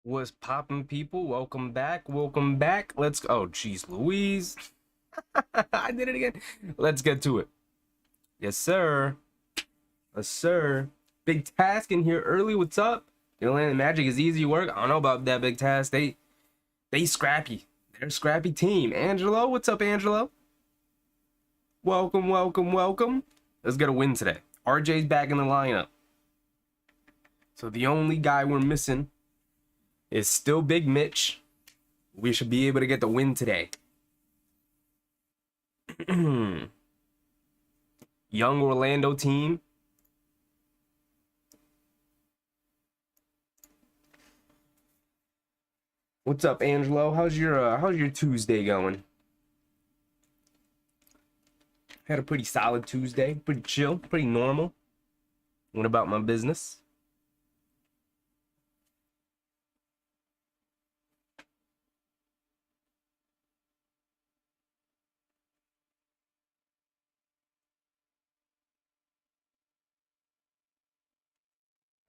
What's poppin', people? Welcome back. Welcome back. Let's go. Oh, jeez, Louise. I did it again. Let's get to it. Yes, sir. Yes, sir. Big task in here early. What's up? The Orlando Magic is easy work. I don't know about that big task. They scrappy. They're a scrappy team. Angelo, what's up, Angelo? Welcome, welcome, welcome. Let's get a win today. RJ's back in the lineup. So the only guy we're missing is still Big Mitch. We should be able to get the win today. Young Orlando team. What's up, Angelo? How's your Tuesday going? Had a pretty solid Tuesday. Pretty chill, pretty normal. What about my business?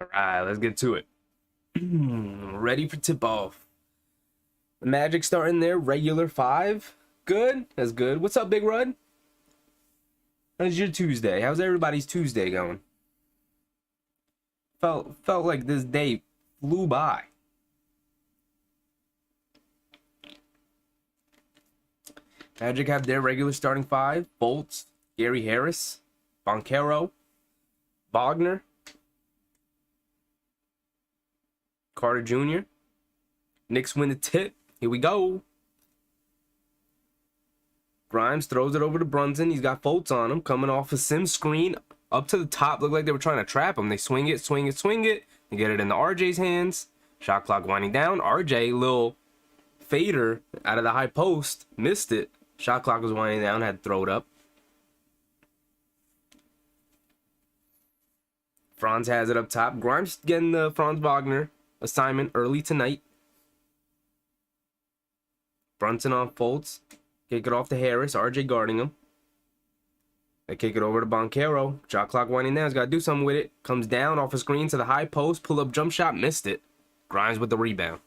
All right, let's get to it. Ready for tip-off. The Magic starting their regular 5. Good. That's good. What's up, Big Rud? How's your Tuesday? How's everybody's Tuesday going? Felt like this day flew by. Magic have their regular starting 5. Bolts, Gary Harris, Boncaro, Wagner, Carter Jr. Knicks win the tip. Here we go. Grimes throws it over to Brunson. He's got Fultz on him. Coming off a sim screen up to the top. Looked like they were trying to trap him. They swing it, swing it, swing it. They get it into RJ's hands. Shot clock winding down. RJ, little fader out of the high post. Missed it. Shot clock was winding down. Had to throw it up. Franz has it up top. Grimes getting the Franz Wagner assignment early tonight. Brunson on Fultz. Kick it off to Harris. RJ guarding him. They kick it over to Boncaro. Shot clock winding down. He's got to do something with it. Comes down off a screen to the high post. Pull up jump shot. Missed it. Grimes with the rebound.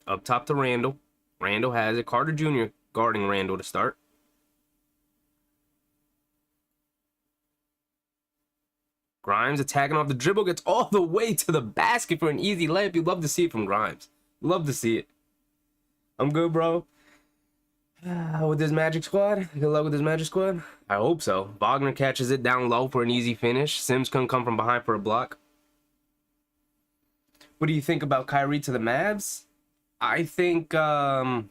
Up top to Randall. Randall has it. Carter Jr. guarding Randall to start. Grimes attacking off the dribble. Gets all the way to the basket for an easy layup. You'd love to see it from Grimes. Love to see it. I'm good, bro. With this Magic squad. Good luck with this Magic squad. I hope so. Wagner catches it down low for an easy finish. Sims couldn't come from behind for a block. What do you think about Kyrie to the Mavs? I think they're going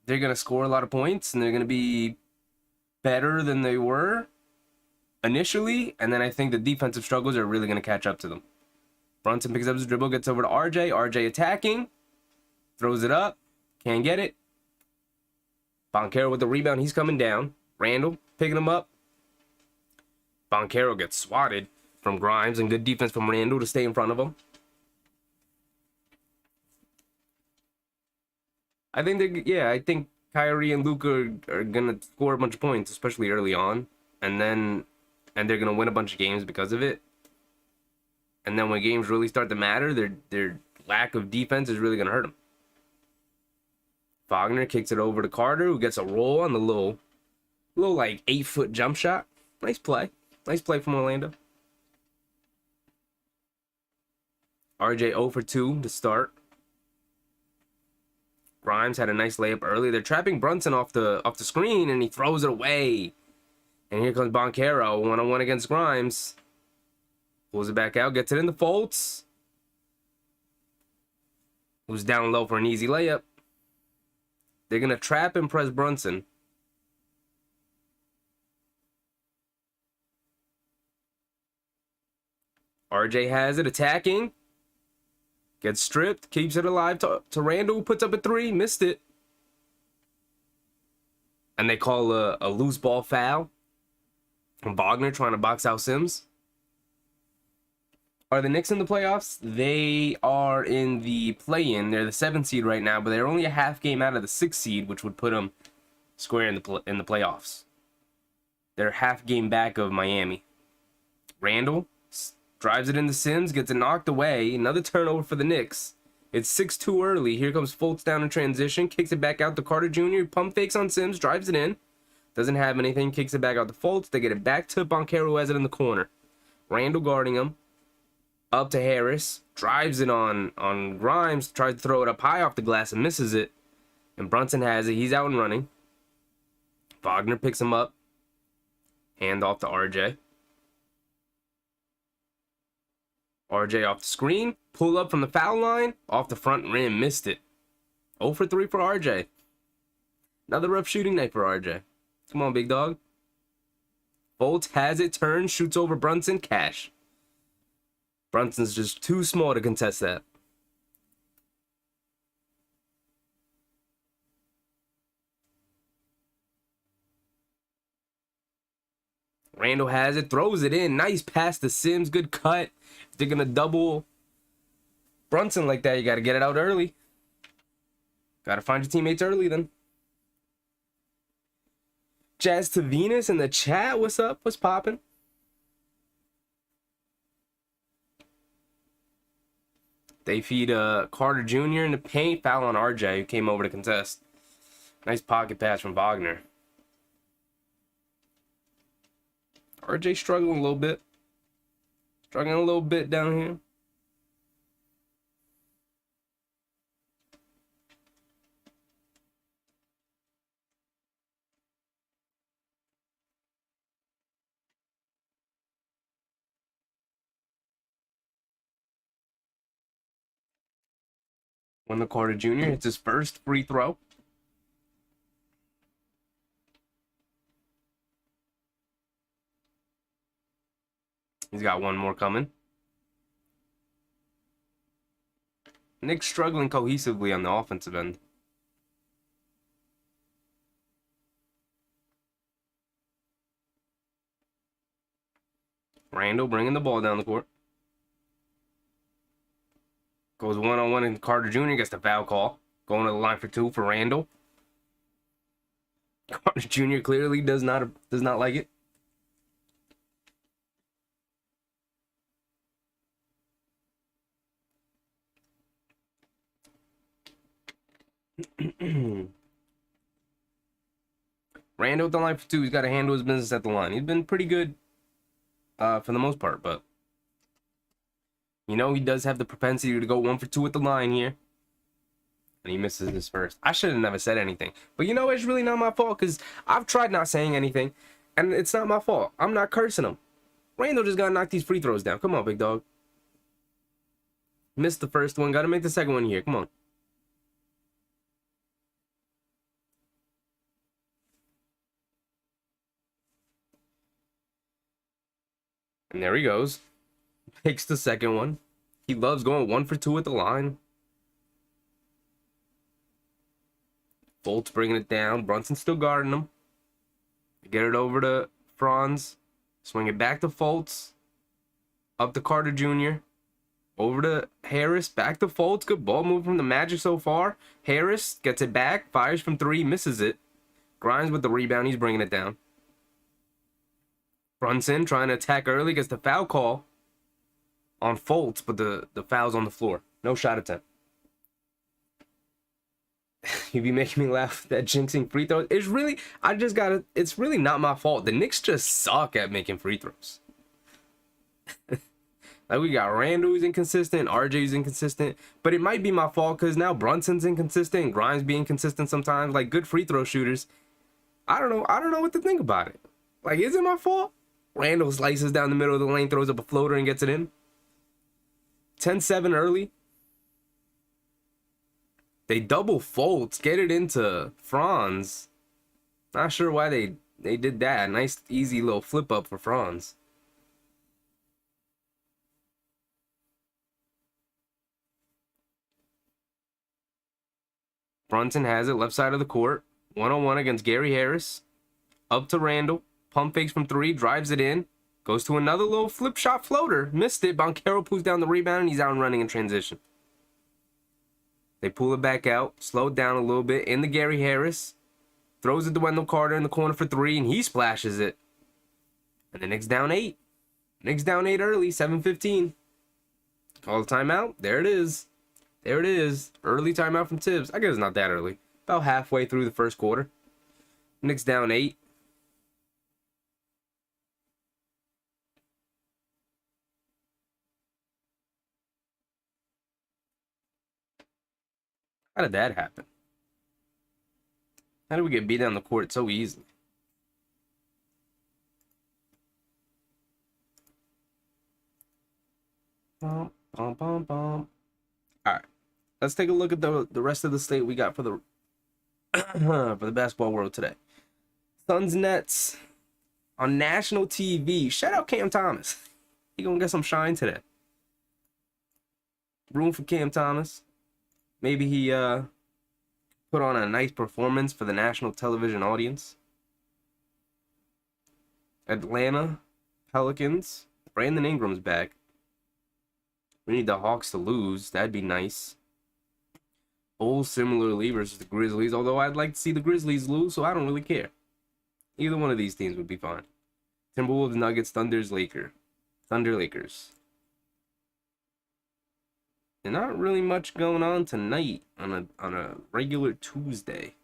to score a lot of points, and they're going to be better than they were initially, and then I think the defensive struggles are really going to catch up to them. Brunson picks up his dribble, gets over to RJ. RJ attacking. Throws it up. Can't get it. Boncaro with the rebound. He's coming down. Randall picking him up. Boncaro gets swatted from Grimes, and good defense from Randall to stay in front of him. I think Kyrie and Luka are gonna score a bunch of points, especially early on, and they're gonna win a bunch of games because of it. And then when games really start to matter, their lack of defense is really gonna hurt them. Wagner kicks it over to Carter, who gets a roll on the little like 8-foot jump shot. Nice play from Orlando. RJ 0 for 2 to start. Grimes had a nice layup early. They're trapping Brunson off the screen, and he throws it away. And here comes Boncaro, 1-on-1 against Grimes. Pulls it back out, gets it in the Fultz. Who's down low for an easy layup. They're going to trap and press Brunson. RJ has it, attacking. Gets stripped, keeps it alive to Randall, puts up a 3, missed it. And they call a loose ball foul from Wagner trying to box out Sims. Are the Knicks in the playoffs? They are in the play-in. They're the 7th seed right now, but they're only a half game out of the 6th seed, which would put them square in the playoffs. They're half game back of Miami. Randall Drives it into Sims, gets it knocked away. Another turnover for the Knicks. It's 6-2 early. Here comes Fultz down in transition. Kicks it back out to Carter Jr. Pump fakes on Sims. Drives it in. Doesn't have anything. Kicks it back out to Fultz. They get it back to Boncaro, who has it in the corner. Randall guarding him. Up to Harris. Drives it on Grimes. Tries to throw it up high off the glass and misses it. And Brunson has it. He's out and running. Wagner picks him up. Hand off to RJ. RJ off the screen. Pull up from the foul line. Off the front rim. Missed it. 0 for 3 for RJ. Another rough shooting night for RJ. Come on, big dog. Fultz has it. Turns. Shoots over Brunson. Cash. Brunson's just too small to contest that. Randall has it. Throws it in. Nice pass to Sims. Good cut. If they're going to double Brunson like that, you got to get it out early. Got to find your teammates early then. Jazz to Venus in the chat. What's up? What's poppin'? They feed Carter Jr. in the paint. Foul on RJ, who came over to contest. Nice pocket pass from Wagner. RJ struggling a little bit. Struggling a little bit down here. When the Carter Jr. hits his first free throw. He's got one more coming. Knicks struggling cohesively on the offensive end. Randall bringing the ball down the court. Goes one-on-one and Carter Jr. gets the foul call. Going to the line for 2 for Randall. Carter Jr. clearly does not like it. Randall at the line for 2. He's got to handle his business at the line. He's been pretty good for the most part, but you know, he does have the propensity to go 1 for 2 at the line here. And he misses his first. I should have never said anything. But you know, it's really not my fault because I've tried not saying anything. And it's not my fault. I'm not cursing him. Randall just got to knock these free throws down. Come on, big dog. Missed the first one. Got to make the second one here. Come on. And there he goes. Takes the second one. He loves going 1 for 2 at the line. Fultz bringing it down. Brunson still guarding him. Get it over to Franz. Swing it back to Fultz. Up to Carter Jr. Over to Harris. Back to Fultz. Good ball move from the Magic so far. Harris gets it back. Fires from 3. Misses it. Grimes with the rebound. He's bringing it down. Brunson trying to attack early. Gets the foul call on Fultz, but the foul's on the floor. No shot attempt. You be making me laugh at that jinxing free throws. It's really, it's really not my fault. The Knicks just suck at making free throws. Like, we got Randall who's inconsistent, RJ's inconsistent, but it might be my fault because now Brunson's inconsistent, Grimes being inconsistent sometimes. Like, good free throw shooters. I don't know what to think about it. Like, is it my fault? Randall slices down the middle of the lane, throws up a floater and gets it in. 10-7 early. They double Fultz, get it into Franz. Not sure why they did that. Nice, easy little flip up for Franz. Brunson has it, left side of the court. 1-on-1 against Gary Harris. Up to Randall. Pump fakes from 3, drives it in. Goes to another little flip shot floater. Missed it. Boncaro pulls down the rebound and he's out and running in transition. They pull it back out. Slowed down a little bit. In the Gary Harris. Throws it to Wendell Carter in the corner for 3 and he splashes it. And the Knicks down 8. Knicks down 8 early, 7:15. Call the timeout. There it is. There it is. Early timeout from Tibbs. I guess it's not that early. About halfway through the first quarter. Knicks down 8. How did that happen? How did we get beat down the court so easily? Bum, bum, bum, bum. All right, let's take a look at the rest of the slate we got for the for the basketball world today. Suns Nets on national TV. Shout out Cam Thomas. He gonna get some shine today. Room for Cam Thomas. Maybe he put on a nice performance for the national television audience. Atlanta Pelicans. Brandon Ingram's back. We need the Hawks to lose. That'd be nice. Bulls similarly versus the Grizzlies. Although I'd like to see the Grizzlies lose, so I don't really care. Either one of these teams would be fine. Timberwolves, Nuggets, Thunder, Lakers. There's not really much going on tonight on a regular Tuesday.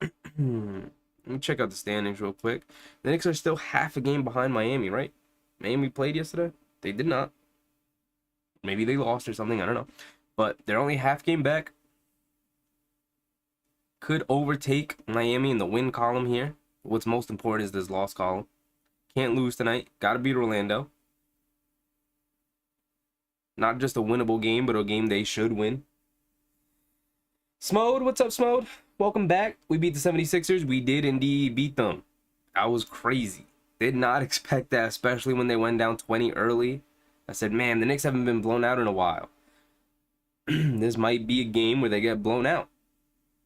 Let me check out the standings real quick. The Knicks are still half a game behind Miami, right? Miami played yesterday. They did not. Maybe they lost or something. I don't know. But they're only half game back. Could overtake Miami in the win column here. What's most important is this loss column. Can't lose tonight. Got to beat Orlando. Not just a winnable game, but a game they should win. Smode, what's up, Smode? Welcome back. We beat the 76ers. We did indeed beat them. That was crazy. Did not expect that, especially when they went down 20 early. I said, man, the Knicks haven't been blown out in a while. This might be a game where they get blown out.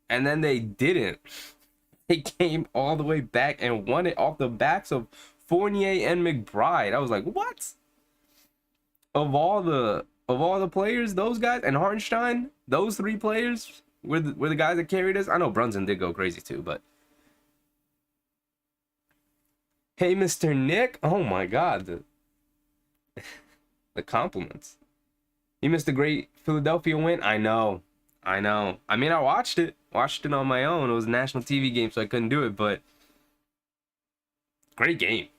And then they didn't. They came all the way back and won it off the backs of Fournier and McBride. I was like, what? Of all the players, those guys, and Hartenstein, those three players were the guys that carried us. I know Brunson did go crazy too, but hey, Mr. Nick. Oh my God, the compliments. You missed a great Philadelphia win. I know. I mean, I watched it on my own. It was a national TV game, so I couldn't do it, but great game.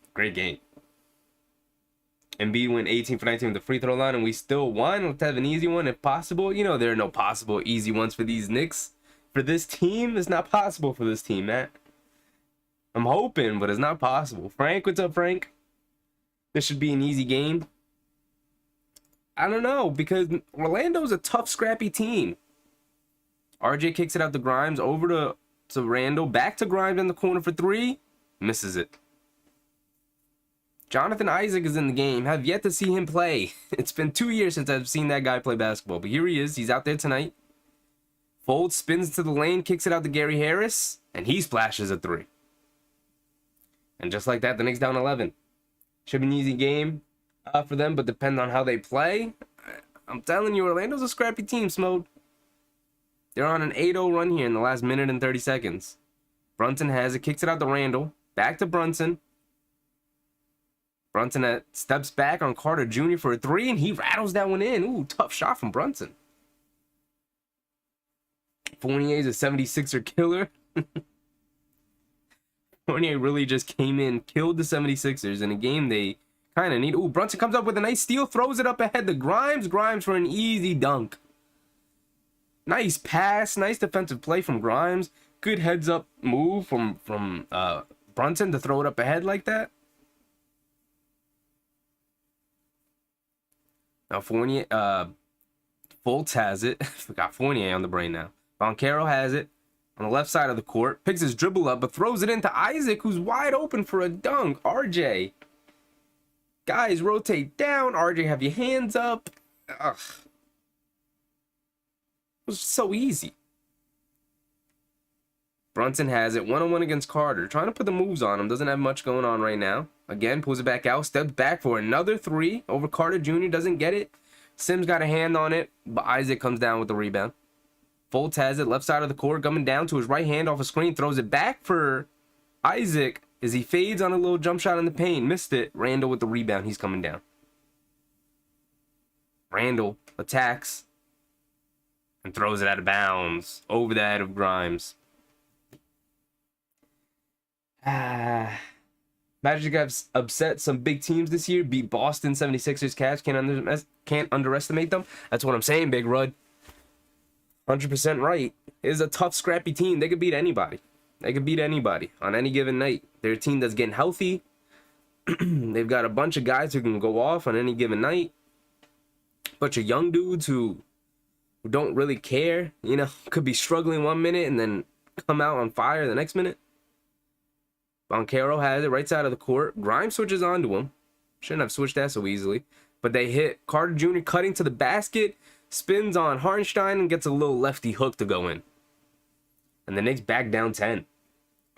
Embiid went 18 for 19 with the free throw line, and we still won. Let's have an easy one if possible. You know, there are no possible easy ones for these Knicks. For this team, it's not possible for this team, Matt. I'm hoping, but it's not possible. Frank, what's up, Frank? This should be an easy game. I don't know, because Orlando's a tough, scrappy team. RJ kicks it out to Grimes, over to Randall, back to Grimes in the corner for three. Misses it. Jonathan Isaac is in the game. Have yet to see him play. It's been 2 years since I've seen that guy play basketball. But here he is. He's out there tonight. Folds, spins to the lane, kicks it out to Gary Harris, and he splashes a three. And just like that, the Knicks down 11. Should be an easy game for them, but depends on how they play. I'm telling you, Orlando's a scrappy team, Smode. They're on an 8-0 run here in the last minute and 30 seconds. Brunson has it, kicks it out to Randall. Back to Brunson. Brunson steps back on Carter Jr. for a three, and he rattles that one in. Ooh, tough shot from Brunson. Fournier's a 76er killer. Fournier really just came in, killed the 76ers in a game they kind of need. Ooh, Brunson comes up with a nice steal, throws it up ahead to Grimes. Grimes for an easy dunk. Nice pass, nice defensive play from Grimes. Good heads-up move from Brunson to throw it up ahead like that. Now Fournier, Fultz has it. Forgot Fournier on the brain now. Boncaro has it on the left side of the court. Picks his dribble up, but throws it into Isaac, who's wide open for a dunk. RJ. Guys, rotate down. RJ, have your hands up. Ugh. It was so easy. Brunson has it. One-on-one against Carter. Trying to put the moves on him. Doesn't have much going on right now. Again, pulls it back out. Steps back for another three over Carter Jr. Doesn't get it. Sims got a hand on it, but Isaac comes down with the rebound. Fultz has it. Left side of the court. Coming down to his right hand off a screen. Throws it back for Isaac. as he fades on a little jump shot in the paint. Missed it. Randall with the rebound. He's coming down. Randall attacks and throws it out of bounds over the head of Grimes. Magic have upset some big teams this year. Beat Boston 76ers. Cavs. Can't underestimate them. That's what I'm saying, Big Rud. 100% right. It is a tough, scrappy team. They could beat anybody. They could beat anybody on any given night. They're a team that's getting healthy. They've got a bunch of guys who can go off on any given night. Bunch of young dudes who don't really care. You know, could be struggling 1 minute and then come out on fire the next minute. Banchero has it right side of the court. Grimes switches onto him. Shouldn't have switched that so easily. But they hit Carter Jr. cutting to the basket. Spins on Hartenstein and gets a little lefty hook to go in. And the Knicks back down 10.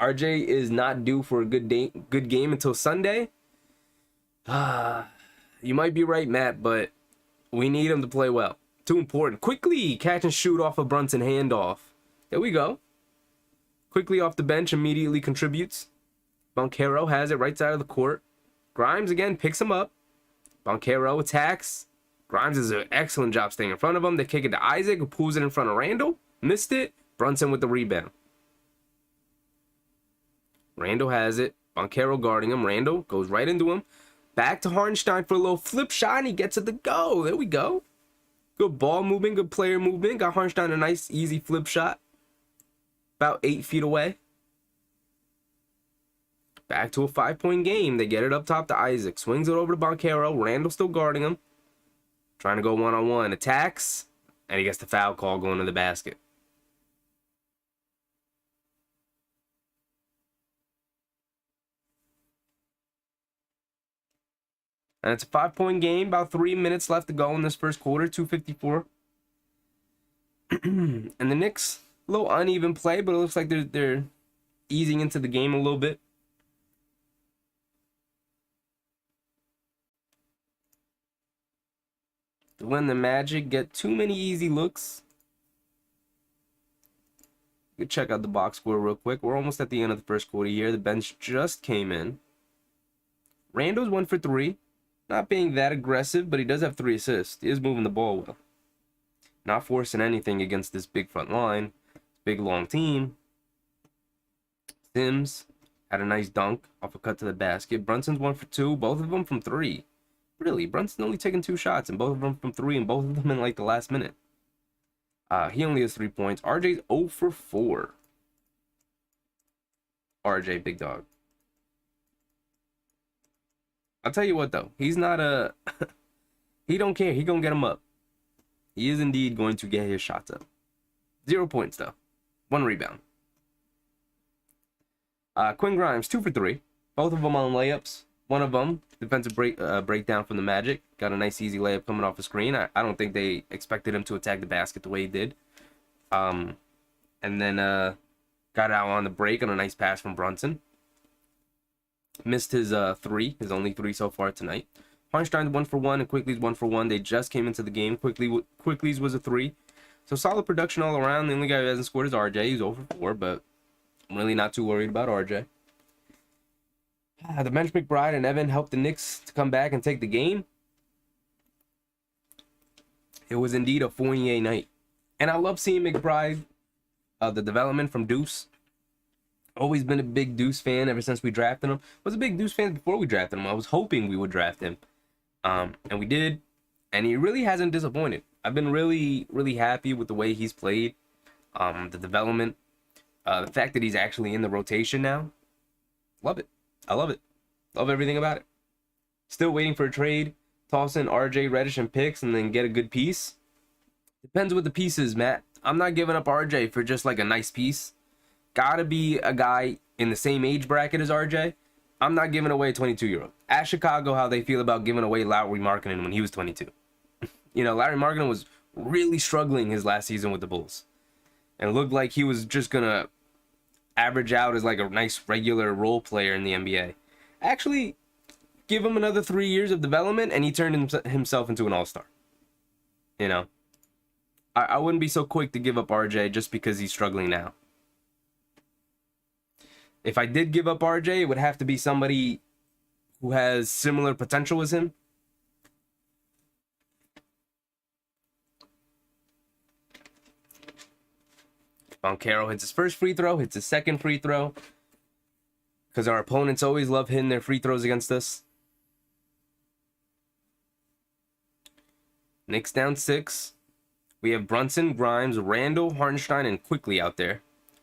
RJ is not due for a good game until Sunday. You might be right, Matt, but we need him to play well. Too important. Quickly catch and shoot off a Brunson handoff. There we go. Quickly off the bench, immediately contributes. Banchero has it right side of the court. Grimes again picks him up. Banchero attacks. Grimes does an excellent job staying in front of him. They kick it to Isaac, who pulls it in front of Randall. Missed it. Brunson with the rebound. Randall has it. Banchero guarding him. Randall goes right into him. Back to Hartenstein for a little flip shot, and he gets it to go. There we go. Good ball movement, good player movement. Got Hartenstein a nice, easy flip shot. About 8 feet away. Back to a 5-point game. They get it up top to Isaac. Swings it over to Banchero. Randall still guarding him. Trying to go one-on-one. Attacks. And he gets the foul call going to the basket. And it's a 5-point game. About 3 minutes left to go in this first quarter. 2:54. And the Knicks, a little uneven play, but it looks like they're easing into the game a little bit. When the Magic get too many easy looks. You can check out the box score real quick. We're almost at the end of the first quarter here. The bench just came in. Randall's 1 for 3. Not being that aggressive, but he does have 3 assists. He is moving the ball well. Not forcing anything against this big front line. Big, long team. Sims had a nice dunk off a cut to the basket. Brunson's 1 for 2. Both of them from 3. Really, Brunson only taking 2 shots, and both of them from 3, and both of them in like the last minute. He only has 3 points. RJ's 0 for 4. RJ, big dog. I'll tell you what, though. He's not a... he don't care. He gonna get him up. He is indeed going to get his shots up. 0 points, though. 1 rebound. Quinn Grimes, 2 for 3. Both of them on layups. One of them, defensive breakdown from the Magic. Got a nice, easy layup coming off the screen. I don't think they expected him to attack the basket the way he did. And then got out on the break on a nice pass from Brunson. Missed his 3, his only 3 so far tonight. Hartenstein's 1 for 1 and Quickly's 1 for 1. They just came into the game. Quickly's was a 3. So solid production all around. The only guy who hasn't scored is RJ. He's 0 for 4, but I'm really not too worried about RJ. The bench McBride and Evan helped the Knicks to come back and take the game. It was indeed a Fournier night. And I love seeing McBride, the development from Deuce. Always been a big Deuce fan ever since we drafted him. Was a big Deuce fan before we drafted him. I was hoping we would draft him. And we did. And he really hasn't disappointed. I've been really, really happy with the way he's played. The development. The fact that he's actually in the rotation now. Love it. I love it. Love everything about it. Still waiting for a trade. Toss in RJ, Reddish, and picks, and then get a good piece. Depends what the piece is, Matt. I'm not giving up RJ for just like a nice piece. Gotta be a guy in the same age bracket as RJ. I'm not giving away a 22-year-old. Ask Chicago how they feel about giving away Lauri Markkanen when he was 22. You know, Lauri Markkanen was really struggling his last season with the Bulls. And it looked like he was just going to average out as like a nice regular role player in the NBA. Actually, give him another 3 years of development and he turned himself into an all-star. You know, I wouldn't be so quick to give up RJ just because he's struggling now. If I did give up RJ, it would have to be somebody who has similar potential as him. Banchero hits his first free throw, hits his second free throw. Because our opponents always love hitting their free throws against us. Knicks down 6. We have Brunson, Grimes, Randall, Hartenstein, and Quickly out there.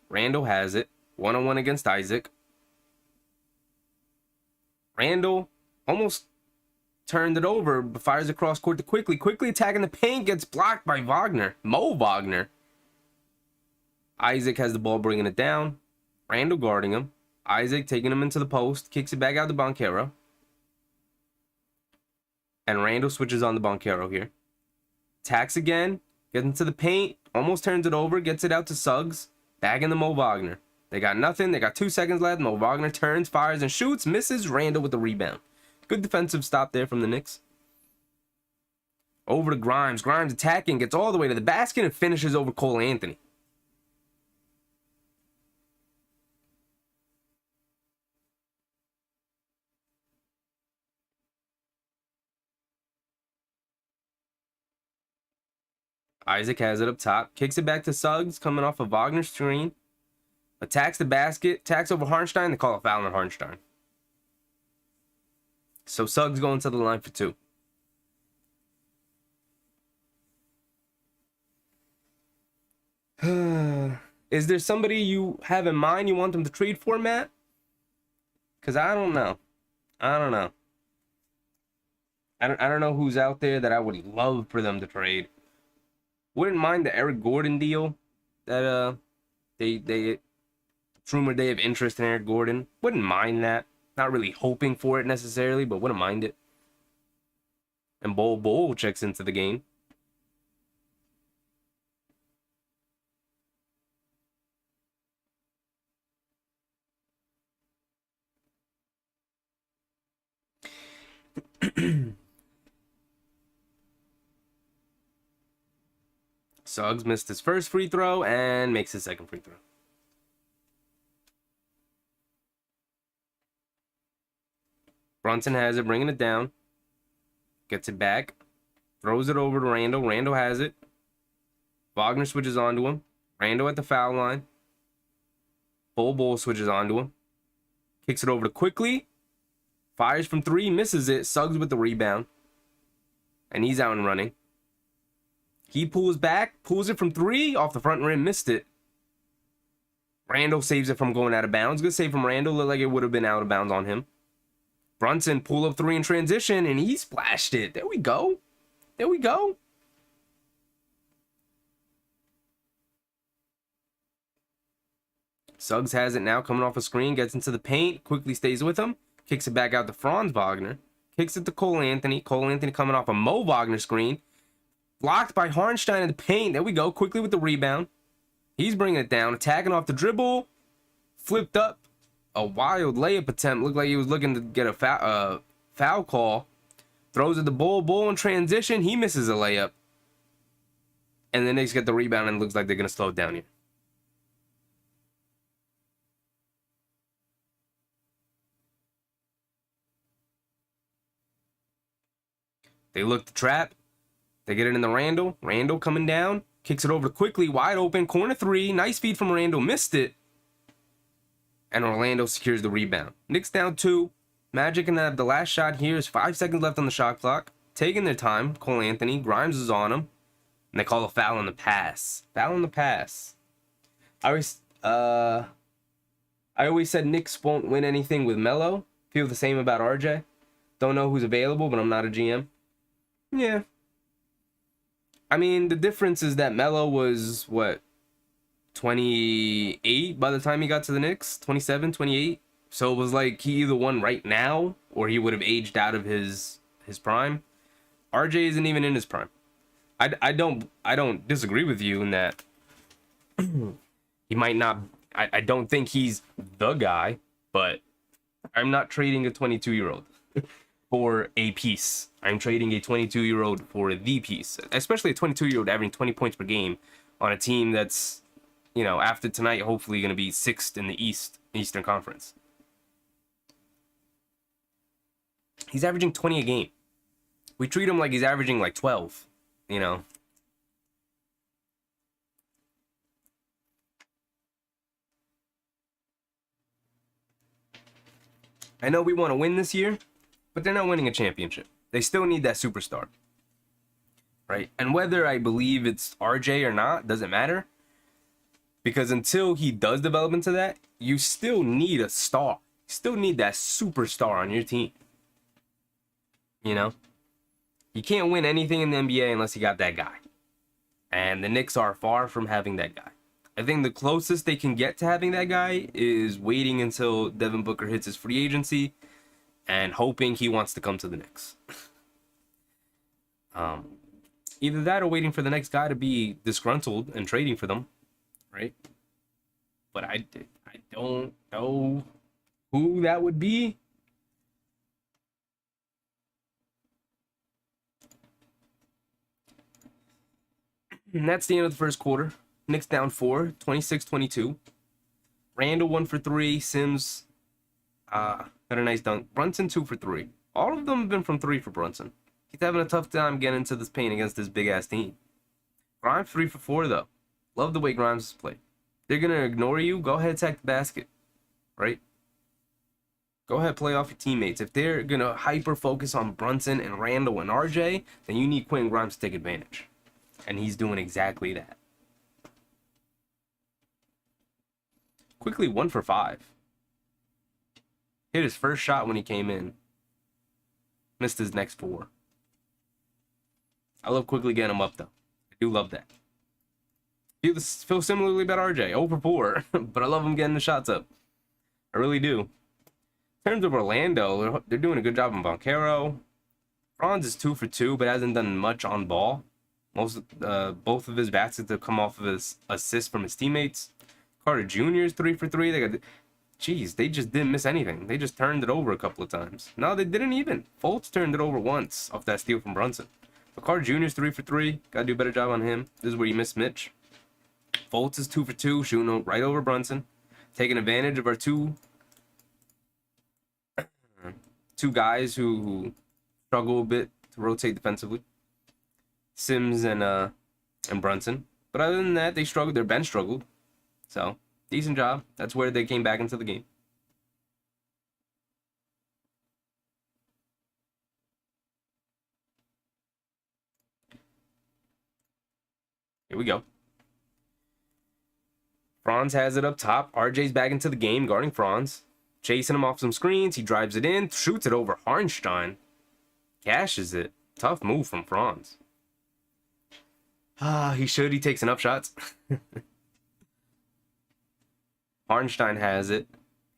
Randall has it. 1-on-1 against Isaac. Randall almost turned it over, but fires across court to Quickly. Quickly attacking the paint, gets blocked by Wagner. Mo Wagner. Isaac has the ball, bringing it down. Randall guarding him. Isaac taking him into the post. Kicks it back out to Banchero. And Randall switches on to Banchero here. Attacks again. Gets into the paint. Almost turns it over. Gets it out to Suggs. Back into Mo Wagner. They got nothing. They got 2 seconds left. Mo Wagner turns, fires, and shoots. Misses. Randall with the rebound. Good defensive stop there from the Knicks. Over to Grimes. Grimes attacking. Gets all the way to the basket and finishes over Cole Anthony. Isaac has it up top. Kicks it back to Suggs, coming off a Wagner screen. Attacks the basket. Attacks over Hartenstein. They call a foul on Hartenstein. So Suggs going to the line for 2. Is there somebody you have in mind you want them to trade for, Matt? Because I don't know. I don't know. I don't know who's out there that I would love for them to trade. Wouldn't mind the Eric Gordon deal that it's rumored they have interest in Eric Gordon. Wouldn't mind that. Not really hoping for it necessarily, but wouldn't mind it. And Bol checks into the game. Suggs missed his first free throw and makes his second free throw. Brunson has it, bringing it down. Gets it back. Throws it over to Randall. Randall has it. Wagner switches onto him. Randall at the foul line. Bol switches onto him. Kicks it over to Quickly. Fires from 3, misses it. Suggs with the rebound. And he's out and running. He pulls back, pulls it from 3, off the front rim, missed it. Randall saves it from going out of bounds. Good save from Randall. Looked like it would have been out of bounds on him. Brunson pull up 3 in transition, and he splashed it. There we go. There we go. Suggs has it now, coming off a screen, gets into the paint, quickly stays with him, kicks it back out to Franz Wagner, kicks it to Cole Anthony. Cole Anthony coming off a Mo Wagner screen. Blocked by Hartenstein in the paint. There we go. Quickly with the rebound. He's bringing it down. Attacking off the dribble. Flipped up. A wild layup attempt. Looked like he was looking to get a foul call. Throws it to Bol in transition. He misses a layup. And the Knicks get the rebound and it looks like they're going to slow it down here. They look to trap. They get it in the Randall. Randall coming down. Kicks it over quickly. Wide open. Corner 3. Nice feed from Randall. Missed it. And Orlando secures the rebound. Knicks down 2. Magic can have the last shot here. Is 5 seconds left on the shot clock. Taking their time. Cole Anthony. Grimes is on him. And they call a foul on the pass. Foul on the pass. I always said Knicks won't win anything with Melo. Feel the same about RJ. Don't know who's available, but I'm not a GM. Yeah. I mean, the difference is that Melo was, what, 28 by the time he got to the Knicks? 27, 28? So it was like he either won right now or he would have aged out of his prime. RJ isn't even in his prime. I don't disagree with you in that he might not. I don't think he's the guy, but I'm not trading a 22-year-old for a piece. I'm trading a 22-year-old for the piece, especially a 22-year-old averaging 20 points per game on a team that's, you know, after tonight, hopefully going to be 6th in the East, Eastern Conference. He's averaging 20 a game. We treat him like he's averaging like 12, you know. I know we want to win this year, but they're not winning a championship. They still need that superstar. Right? And whether I believe it's RJ or not doesn't matter. Because until he does develop into that, you still need a star. You still need that superstar on your team. You know? You can't win anything in the NBA unless you got that guy. And the Knicks are far from having that guy. I think the closest they can get to having that guy is waiting until Devin Booker hits his free agency and hoping he wants to come to the Knicks. Either that or waiting for the next guy to be disgruntled and trading for them, right? But I don't know who that would be. And that's the end of the first quarter. Knicks down 4, 26-22. Randall 1 for 3. Sims got a nice dunk. Brunson 2 for 3. All of them have been from 3 for Brunson. He's having a tough time getting into this paint against this big-ass team. Grimes 3 for 4, though. Love the way Grimes has played. They're going to ignore you. Go ahead, attack the basket. Right? Go ahead, play off your teammates. If they're going to hyper-focus on Brunson and Randall and RJ, then you need Quentin Grimes to take advantage. And he's doing exactly that. Quickly 1 for 5. Hit his first shot when he came in. Missed his next 4. I love quickly getting him up, though. I do love that. Feel similarly about RJ. 0 for 4. But I love him getting the shots up. I really do. In terms of Orlando, they're doing a good job on Boncaro. Franz is 2 for 2, but hasn't done much on ball. Both of his baskets have come off of his assists from his teammates. Carter Jr. is 3 for 3. They just didn't miss anything. They just turned it over a couple of times. No, they didn't even. Fultz turned it over once off that steal from Brunson. But Carter Jr. is 3 for 3. Got to do a better job on him. This is where you miss Mitch. Fultz is 2 for 2, shooting right over Brunson. Taking advantage of our two guys who struggle a bit to rotate defensively. Sims and Brunson. But other than that, they struggled. Their bench struggled. So, decent job. That's where they came back into the game. Here we go. Franz has it up top. RJ's back into the game, guarding Franz. Chasing him off some screens. He drives it in. Shoots it over Harnstein. Cashes it. Tough move from Franz. He should. He takes enough shots. Harnstein has it.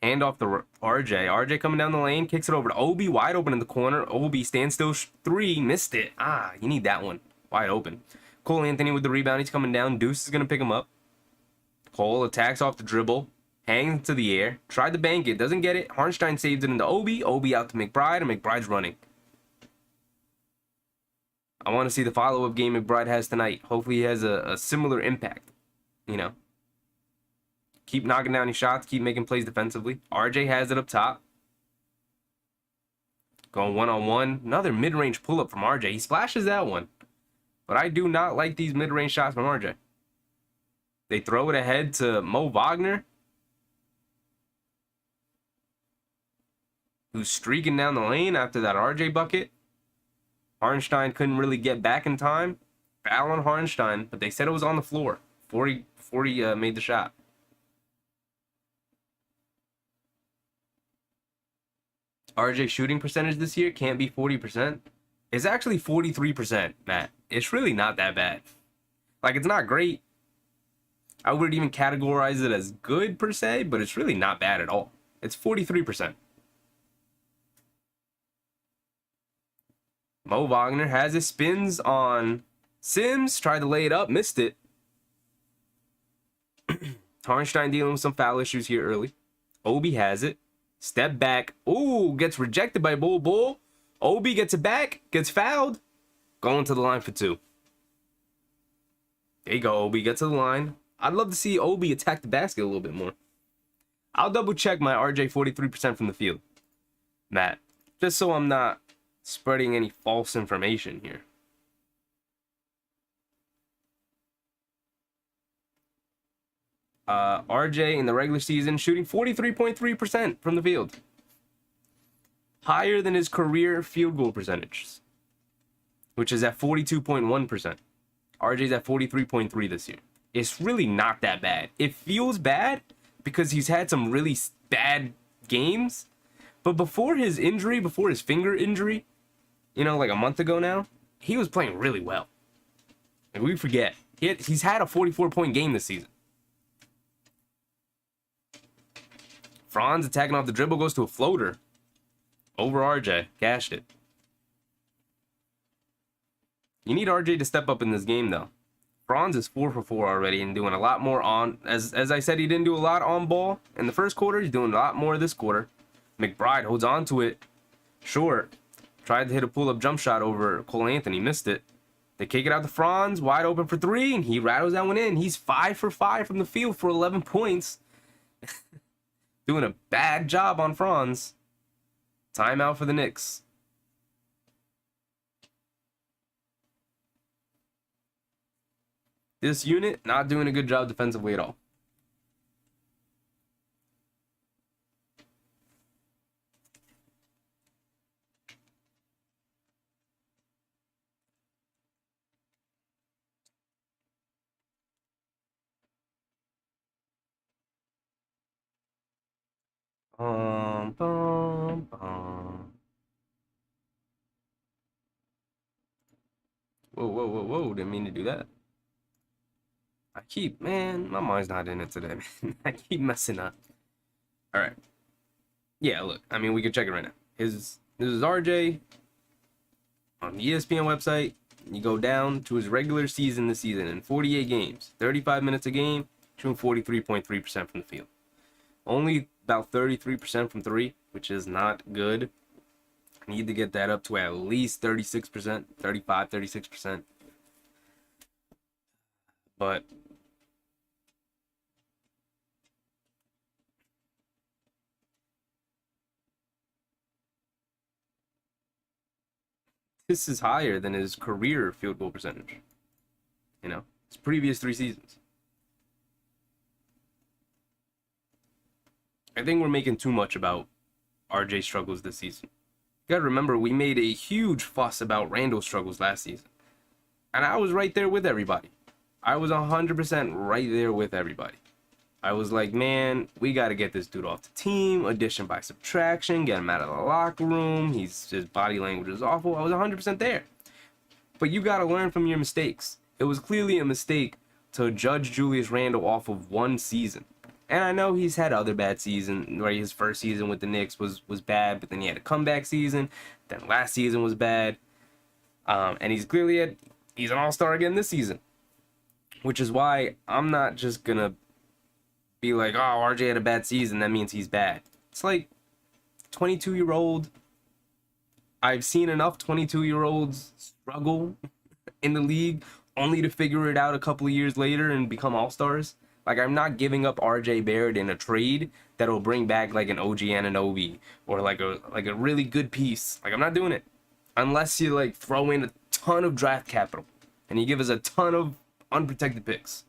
Hand off to RJ. RJ coming down the lane. Kicks it over to Obi. Wide open in the corner. Obi standstill 3. Missed it. You need that one. Wide open. Cole Anthony with the rebound. He's coming down. Deuce is going to pick him up. Cole attacks off the dribble. Hangs to the air. Tried to bank it. Doesn't get it. Harnstein saves it into Obi. Obi out to McBride. And McBride's running. I want to see the follow-up game McBride has tonight. Hopefully he has a similar impact. You know. Keep knocking down your shots. Keep making plays defensively. RJ has it up top. Going one-on-one. Another mid-range pull-up from RJ. He splashes that one. But I do not like these mid-range shots from RJ. They throw it ahead to Mo Wagner, who's streaking down the lane after that RJ bucket. Harnstein couldn't really get back in time. Foul on Harnstein, but they said it was on the floor before he made the shot. RJ shooting percentage this year can't be 40%. It's actually 43%, Matt. It's really not that bad. Like, it's not great. I wouldn't even categorize it as good per se, but it's really not bad at all. It's 43%. Mo Wagner has his spins on Sims. Tried to lay it up, missed it. Harnstein dealing with some foul issues here early. Obi has it. Step back. Ooh, gets rejected by Bull. Obi gets it back. Gets fouled. Going to the line for 2. There you go, Obi. Get to the line. I'd love to see Obi attack the basket a little bit more. I'll double check my RJ 43% from the field, Matt, just so I'm not spreading any false information here. RJ in the regular season shooting 43.3% from the field. Higher than his career field goal percentage, which is at 42.1%. RJ's at 43.3 this year. It's really not that bad. It feels bad because he's had some really bad games. But before his injury, before his finger injury, you know, like a month ago now, he was playing really well. And we forget. He's had a 44-point game this season. Franz attacking off the dribble, goes to a floater. Over RJ. Cashed it. You need RJ to step up in this game, though. Franz is 4 for 4 already and doing a lot more on... As I said, he didn't do a lot on ball in the first quarter. He's doing a lot more this quarter. McBride holds on to it. Short. Tried to hit a pull-up jump shot over Cole Anthony. Missed it. They kick it out to Franz. Wide open for 3. And he rattles that one in. He's 5 for 5 from the field for 11 points. Doing a bad job on Franz. Timeout for the Knicks. This unit not doing a good job defensively at all. Bum, bum. Whoa. Didn't mean to do that. Man, my mind's not in it today, man. I keep messing up. All right. Yeah, look, I mean, we can check it right now. This is RJ on the ESPN website. You go down to his regular season this season in 48 games, 35 minutes a game, shooting 43.3% from the field. Only about 33% from 3, which is not good. Need to get that up to at least 36%, 35, 36%. But this is higher than his career field goal percentage. You know, his previous 3 seasons. I think we're making too much about RJ's struggles this season. You gotta remember, we made a huge fuss about Randall's struggles last season. And I was right there with everybody. I was 100% right there with everybody. I was like, man, we got to get this dude off the team. Addition by subtraction. Get him out of the locker room. His body language is awful. I was 100% there. But you got to learn from your mistakes. It was clearly a mistake to judge Julius Randle off of 1 season. And I know he's had other bad seasons. Right, his first season with the Knicks was bad, but then he had a comeback season. Then last season was bad. And he's clearly he's an all-star again this season. Which is why I'm not just going to be like, oh, RJ had a bad season, that means he's bad. It's like 22-year-old. I've seen enough 22-year-olds struggle in the league only to figure it out a couple of years later and become all-stars. Like, I'm not giving up RJ Barrett in a trade that'll bring back like an OG Anunoby or like a really good piece. Like, I'm not doing it unless you like throw in a ton of draft capital and you give us a ton of unprotected picks.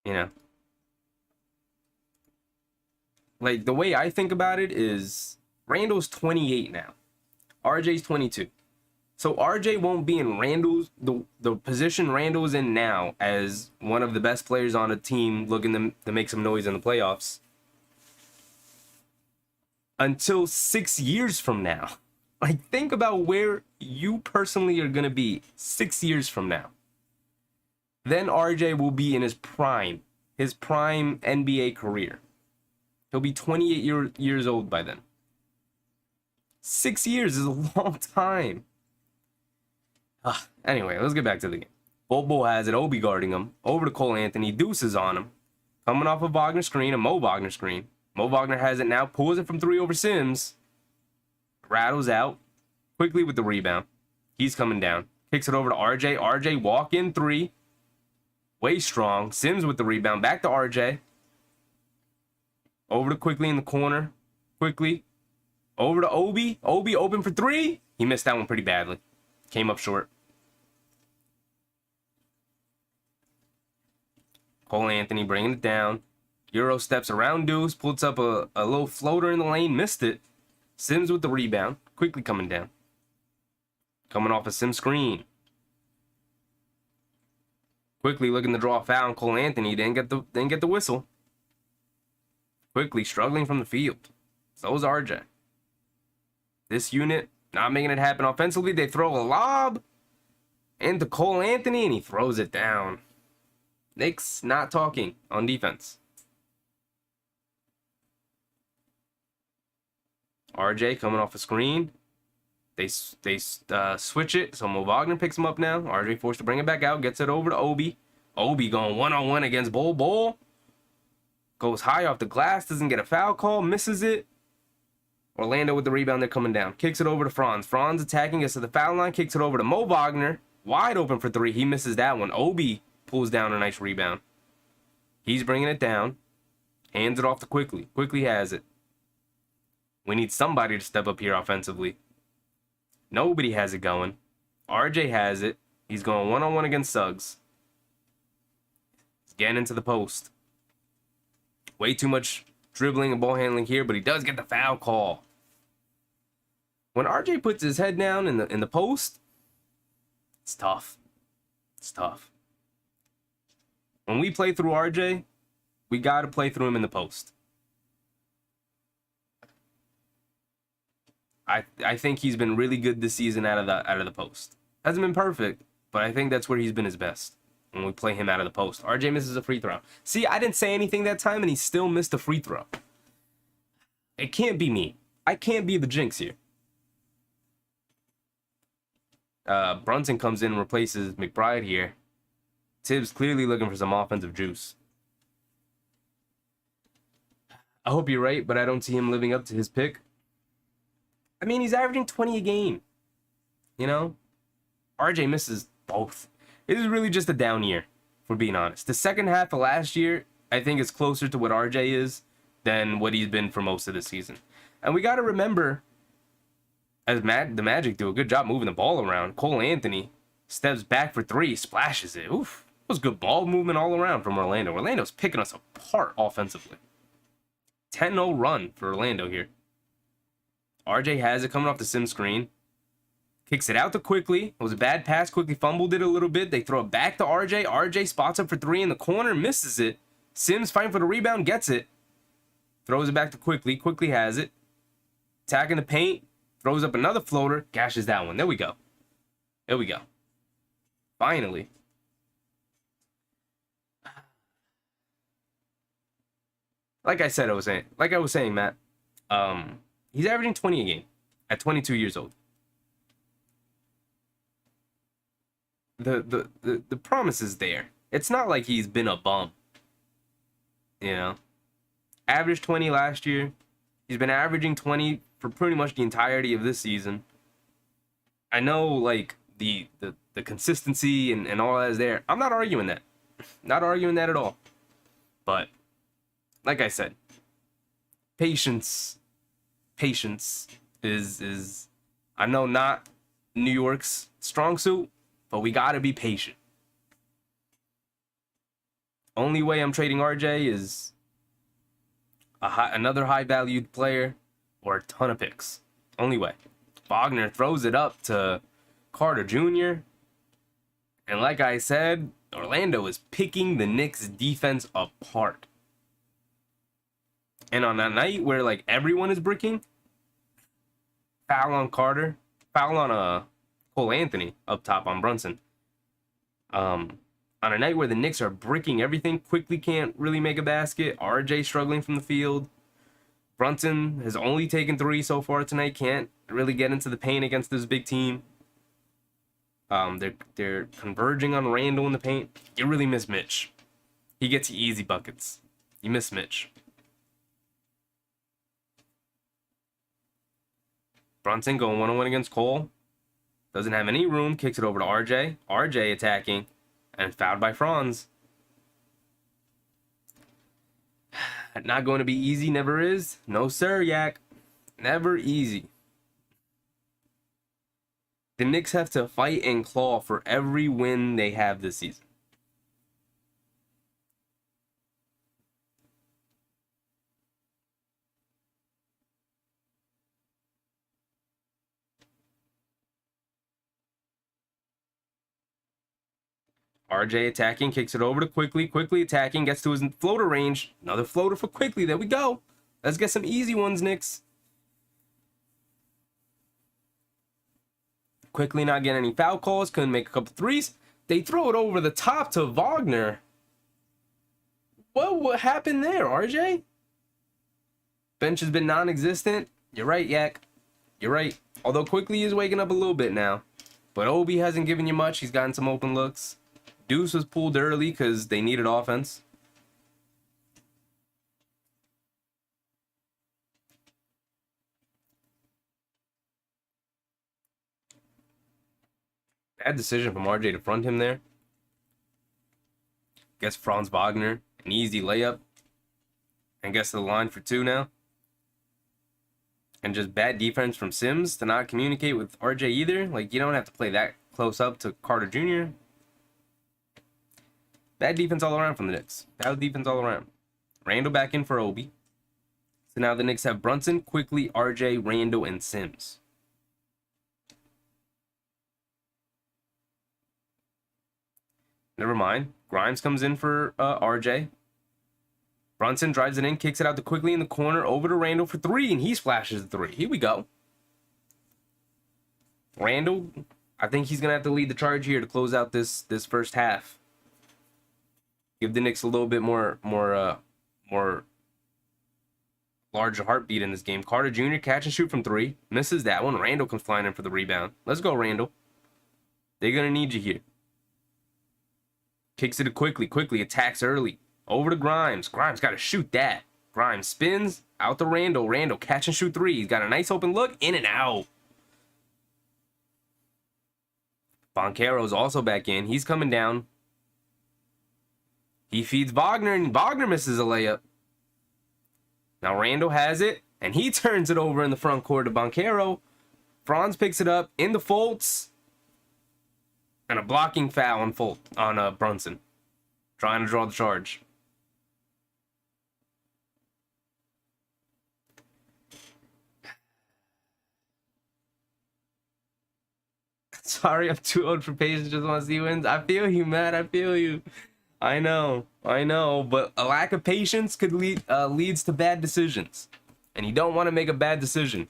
You know, like the way I think about it is Randall's 28 now. RJ's 22. So RJ won't be in the position Randall's in now as one of the best players on a team looking to make some noise in the playoffs until 6 years from now. Like, think about where you personally are going to be 6 years from now. Then RJ will be in his prime NBA career. He'll be 28 years old by then. 6 years is a long time. Anyway, let's get back to the game. Bobo has it, Obi guarding him. Over to Cole Anthony, deuces on him. Coming off a Wagner screen, a Mo Wagner screen. Mo Wagner has it now, pulls it from 3 over Sims. Rattles out. Quickly with the rebound. He's coming down. Kicks it over to RJ. RJ walk in three. Way strong. Sims with the rebound. Back to RJ. Over to Quickly in the corner. Quickly. Over to Obi. Obi open for three. He missed that one pretty badly. Came up short. Cole Anthony bringing it down. Euro steps around Deuce. Puts up a little floater in the lane. Missed it. Sims with the rebound. Quickly coming down. Coming off a Sim screen. Quickly looking to draw a foul on Cole Anthony. Didn't get the whistle. Quickly struggling from the field. So is RJ. This unit not making it happen offensively. They throw a lob into Cole Anthony and he throws it down. Knicks not talking on defense. RJ coming off a screen. They switch it, so Mo Wagner picks him up now. RJ forced to bring it back out, gets it over to Obi. Obi going one-on-one against Bol Bol. Goes high off the glass, doesn't get a foul call, misses it. Orlando with the rebound, they're coming down. Kicks it over to Franz. Franz attacking, gets to the foul line, kicks it over to Mo Wagner. Wide open for three, he misses that one. Obi pulls down a nice rebound. He's bringing it down. Hands it off to Quickly. Quickly has it. We need somebody to step up here offensively. Nobody has it going. RJ has it. He's going one-on-one against Suggs. He's getting into the post. Way too much dribbling and ball handling here, but he does get the foul call. When RJ puts his head down in the post, it's tough. It's tough. When we play through RJ, we got to play through him in the post. I think he's been really good this season out of the post. Hasn't been perfect, but I think that's where he's been his best. When we play him out of the post. RJ misses a free throw. See, I didn't say anything that time, and he still missed a free throw. It can't be me. I can't be the jinx here. Brunson comes in and replaces McBride here. Tibbs clearly looking for some offensive juice. I hope you're right, but I don't see him living up to his pick. I mean, he's averaging 20 a game. You know? RJ misses both. It is really just a down year, if we're being honest. The second half of last year, I think, is closer to what RJ is than what he's been for most of the season. And we got to remember, as the Magic do a good job moving the ball around, Cole Anthony steps back for three, splashes it. Oof. It was good ball movement all around from Orlando. Orlando's picking us apart offensively. 10-0 run for Orlando here. RJ has it coming off the Sim screen. Kicks it out to Quickly. It was a bad pass. Quickly fumbled it a little bit. They throw it back to RJ. RJ spots up for three in the corner. Misses it. Sims fighting for the rebound. Gets it. Throws it back to Quickly. Quickly has it. Attacking the paint. Throws up another floater. Gashes that one. There we go. There we go. Finally. Like I was saying, Matt. He's averaging 20 a game at 22 years old. The promise is there. It's not like he's been a bum. You know? Averaged 20 last year. He's been averaging 20 for pretty much the entirety of this season. I know, like, the consistency and all that is there. I'm not arguing that. Not arguing that at all. But, like I said, patience is I know not New York's strong suit, but we gotta be patient. Only way I'm trading RJ is another high-valued player or a ton of picks. Only way. Wagner throws it up to Carter Jr. And like I said, Orlando is picking the Knicks defense apart. And on a night where like everyone is bricking, foul on Carter, foul on Cole Anthony up top on Brunson. On a night where the Knicks are bricking everything, Quickly can't really make a basket. RJ struggling from the field. Brunson has only taken 3 so far tonight. Can't really get into the paint against this big team. They're converging on Randall in the paint. You really miss Mitch. He gets you easy buckets. You miss Mitch. Brunson going one-on-one against Cole. Doesn't have any room. Kicks it over to RJ. RJ attacking. And fouled by Franz. Not going to be easy. Never is. No, sir, Yak. Never easy. The Knicks have to fight and claw for every win they have this season. RJ attacking, kicks it over to Quickly. Quickly attacking, gets to his floater range. Another floater for Quickly. There we go. Let's get some easy ones, Knicks. Quickly not getting any foul calls. Couldn't make a couple threes. They throw it over the top to Wagner. What happened there, RJ? Bench has been non-existent. You're right, Yak. You're right. Although Quickly is waking up a little bit now. But Obi hasn't given you much. He's gotten some open looks. Deuce was pulled early because they needed offense. Bad decision from RJ to front him there. Guess Franz Wagner, an easy layup. And gets to the line for two now. And just bad defense from Sims to not communicate with RJ either. Like, you don't have to play that close up to Carter Jr. Bad defense all around from the Knicks. Bad defense all around. Randall back in for Obi. So now the Knicks have Brunson, Quickly, RJ, Randall, and Sims. Never mind. Grimes comes in for RJ. Brunson drives it in, kicks it out to Quickly in the corner, over to Randall for three, and he splashes the three. Here we go. Randall, I think he's going to have to lead the charge here to close out this first half. Give the Knicks a little bit more larger heartbeat in this game. Carter Jr. catch and shoot from three. Misses that one. Randall comes flying in for the rebound. Let's go, Randall. They're going to need you here. Kicks it quickly. Quickly attacks early. Over to Grimes. Grimes got to shoot that. Grimes spins out to Randall. Randall catch and shoot three. He's got a nice open look. In and out. Banchero's also back in. He's coming down. He feeds Wagner, and Wagner misses a layup. Now Randall has it, and he turns it over in the front court to Banchero. Franz picks it up in the Fultz. And a blocking foul on Brunson. Trying to draw the charge. Sorry, I'm too old for patience. Just want to see wins. I feel you, Matt. I feel you. I know, but a lack of patience could leads to bad decisions, and you don't want to make a bad decision.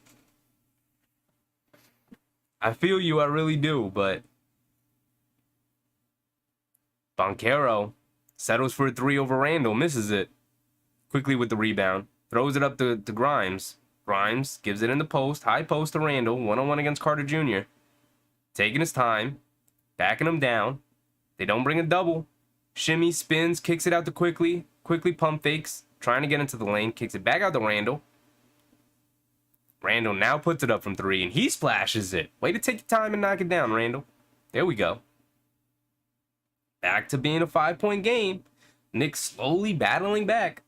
I feel you, I really do, but Banchero settles for a three over Randall, misses it. Quickly with the rebound, throws it up to Grimes. Grimes gives it in the post, high post to Randall, one-on-one against Carter Jr. Taking his time, backing him down. They don't bring a double. Shimmy, spins, kicks it out to Quickly. Quickly pump fakes, trying to get into the lane. Kicks it back out to Randall. Randall now puts it up from three, and he splashes it. Way to take your time and knock it down, Randall. There we go. Back to being a 5-point game. Knicks slowly battling back.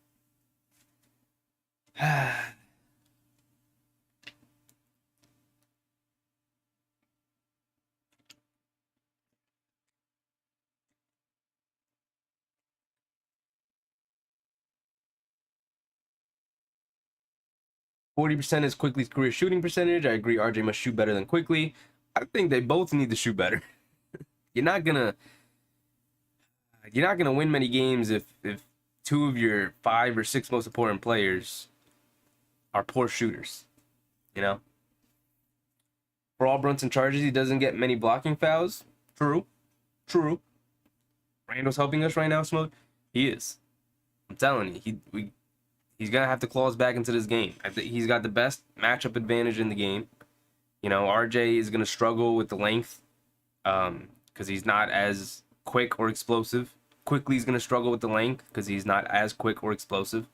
40% is Quickly's career shooting percentage. I agree RJ must shoot better than Quickly. I think they both need to shoot better. You're not gonna win many games if two of your 5 or 6 most important players are poor shooters. You know? For all Brunson charges, he doesn't get many blocking fouls. True. Randall's helping us right now, Smoke. He is. I'm telling you, he's gonna have to claw us back into this game. I think he's got the best matchup advantage in the game. You know, RJ is gonna struggle with the length, because he's not as quick or explosive. Quickly's gonna struggle with the length because he's not as quick or explosive,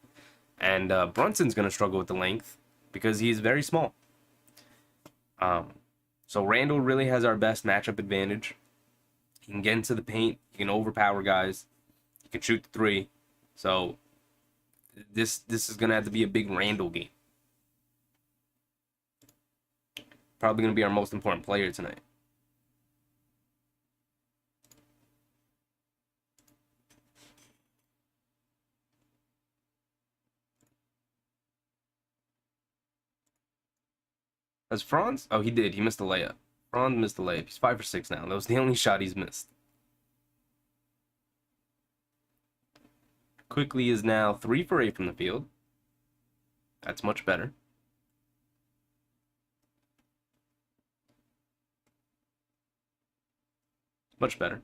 and Brunson's gonna struggle with the length because he's very small. So Randall really has our best matchup advantage. He can get into the paint. He can overpower guys. He can shoot the three. So this is gonna have to be a big Randall game. Probably gonna be our most important player tonight. Has Franz? Oh, he did. He missed the layup. Franz missed the layup. He's 5 for 6 now. That was the only shot he's missed. Quickly is now 3 for 8 from the field. That's much better. Much better.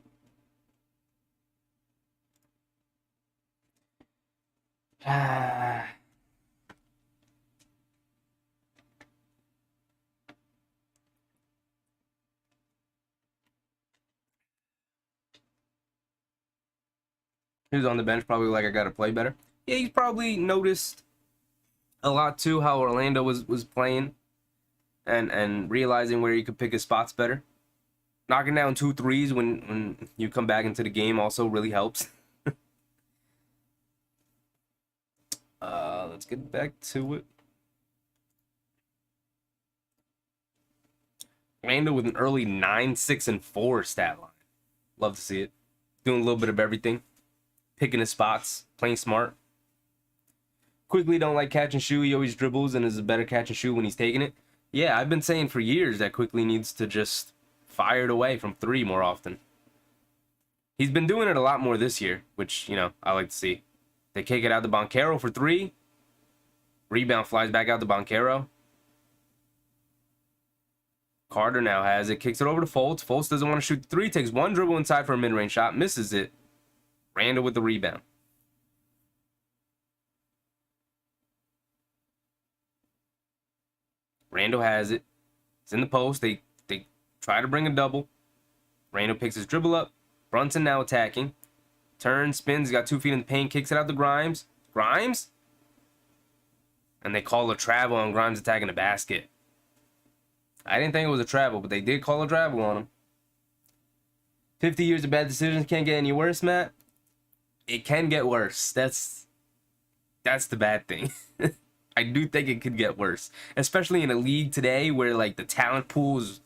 Who's on the bench probably like I gotta play better. Yeah, he's probably noticed a lot too how Orlando was playing and realizing where he could pick his spots better. Knocking down 2 threes when you come back into the game also really helps. Let's get back to it. Orlando with an early 9, 6, and 4 stat line. Love to see it. Doing a little bit of everything. Picking his spots. Playing smart. Quickly don't like catch and shoot. He always dribbles and is a better catch and shoot when he's taking it. Yeah, I've been saying for years that Quickly needs to just fire it away from 3 more often. He's been doing it a lot more this year, which, you know, I like to see. They kick it out to Banchero for 3. Rebound flies back out to Banchero. Carter now has it. Kicks it over to Fultz. Fultz doesn't want to shoot the 3. Takes 1 dribble inside for a mid-range shot. Misses it. Randall with the rebound. Randall has it. It's in the post. They try to bring a double. Randall picks his dribble up. Brunson now attacking. Turns, spins. He's got 2 feet in the paint. Kicks it out to Grimes. Grimes? And they call a travel on Grimes attacking the basket. I didn't think it was a travel, but they did call a travel on him. 50 years of bad decisions can't get any worse, Matt. It can get worse. That's the bad thing. I do think it could get worse, especially in a league today where like the talent pool is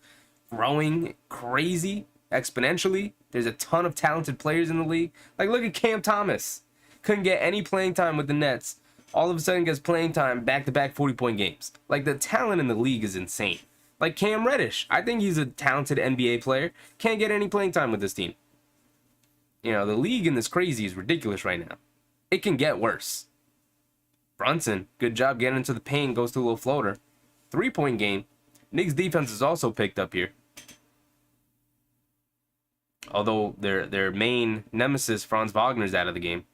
growing crazy exponentially. There's a ton of talented players in the league. Like look at Cam Thomas. Couldn't get any playing time with the Nets. All of a sudden gets playing time back-to-back 40-point games. Like the talent in the league is insane. Like Cam Reddish. I think he's a talented NBA player. Can't get any playing time with this team. You know, the league in this crazy is ridiculous right now. It can get worse. Brunson, good job getting into the paint, goes to a little floater. 3-point game. Knicks defense is also picked up here. Although their main nemesis, Franz Wagner's out of the game.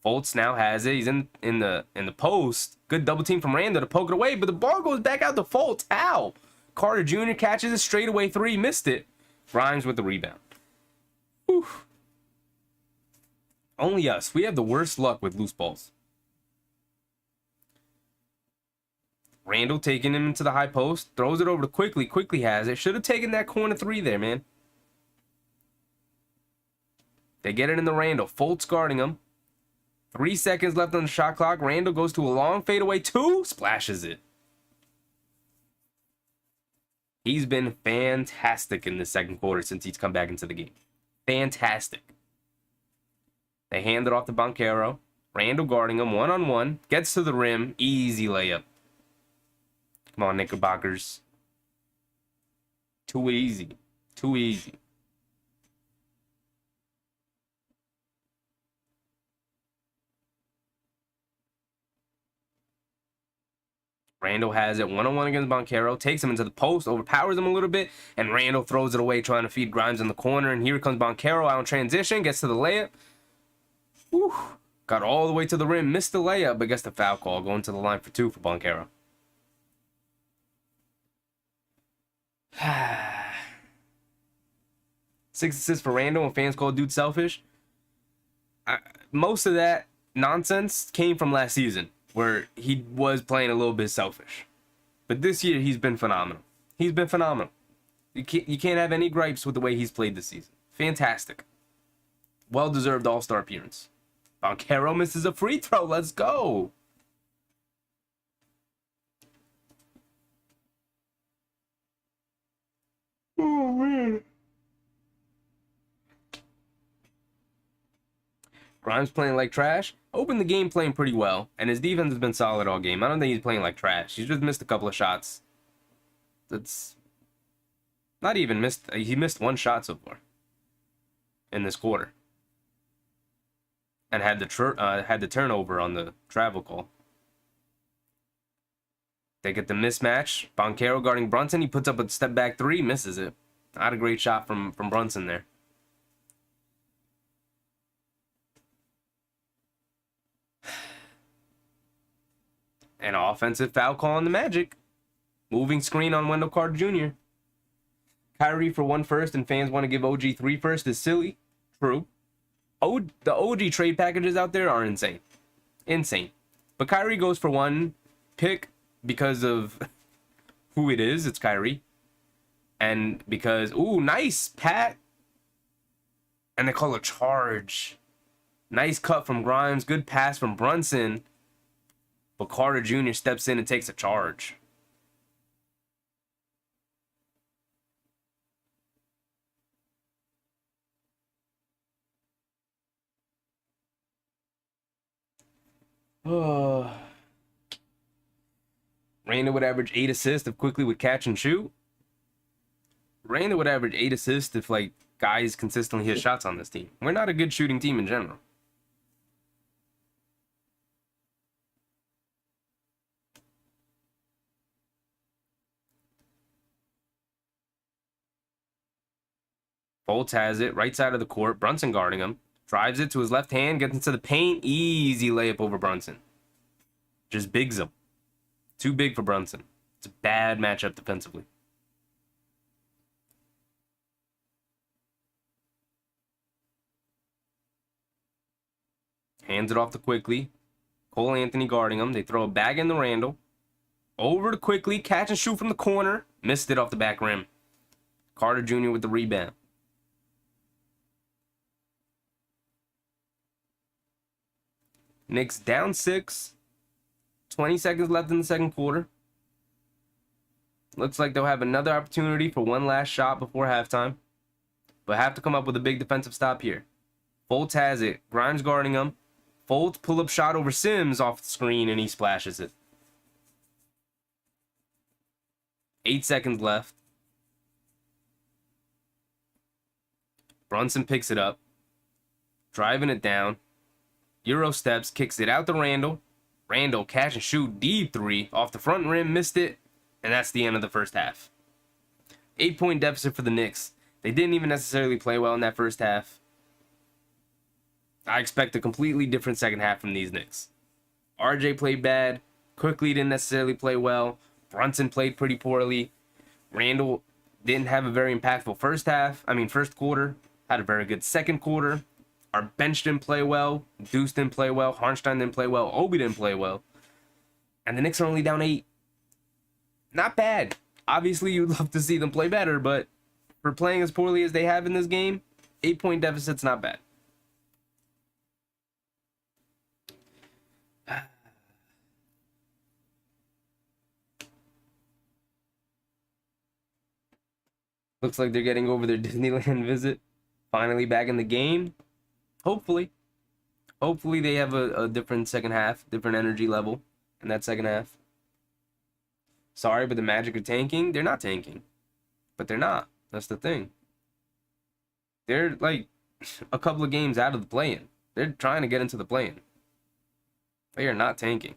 Fultz now has it. He's in the post. Good double team from Randall to poke it away, but the ball goes back out to Fultz. Ow! Carter Jr. catches a straightaway 3, missed it. Grimes with the rebound. Whew. Only us. We have the worst luck with loose balls. Randall taking him into the high post. Throws it over to Quickly. Quickly has it. Should have taken that corner 3 there, man. They get it in the Randall. Fultz guarding him. 3 seconds left on the shot clock. Randall goes to a long fadeaway 2. Splashes it. He's been fantastic in the second quarter since he's come back into the game. Fantastic. They hand it off to Banchero. Randall guarding him one-on-one. Gets to the rim. Easy layup. Come on, Knickerbockers. Too easy. Too easy. Randall has it one-on-one against Banchero. Takes him into the post. Overpowers him a little bit. And Randall throws it away trying to feed Grimes in the corner. And here comes Banchero out in transition. Gets to the layup. Whew. Got all the way to the rim. Missed the layup, but gets the foul call. Going to the line for 2 for Banchero. Six assists for Randall, and fans call dude selfish. Most of that nonsense came from last season, where he was playing a little bit selfish. But this year, he's been phenomenal. He's been phenomenal. You can't have any gripes with the way he's played this season. Fantastic. Well-deserved All-Star appearance. Banchero misses a free throw. Let's go. Oh, man. Grimes playing like trash. Opened the game playing pretty well, and his defense has been solid all game. I don't think he's playing like trash. He's just missed a couple of shots. That's not even missed. He missed one shot so far in this quarter, and had the turnover on the travel call. They get the mismatch. Banchero guarding Brunson. He puts up a step back three, misses it. Not a great shot from Brunson there. An offensive foul call on the Magic. Moving screen on Wendell Carter Jr. Kyrie for 1 first, and fans want to give OG 3 first is silly. True. The OG trade packages out there are insane. Insane. But Kyrie goes for 1 pick because of who it is. It's Kyrie. And because, ooh, nice, Pat. And they call a charge. Nice cut from Grimes. Good pass from Brunson. But Carter Jr. steps in and takes a charge. Oh. Randall would average 8 assists if Quickly would catch and shoot. Randall would average 8 assists if, like, guys consistently hit shots on this team. We're not a good shooting team in general. Fultz has it, right side of the court. Brunson guarding him. Drives it to his left hand, gets into the paint. Easy layup over Brunson. Just bigs him. Too big for Brunson. It's a bad matchup defensively. Hands it off to Quickly. Cole Anthony guarding him. They throw a bag in the Randall. Over to Quickly. Catch and shoot from the corner. Missed it off the back rim. Carter Jr. with the rebound. Knicks down 6. 20 seconds left in the second quarter. Looks like they'll have another opportunity for one last shot before halftime. But have to come up with a big defensive stop here. Fultz has it. Grimes guarding him. Fultz pull-up shot over Sims off the screen, and he splashes it. 8 seconds left. Brunson picks it up. Driving it down. Euro steps, kicks it out to Randall. Randall catch and shoot deep 3 off the front rim, missed it, and that's the end of the first half. 8-point deficit for the Knicks. They didn't even necessarily play well in that first half. I expect a completely different second half from these Knicks. RJ played bad. Quickly didn't necessarily play well. Brunson played pretty poorly. Randall didn't have a very impactful first quarter. Had a very good second quarter. Our bench didn't play well. Deuce didn't play well. Harnstein didn't play well. Obi didn't play well. And the Knicks are only down 8. Not bad. Obviously, you'd love to see them play better, but for playing as poorly as they have in this game, 8-point deficit's not bad. Looks like they're getting over their Disneyland visit. Finally back in the game. Hopefully. Hopefully they have a different second half, different energy level in that second half. Sorry, but the Magic are tanking. They're not tanking. But they're not. That's the thing. They're like a couple of games out of the play-in. They're trying to get into the play-in. They are not tanking.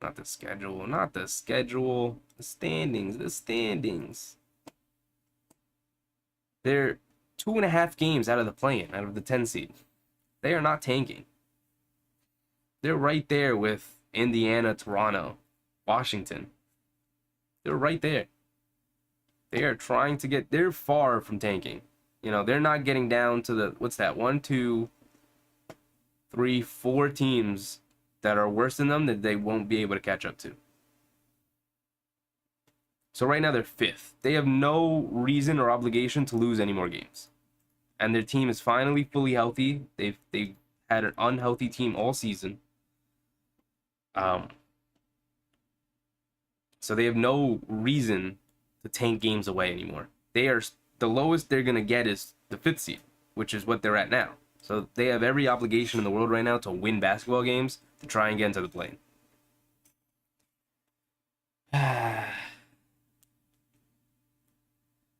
Not the schedule. Not the schedule. The standings. The standings. They're 2.5 games out of the play-in, out of the 10 seed. They are not tanking. They're right there with Indiana, Toronto, Washington. They're right there. They are trying to get... They're far from tanking. You know, they're not getting down to the... What's that? 1, 2, 3, 4 teams that are worse than them that they won't be able to catch up to. So right now they're fifth. They have no reason or obligation to lose any more games. And their team is finally fully healthy. They've had an unhealthy team all season. Um, so they have no reason to tank games away anymore. They are the lowest they're gonna get is the fifth seed, which is what they're at now. So they have every obligation in the world right now to win basketball games to try and get into the play.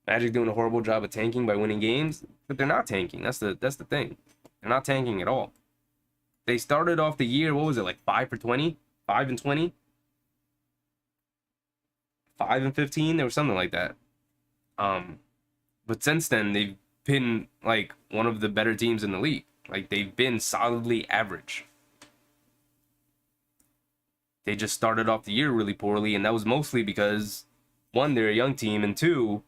Magic doing a horrible job of tanking by winning games, but they're not tanking. That's the thing. They're not tanking at all. They started off the year, what was it, like 5 for 20? 5 and 20? 5 and 15? There was something like that. But since then, they've been like one of the better teams in the league. Like they've been solidly average. They just started off the year really poorly, and that was mostly because one, they're a young team, and two,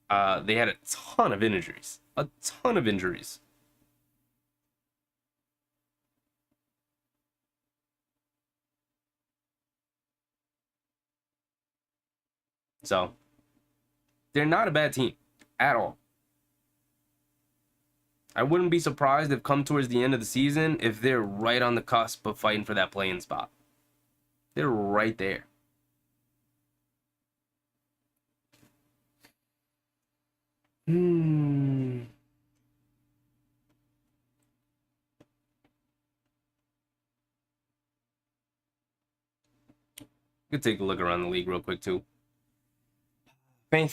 they had a ton of injuries. A ton of injuries. So they're not a bad team at all. I wouldn't be surprised if come towards the end of the season if they're right on the cusp of fighting for that play-in spot. They're right there. Could take a look around the league real quick too. Fans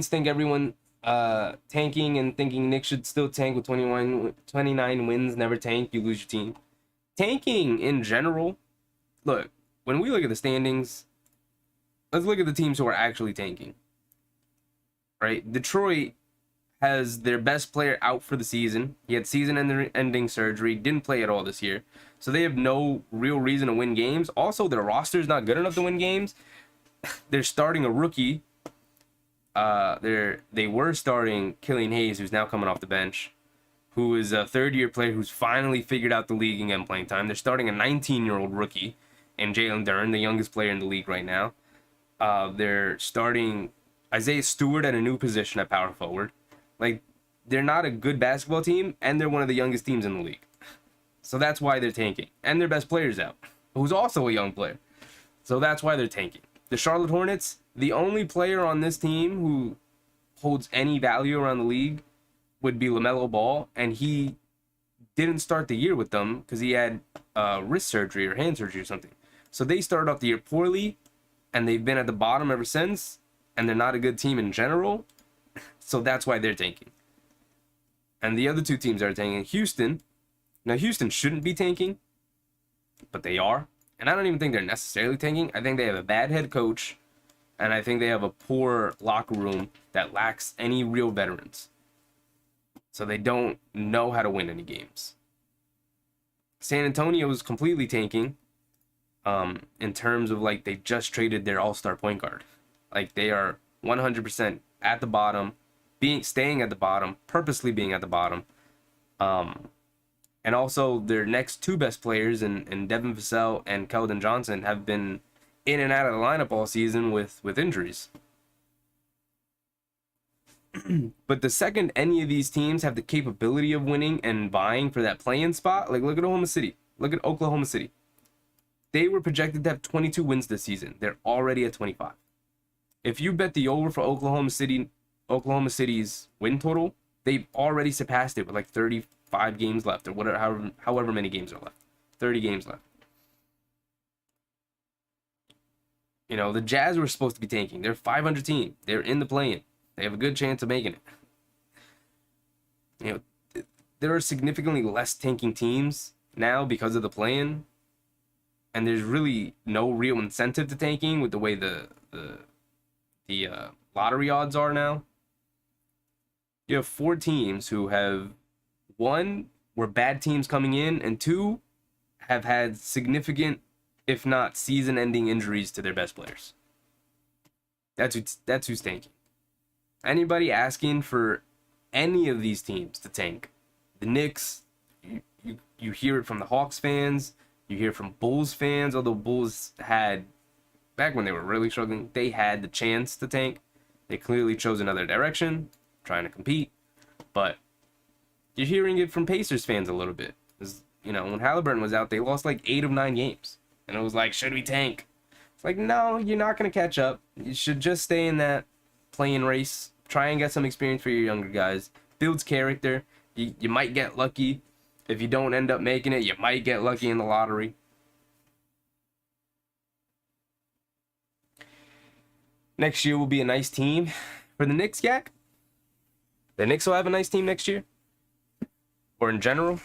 think everyone tanking and thinking Knicks should still tank with 29 wins, never tank, you lose your team. Tanking in general, look, when we look at the standings, let's look at the teams who are actually tanking. Right? Detroit has their best player out for the season. He had season-ending surgery, didn't play at all this year. So they have no real reason to win games. Also, their roster is not good enough to win games. They're starting a rookie. They were starting Killian Hayes, who's now coming off the bench, who is a third-year player who's finally figured out the league and getting playing time. They're starting a 19-year-old rookie in Jalen Duren, the youngest player in the league right now. They're starting Isaiah Stewart at a new position at power forward. Like, they're not a good basketball team, and they're one of the youngest teams in the league. So that's why they're tanking. And their best player's out, who's also a young player. So that's why they're tanking. The Charlotte Hornets, the only player on this team who holds any value around the league would be LaMelo Ball, and he didn't start the year with them because he had wrist surgery or hand surgery or something. So they started off the year poorly, and they've been at the bottom ever since, and they're not a good team in general. So that's why they're tanking. And the other two teams that are tanking, Houston. Now, Houston shouldn't be tanking, but they are. And I don't even think they're necessarily tanking. I think they have a bad head coach, and I think they have a poor locker room that lacks any real veterans. So they don't know how to win any games. San Antonio is completely tanking in terms of, like, they just traded their all-star point guard. Like, they are 100% at the bottom, staying at the bottom, purposely being at the bottom. And also their next two best players in Devin Vassell and Keldon Johnson have been in and out of the lineup all season with injuries. But the second any of these teams have the capability of winning and vying for that play-in spot, like look at Oklahoma City. Look at Oklahoma City. They were projected to have 22 wins this season. They're already at 25. If you bet the over for Oklahoma City's win total, they've already surpassed it with like 35 games left, or whatever, however many games are left. 30 games left. You know, the Jazz were supposed to be tanking. They're a 500 team. They're in the play-in. They have a good chance of making it. You know, there are significantly less tanking teams now because of the play-in, and there's really no real incentive to tanking with the way the lottery odds are now. You have 4 teams who have, one, were bad teams coming in, and 2, have had significant, if not season-ending injuries to their best players. That's who's tanking. Anybody asking for any of these teams to tank, the Knicks, you hear it from the Hawks fans, you hear it from Bulls fans, although Bulls had back when they were really struggling, they had the chance to tank. They clearly chose another direction, trying to compete. But you're hearing it from Pacers fans a little bit. You know, when Halliburton was out, they lost like 8 of 9 games. And it was like, should we tank? It's like, no, you're not going to catch up. You should just stay in that playing race. Try and get some experience for your younger guys. Builds character. You might get lucky. If you don't end up making it, you might get lucky in the lottery. Next year will be a nice team for the Knicks, Yak. The Knicks will have a nice team next year. Or in general.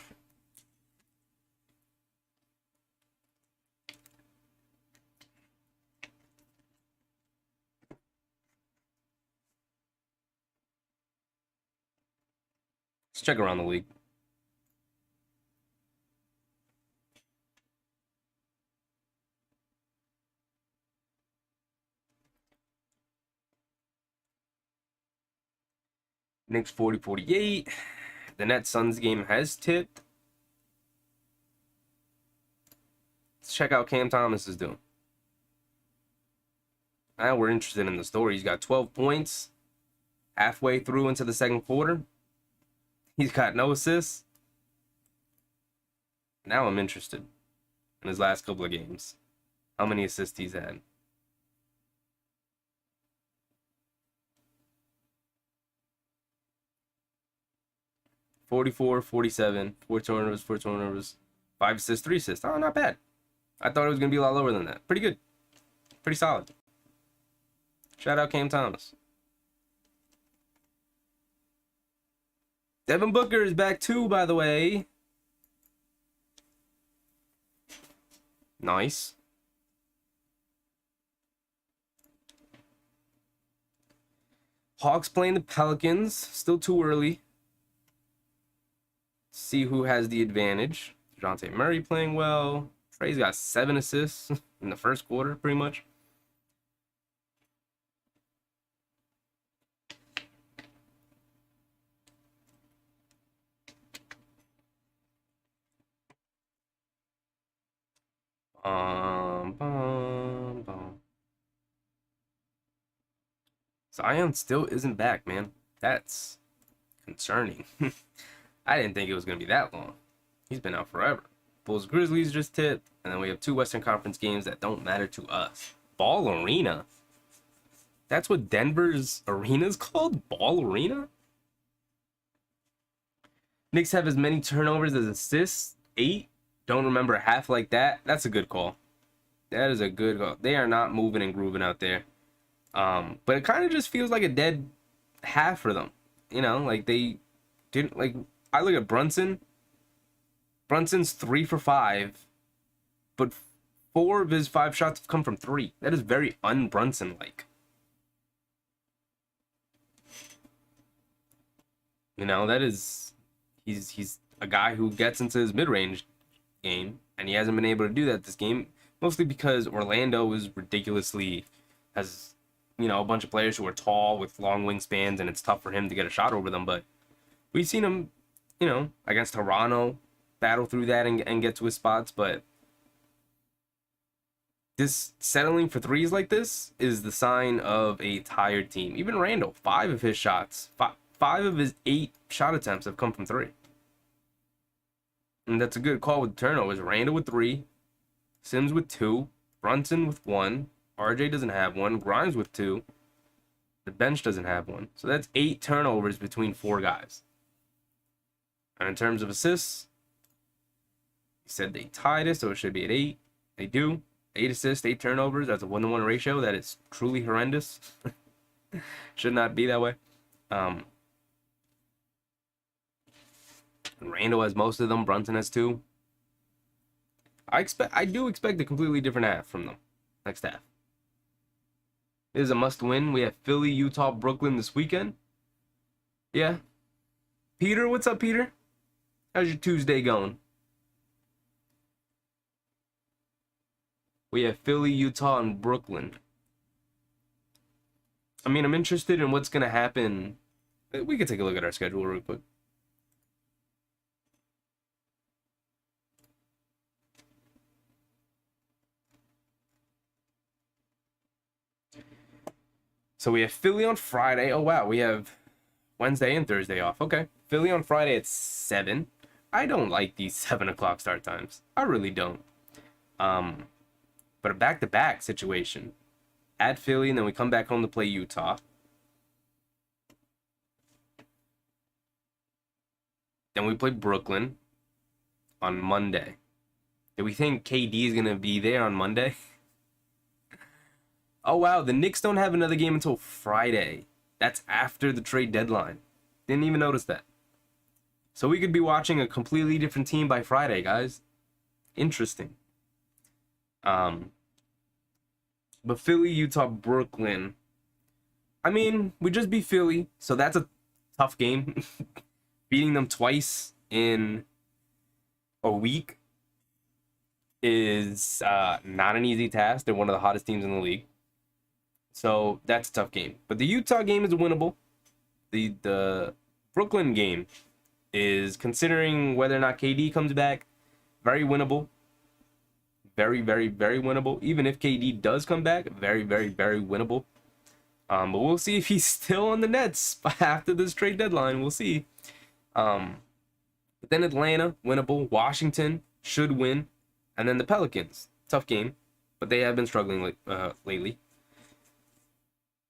Let's check around the league. Knicks 40-48. The Nets Suns game has tipped. Let's check out Cam Thomas is doing. Now we're interested in the story. He's got 12 points halfway through into the second quarter. He's got no assists. Now I'm interested in his last couple of games. How many assists he's had. "44, 47, 4 turnovers, 5 assists, 3 assists. Oh, not bad. I thought it was going to be a lot lower than that. Pretty good. Pretty solid. Shout out Cam Thomas. Devin Booker is back too, by the way. Nice. Hawks playing the Pelicans. Still too early. See who has the advantage. DeJounte Murray playing well. Trey's got 7 assists in the first quarter, pretty much. Bum, bum. Zion still isn't back, man. That's concerning. I didn't think it was going to be that long. He's been out forever. Bulls Grizzlies just tipped, and then we have 2 Western Conference games that don't matter to us. Ball Arena? That's what Denver's arena's called? Ball Arena? Knicks have as many turnovers as assists. 8. Don't remember half like that. That's a good call. That is a good call. They are not moving and grooving out there. But it kind of just feels like a dead half for them. You know, like they didn't, like, I look at Brunson. Brunson's 3 for 5, but 4 of his 5 shots have come from 3. That is very un-Brunson-like. You know, that is, he's a guy who gets into his mid-range game, and he hasn't been able to do that this game, mostly because Orlando is ridiculously, has, you know, a bunch of players who are tall with long wingspans, and it's tough for him to get a shot over them, but we've seen him, you know, against Toronto, battle through that and get to his spots, but this settling for threes like this is the sign of a tired team. Even Randall, 5 of his shots, 5 of his 8 shot attempts have come from 3. And that's a good call with turnovers. Randall with 3, Sims with 2, Brunson with 1, RJ doesn't have 1, Grimes with 2, the bench doesn't have 1. So that's 8 turnovers between 4 guys. And in terms of assists, he said they tied it, so it should be at 8. They do. 8 assists, 8 turnovers. That's a 1-to-1 ratio. That is truly horrendous. Should not be that way. Randall has most of them. Brunson has 2. I do expect a completely different half from them next half. This is a must-win. We have Philly, Utah, Brooklyn this weekend. Yeah. Peter, what's up, Peter? How's your Tuesday going? We have Philly, Utah, and Brooklyn. I mean, I'm interested in what's going to happen. We could take a look at our schedule real quick. So we have Philly on Friday. Oh wow, we have Wednesday and Thursday off. Okay. Philly on Friday at 7. I don't like these 7 o'clock start times. I really don't. Um, but a back-to-back situation. At Philly, and then we come back home to play Utah. Then we play Brooklyn on Monday. Do we think KD is going to be there on Monday? Oh, wow. The Knicks don't have another game until Friday. That's after the trade deadline. Didn't even notice that. So we could be watching a completely different team by Friday, guys. Interesting. But Philly, Utah, Brooklyn. I mean, we just beat Philly, so that's a tough game. Beating them twice in a week is not an easy task. They're one of the hottest teams in the league. So that's a tough game. But the Utah game is winnable. The Brooklyn game is, considering whether or not KD comes back, very winnable. Very, very, very winnable. Even if KD does come back, very, very, very winnable. But we'll see if he's still on the Nets after this trade deadline. We'll see. But then Atlanta, winnable. Washington should win. And then the Pelicans, tough game. But they have been struggling lately.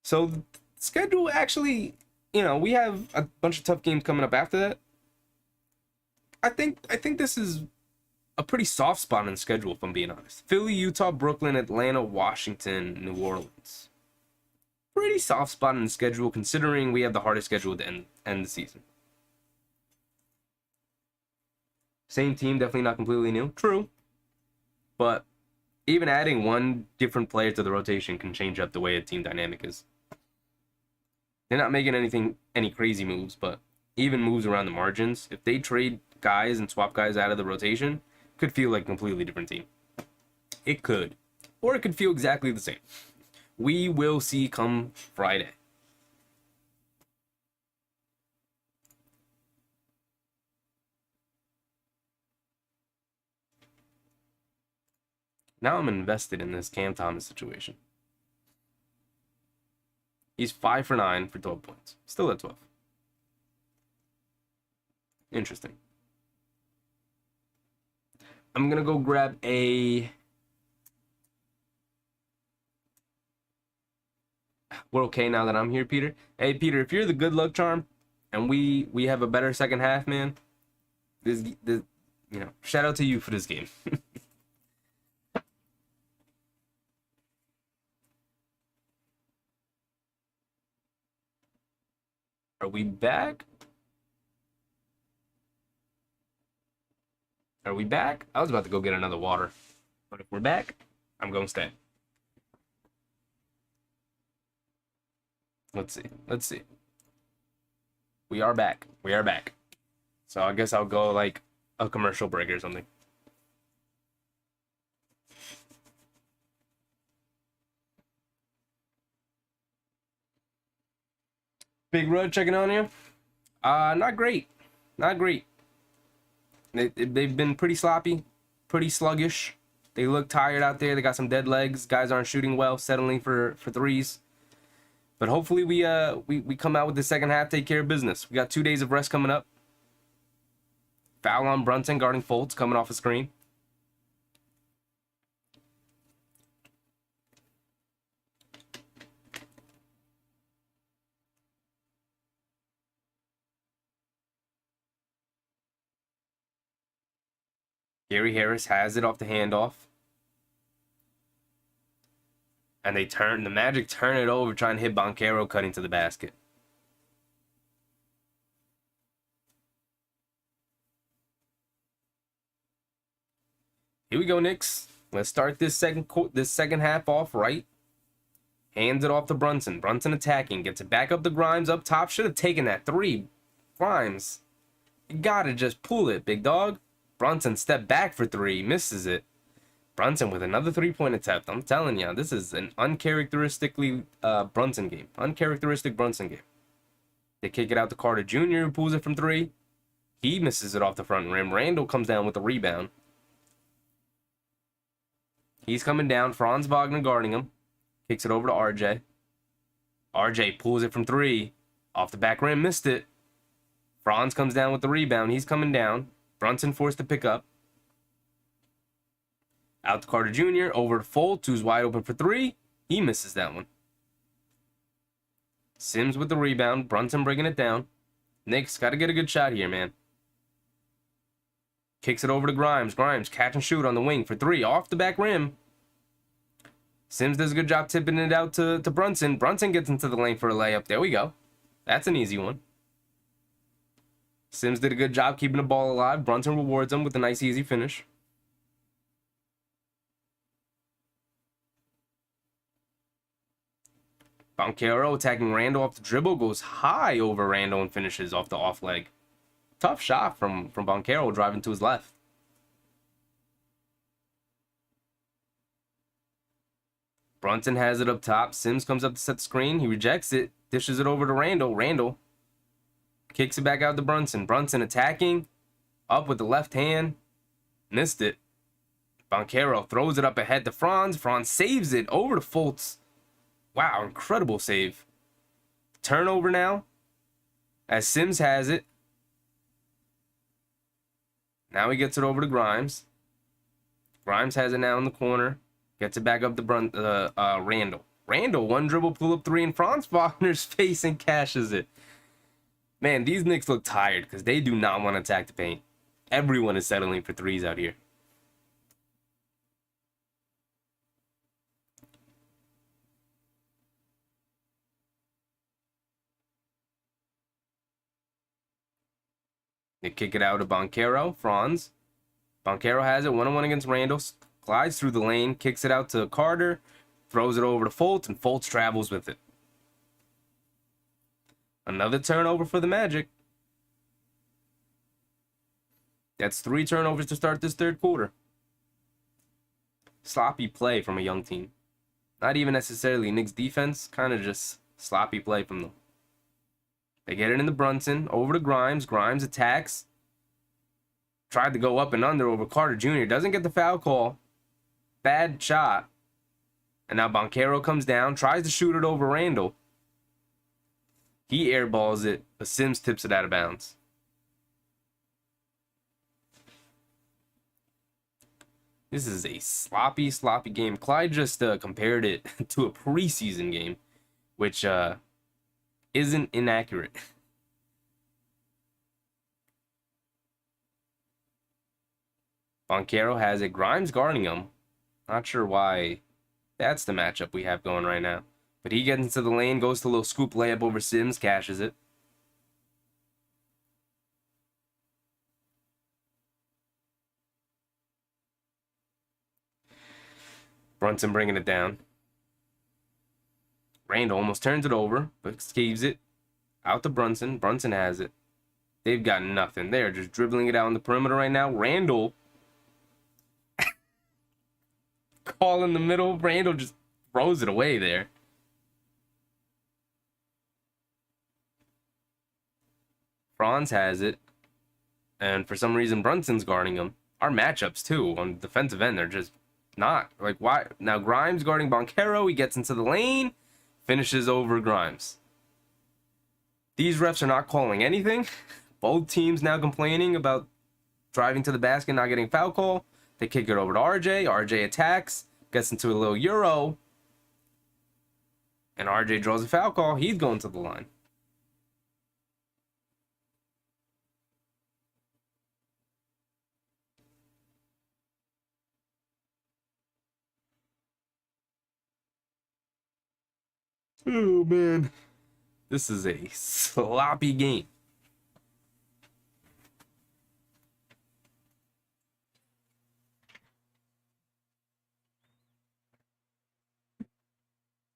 So the schedule actually, we have a bunch of tough games coming up after that. I think this is a pretty soft spot in the schedule, if I'm being honest. Philly, Utah, Brooklyn, Atlanta, Washington, New Orleans. Pretty soft spot in the schedule, considering we have the hardest schedule at the end of the season. Same team, definitely not completely new. True. But even adding one different player to the rotation can change up the way a team dynamic is. They're not making any crazy moves, but even moves around the margins. If they trade guys and swap guys out of the rotation, could feel like a completely different team. It could. Or it could feel exactly the same. We will see come Friday. Now I'm invested in this Cam Thomas situation. He's 5 for 9 for 12 points. Still at 12. Interesting. I'm going to go grab a... We're okay now that I'm here, Peter. Hey, Peter, if you're the good luck charm and we have a better second half, man, this shout out to you for this game. Are we back? Are we back? I was about to go get another water. But if we're back, I'm going to stay. Let's see. We are back. So I guess I'll go like a commercial break or something. Big Rud checking on you. Not great. They've been pretty sloppy, pretty sluggish. They look tired out there. They got some dead legs. Guys aren't shooting well, settling for threes. But hopefully we come out with the second half, take care of business. We got 2 days of rest coming up. Foul on Brunson guarding Fultz coming off a screen. Gary Harris has it off the handoff. And the Magic turn it over, trying to hit Banchero cutting to the basket. Here we go, Knicks. Let's start this second half off right. Hands it off to Brunson. Brunson attacking. Gets it back up to Grimes up top. Should have taken that three. Grimes, you gotta just pull it, big dog. Brunson step back for three. Misses it. Brunson with another three-point attempt. I'm telling you, this is an uncharacteristically Brunson game. Uncharacteristic Brunson game. They kick it out to Carter Jr., who pulls it from three. He misses it off the front rim. Randall comes down with the rebound. He's coming down. Franz Wagner guarding him. Kicks it over to RJ. RJ pulls it from three. Off the back rim, missed it. Franz comes down with the rebound. He's coming down. Brunson forced to pick up. Out to Carter Jr. Over to Fultz, who's wide open for three. He misses that one. Sims with the rebound. Brunson bringing it down. Knicks got to get a good shot here, man. Kicks it over to Grimes. Grimes catch and shoot on the wing for three. Off the back rim. Sims does a good job tipping it out to Brunson. Brunson gets into the lane for a layup. There we go. That's an easy one. Sims did a good job keeping the ball alive. Brunson rewards him with a nice, easy finish. Banchero attacking Randall off the dribble. Goes high over Randall and finishes off the off leg. Tough shot from Banchero driving to his left. Brunson has it up top. Sims comes up to set the screen. He rejects it. Dishes it over to Randall. Randall kicks it back out to Brunson. Brunson attacking. Up with the left hand. Missed it. Banchero throws it up ahead to Franz. Franz saves it over to Fultz. Wow, incredible save. Turnover now. As Sims has it. Now he gets it over to Grimes. Grimes has it now in the corner. Gets it back up to Randall. Randall, one dribble, pull up three in Franz Wagner's face and cashes it. Man, these Knicks look tired because they do not want to attack the paint. Everyone is settling for threes out here. They kick it out to Banchero. Franz. Banchero has it one-on-one against Randall. Glides through the lane. Kicks it out to Carter. Throws it over to Fultz, and Fultz travels with it. Another turnover for the Magic. That's 3 turnovers to start this third quarter. Sloppy play from a young team. Not even necessarily Knicks defense. Kind of just sloppy play from them. They get it into Brunson. Over to Grimes. Grimes attacks. Tried to go up and under over Carter Jr. Doesn't get the foul call. Bad shot. And now Banchero comes down. Tries to shoot it over Randall. He airballs it. But Sims tips it out of bounds. This is a sloppy game. Clyde just compared it to a preseason game. Which isn't inaccurate. Banchero has it. Grimes guarding him. Not sure why that's the matchup we have going right now. But he gets into the lane, goes to a little scoop layup over Sims, cashes it. Brunson bringing it down. Randall almost turns it over, but scaves it. Out to Brunson. Brunson has it. They've got nothing. They're just dribbling it out on the perimeter right now. Randall call in the middle. Randall just throws it away there. Franz has it. And for some reason, Brunson's guarding him. Our matchups, too, on the defensive end, they're just not. Like, why? Now, Grimes guarding Banchero. He gets into the lane. Finishes over Grimes. These refs are not calling anything. Both teams now complaining about driving to the basket, not getting foul call. They kick it over to RJ. RJ attacks. Gets into a little Euro. And RJ draws a foul call. He's going to the line. Oh, man. This is a sloppy game.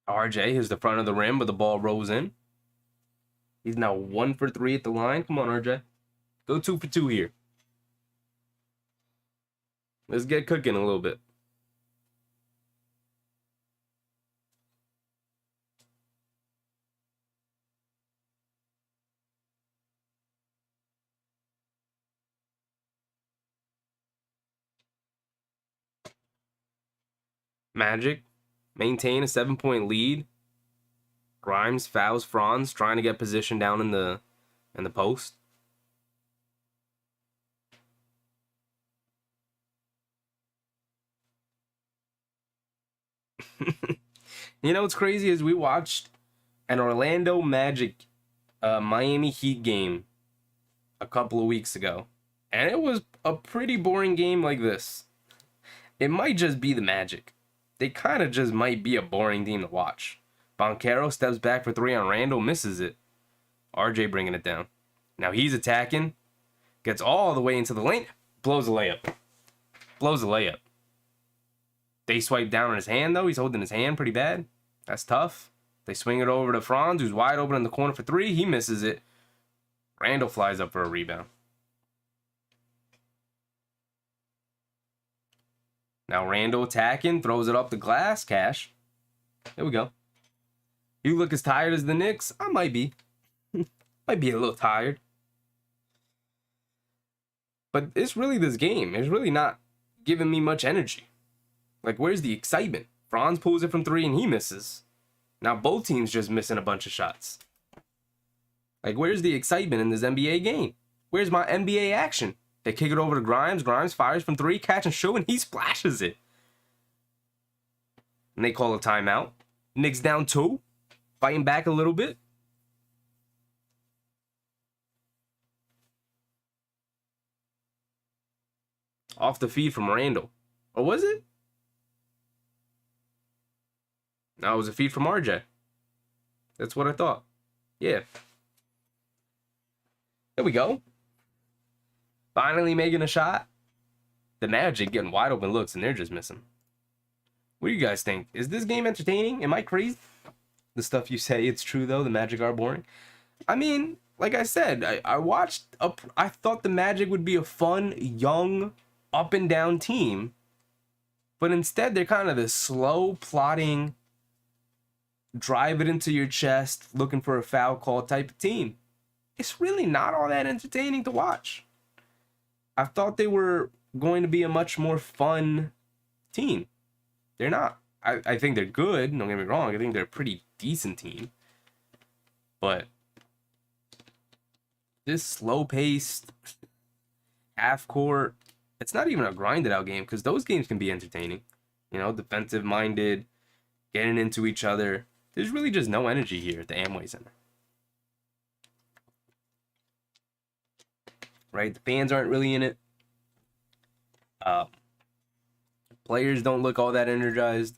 RJ is the front of the rim, but the ball rolls in. He's now 1 for 3 at the line. Come on, RJ. Go 2 for 2 here. Let's get cooking a little bit. Magic maintain a 7-point lead. Grimes fouls Franz, trying to get position down in the post. You know what's crazy is we watched an Orlando Magic Miami Heat game a couple of weeks ago, and it was a pretty boring game like this. It might just be the Magic. They kind of just might be a boring team to watch. Banchero steps back for three on Randall, misses it. RJ bringing it down. Now he's attacking, gets all the way into the lane, blows a layup. Blows a layup. They swipe down on his hand, though. He's holding his hand pretty bad. That's tough. They swing it over to Franz, who's wide open in the corner for three. He misses it. Randall flies up for a rebound. Now Randall attacking, throws it up the glass. Cash. There we go. You look as tired as the Knicks? I might be. Might be a little tired. But it's really this game. It's really not giving me much energy. Like, where's the excitement? Franz pulls it from three and he misses. Now both teams just missing a bunch of shots. Like, where's the excitement in this NBA game? Where's my NBA action? They kick it over to Grimes. Grimes fires from three, catch and shoot, and he splashes it. And they call a timeout. Knicks down 2. Fighting back a little bit. Off the feed from Randall. Or was it? No, it was a feed from RJ. That's what I thought. Yeah. There we go. Finally making a shot. The Magic getting wide open looks and they're just missing. What do you guys think? Is this game entertaining? Am I crazy? The stuff you say, it's true though. The Magic are boring. I mean, like I said, I watched up. I thought the Magic would be a fun, young, up and down team. But instead, they're kind of this slow, plodding, drive it into your chest, looking for a foul call type of team. It's really not all that entertaining to watch. I thought they were going to be a much more fun team. They're not. I think they're good. Don't get me wrong. I think they're a pretty decent team. But this slow-paced, half-court, it's not even a grinded-out game because those games can be entertaining. You know, defensive-minded, getting into each other. There's really just no energy here at the Amway Center. Right? The fans aren't really in it. Players don't look all that energized.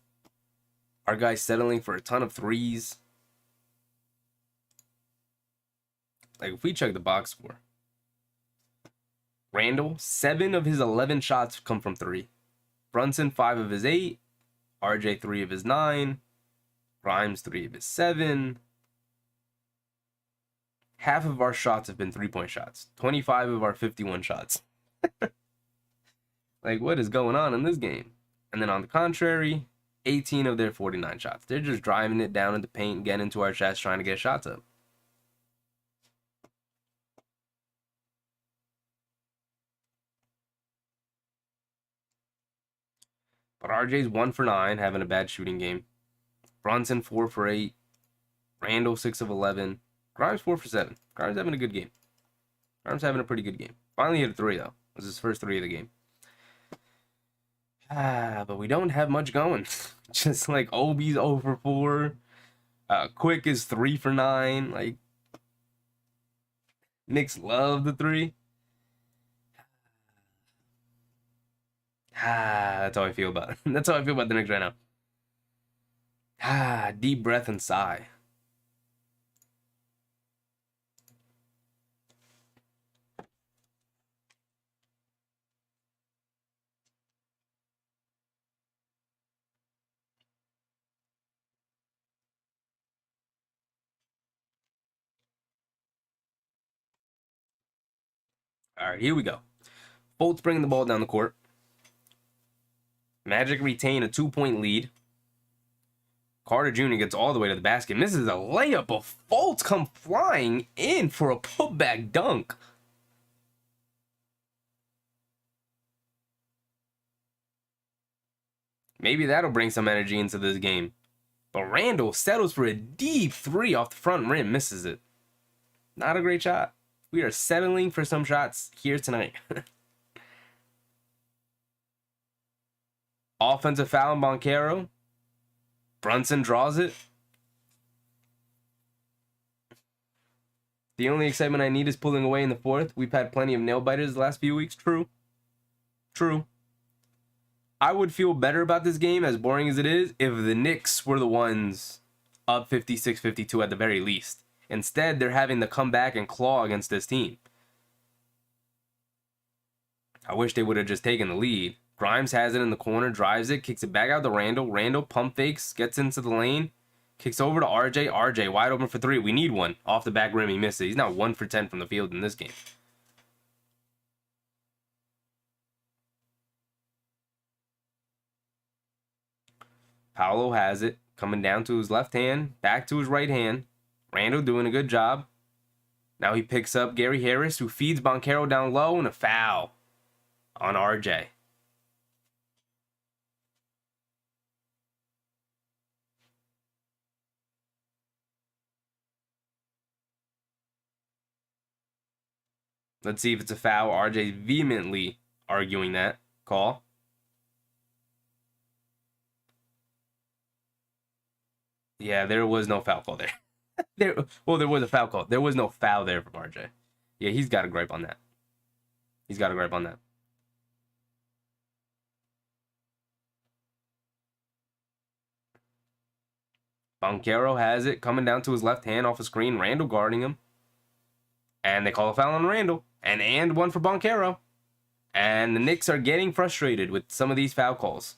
Our guy's settling for a ton of threes. Like, if we check the box score, Randall, 7 of his 11 shots come from 3. Brunson, 5 of his 8. RJ, 3 of his 9. Grimes, 3 of his 7. Half of our shots have been 3-point shots. 25 of our 51 shots. Like, what is going on in this game? And then on the contrary, 18 of their 49 shots. They're just driving it down in the paint, getting into our chest, trying to get shots up. But RJ's 1 for 9, having a bad shooting game. Brunson 4 for 8. Randall 6 of 11. Grimes 4 for 7. Grimes having a good game. Grimes having a pretty good game. Finally hit a 3 though. It was his first 3 of the game. But we don't have much going. Just like Obi's 0 for 4. Quick is 3 for 9. Like, Knicks love the 3. That's how I feel about it. That's how I feel about the Knicks right now. Deep breath and sigh. All right, here we go. Bolt's bringing the ball down the court. Magic retain a 2-point lead. Carter Jr. gets all the way to the basket. Misses a layup, but Fultz come flying in for a putback dunk. Maybe that'll bring some energy into this game. But Randall settles for a deep three off the front rim, misses it. Not a great shot. We are settling for some shots here tonight. Offensive foul on Banchero. Brunson draws it. The only excitement I need is pulling away in the fourth. We've had plenty of nail biters the last few weeks. True. True. I would feel better about this game, as boring as it is, if the Knicks were the ones up 56-52 at the very least. Instead, they're having to come back and claw against this team. I wish they would have just taken the lead. Grimes has it in the corner, drives it, kicks it back out to Randall. Randall pump fakes, gets into the lane, kicks over to RJ. RJ wide open for three. We need one. Off the back rim, he misses. He's now 1 for 10 from the field in this game. Paolo has it, coming down to his left hand, back to his right hand. Randall doing a good job. Now he picks up Gary Harris, who feeds Banchero down low, and a foul on RJ. Let's see if it's a foul. RJ vehemently arguing that call. Yeah, there was no foul call there. There was a foul call. There was no foul there from RJ. Yeah, he's got a gripe on that. He's got a gripe on that. Banchero has it, coming down to his left hand off a screen. Randall guarding him. And they call a foul on Randall. And one for Banchero. And the Knicks are getting frustrated with some of these foul calls.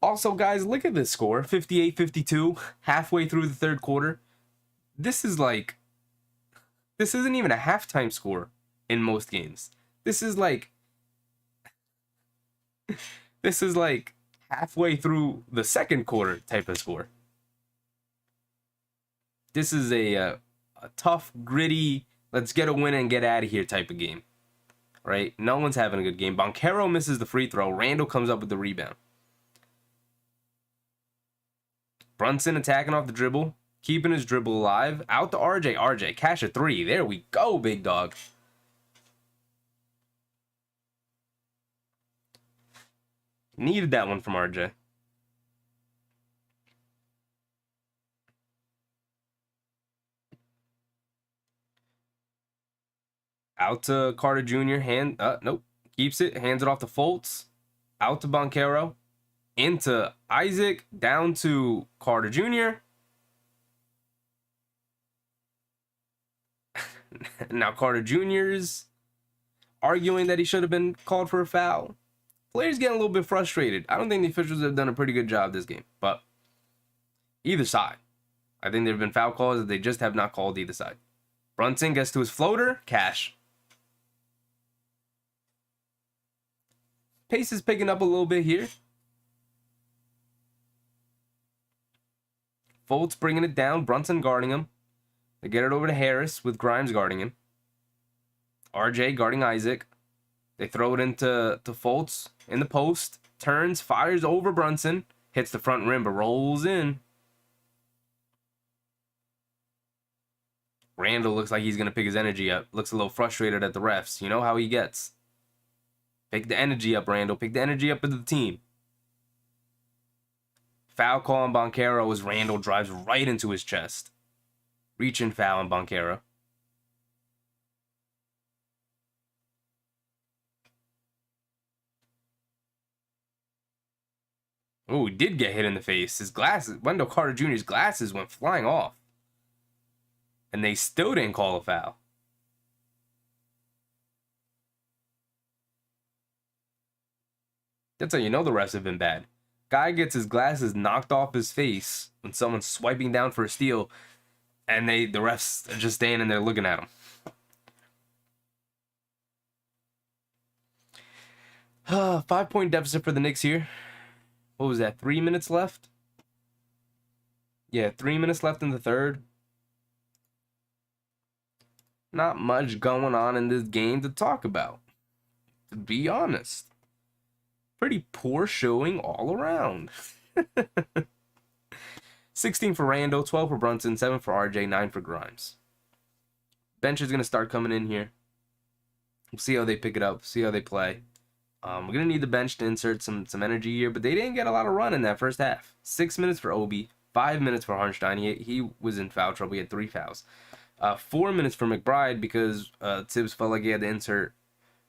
Also, guys, look at this score. 58-52, halfway through the third quarter. This isn't even a halftime score in most games. This is like halfway through the second quarter type of score. This is a tough, gritty, let's get a win and get out of here type of game. Right? No one's having a good game. Banchero misses the free throw. Randall comes up with the rebound. Brunson attacking off the dribble, keeping his dribble alive. Out to RJ. RJ, cash a three. There we go, big dog. Needed that one from RJ. Out to Carter Jr. Nope. Keeps it. Hands it off to Fultz. Out to Banchero. Into Isaac, down to Carter Jr. Now Carter Jr.'s arguing that he should have been called for a foul. Players getting a little bit frustrated. I don't think the officials have done a pretty good job this game, but either side. I think there have been foul calls that they just have not called either side. Brunson gets to his floater. Cash. Pace is picking up a little bit here. Fultz bringing it down. Brunson guarding him. They get it over to Harris with Grimes guarding him. RJ guarding Isaac. They throw it into Fultz in the post. Turns, fires over Brunson. Hits the front rim, but rolls in. Randall looks like he's going to pick his energy up. Looks a little frustrated at the refs. You know how he gets. Pick the energy up, Randall. Pick the energy up of the team. Foul call on Banchero as Randall drives right into his chest. Reach and foul on Banchero. Oh, he did get hit in the face. His glasses, Wendell Carter Jr.'s glasses went flying off. And they still didn't call a foul. That's how you know the refs have been bad. Guy gets his glasses knocked off his face when someone's swiping down for a steal, and the refs are just standing there looking at him. 5-point deficit for the Knicks here. What was that, 3 minutes left? Yeah, 3 minutes left in the third. Not much going on in this game to talk about, to be honest. Pretty poor showing all around. 16 for Randall, 12 for Brunson, 7 for RJ, 9 for Grimes. Bench is going to start coming in here. We'll see how they pick it up, see how they play. We're going to need the bench to insert some energy here, but they didn't get a lot of run in that first half. 6 minutes for Obi, 5 minutes for Harnstein. He was in foul trouble. He had 3 fouls. 4 minutes for McBride because Tibbs felt like he had to insert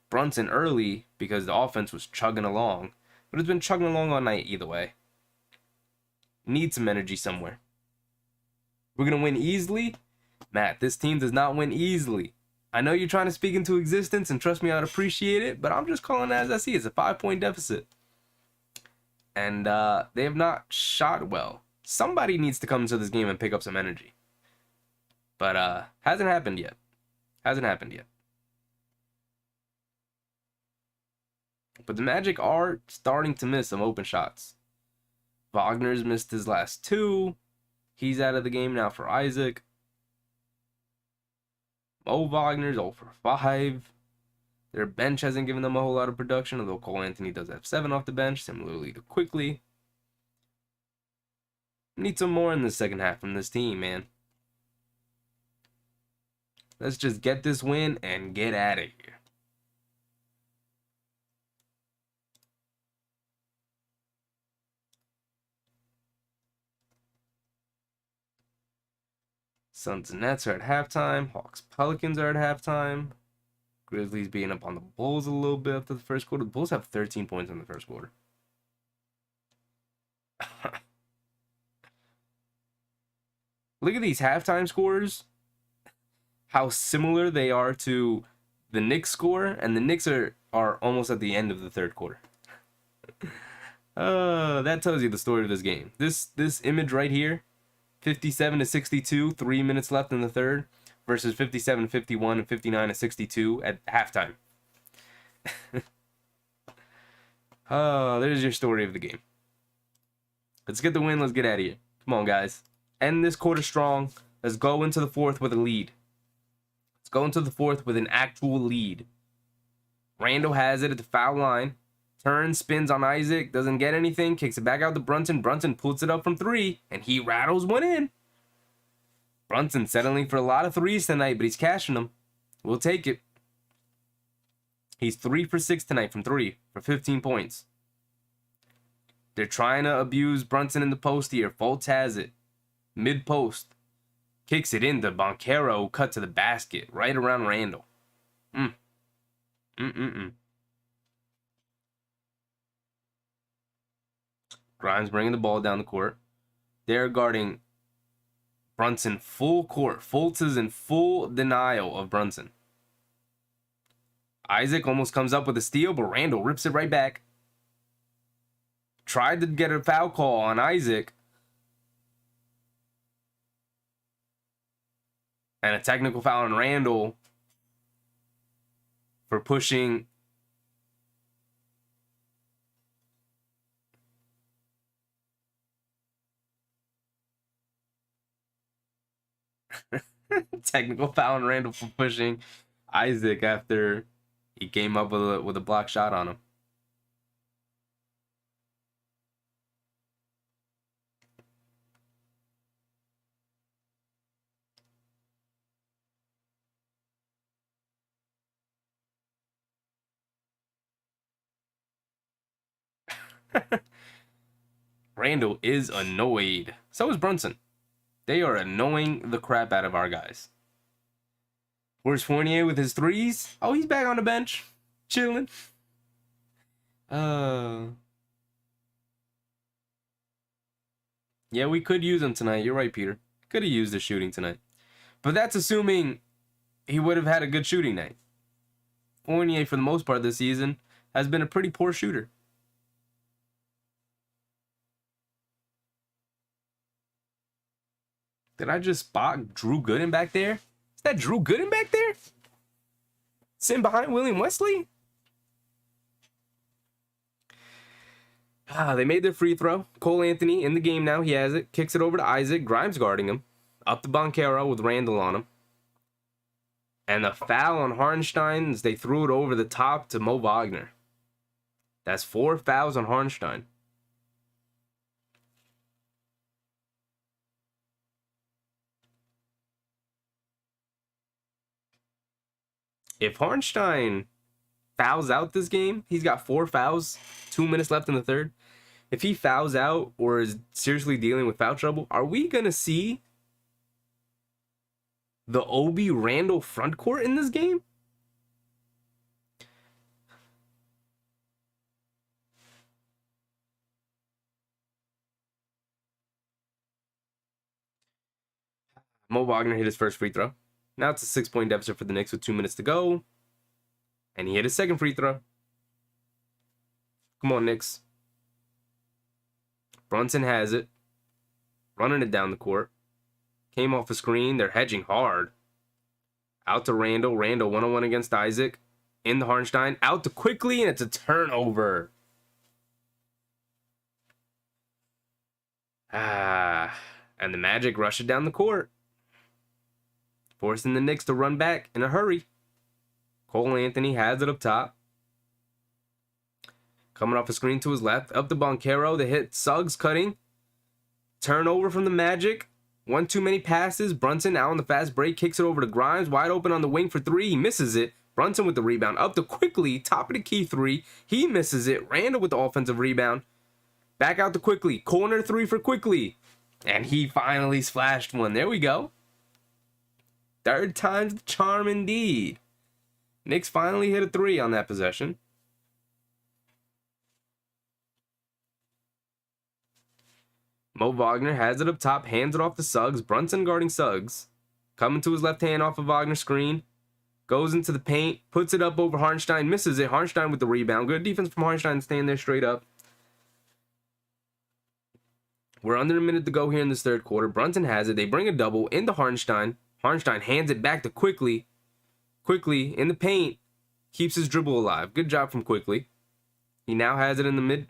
Brunson early because the offense was chugging along. But it's been chugging along all night either way. Need some energy somewhere. We're going to win easily? Matt, this team does not win easily. I know you're trying to speak into existence, and trust me, I'd appreciate it, but I'm just calling it as I see it. It's a 5-point deficit. And they have not shot well. Somebody needs to come into this game and pick up some energy. But hasn't happened yet. Hasn't happened yet. But the Magic are starting to miss some open shots. Wagner's missed his last 2. He's out of the game now for Isaac. Mo Wagner's 0 for 5. Their bench hasn't given them a whole lot of production, although Cole Anthony does have 7 off the bench, similarly to Quickly. Need some more in the second half from this team, man. Let's just get this win and get out of here. Suns and Nets are at halftime. Hawks Pelicans are at halftime. Grizzlies being up on the Bulls a little bit after the first quarter. The Bulls have 13 points in the first quarter. Look at these halftime scores. How similar they are to the Knicks score. And the Knicks are almost at the end of the third quarter. That tells you the story of this game. This image right here. 57-62, 3 minutes left in the third, versus 57-51 and 59-62 at halftime. There's your story of the game. Let's get the win. Let's get out of here. Come on, guys. End this quarter strong. Let's go into the fourth with a lead. Let's go into the fourth with an actual lead. Randall has it at the foul line. Turns, spins on Isaac, doesn't get anything, kicks it back out to Brunson. Brunson puts it up from 3, and he rattles one in. Brunson settling for a lot of threes tonight, but he's cashing them. We'll take it. He's 3 for 6 tonight from 3 for 15 points. They're trying to abuse Brunson in the post here. Fultz has it. Mid-post. Kicks it into Banchero, cut to the basket, right around Randall. Grimes bringing the ball down the court. They're guarding Brunson full court. Fultz is in full denial of Brunson. Isaac almost comes up with a steal, but Randall rips it right back. Tried to get a foul call on Isaac. And a technical foul on Randall for pushing technical foul on Randall for pushing Isaac after he came up with a block shot on him. Randall is annoyed. So is Brunson. They are annoying the crap out of our guys. Where's Fournier with his threes? Oh, he's back on the bench. Chilling. Yeah, we could use him tonight. You're right, Peter. Could have used the shooting tonight. But that's assuming he would have had a good shooting night. Fournier, for the most part this season, has been a pretty poor shooter. Did I just spot Drew Gooden back there? Is that Drew Gooden back there? Sitting behind William Wesley? They made their free throw. Cole Anthony in the game now. He has it. Kicks it over to Isaac. Grimes guarding him. Up to Banchero with Randall on him. And the foul on Harnstein as they threw it over the top to Mo Wagner. That's 4 fouls on Harnstein. If Harnstein fouls out this game, he's got 4 fouls, 2 minutes left in the third. If he fouls out or is seriously dealing with foul trouble, are we going to see the Obi Randall front court in this game? Mo Wagner hit his first free throw. Now it's a 6-point deficit for the Knicks with 2 minutes to go. And he hit his second free throw. Come on, Knicks. Brunson has it. Running it down the court. Came off a screen. They're hedging hard. Out to Randall. Randall 1-on-1 against Isaac. In the Harnstein. Out to Quickly, and it's a turnover. And the Magic rush it down the court. Forcing the Knicks to run back in a hurry. Cole Anthony has it up top. Coming off a screen to his left. Up to Boncaro. They hit Suggs cutting. Turnover from the Magic. One too many passes. Brunson now on the fast break. Kicks it over to Grimes. Wide open on the wing for 3. He misses it. Brunson with the rebound. Up to Quickly. Top of the key 3. He misses it. Randall with the offensive rebound. Back out to Quickly. Corner 3 for Quickly. And he finally splashed one. There we go. Third time's the charm indeed. Knicks finally hit a 3 on that possession. Mo Wagner has it up top, hands it off to Suggs. Brunson guarding Suggs. Coming to his left hand off of Wagner's screen. Goes into the paint, puts it up over Harnstein, misses it. Harnstein with the rebound. Good defense from Harnstein, staying there straight up. We're under a minute to go here in this third quarter. Brunson has it. They bring a double into Harnstein. Harnstein hands it back to Quickly. Quickly in the paint. Keeps his dribble alive. Good job from Quickly. He now has it in the mid.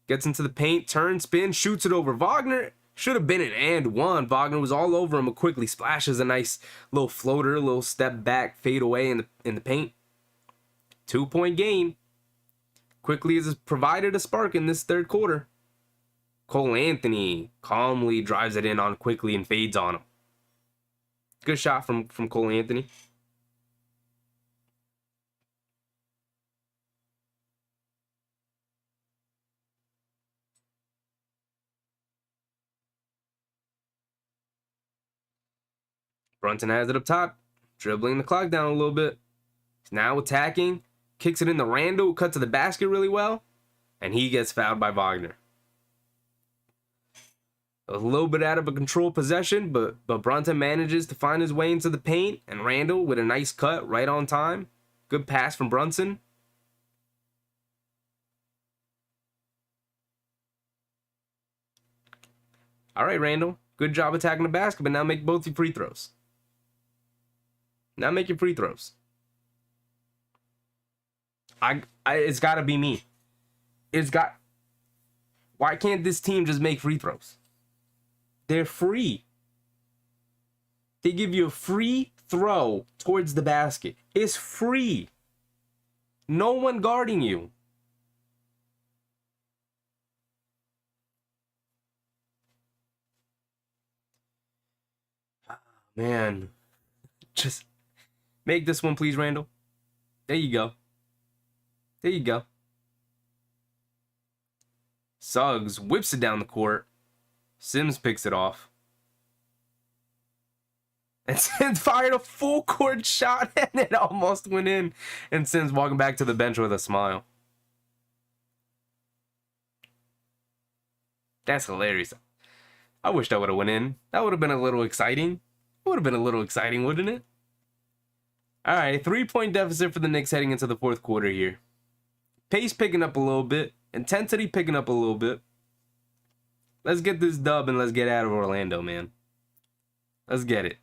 Gets into the paint, turns, spins, shoots it over. Wagner should have been an and one. Wagner was all over him, but Quickly splashes a nice little floater, little step back, fade away in the paint. 2-point game. Quickly has provided a spark in this third quarter. Cole Anthony calmly drives it in on Quickly and fades on him. Good shot from Cole Anthony. Brunson has it up top, dribbling the clock down a little bit. He's now attacking, kicks it into Randall, cuts to the basket really well, and he gets fouled by Wagner. A little bit out of a control possession, but Brunson manages to find his way into the paint, and Randall with a nice cut right on time. Good pass from Brunson. All right, Randall. Good job attacking the basket, but now make both your free throws. Now make your free throws. It's got to be me. Why can't this team just make free throws? They're free. They give you a free throw towards the basket. It's free. No one guarding you. Man, just make this one, please, Randall. There you go. There you go. Suggs whips it down the court. Sims picks it off. And Sims fired a full court shot and it almost went in. And Sims walking back to the bench with a smile. That's hilarious. I wish that would have went in. That would have been a little exciting. It would have been a little exciting, wouldn't it? All right, 3-point deficit for the Knicks heading into the fourth quarter here. Pace picking up a little bit. Intensity picking up a little bit. Let's get this dub and let's get out of Orlando, man. Let's get it.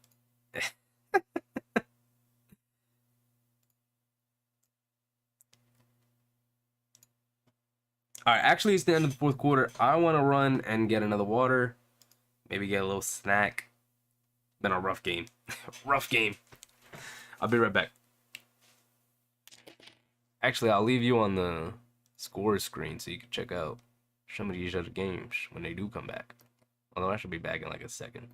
All right, actually, it's the end of the fourth quarter. I want to run and get another water. Maybe get a little snack. Been a rough game. Rough game. I'll be right back. Actually, I'll leave you on the score screen so you can check out some of these other games when they do come back. Although I should be back in like a second.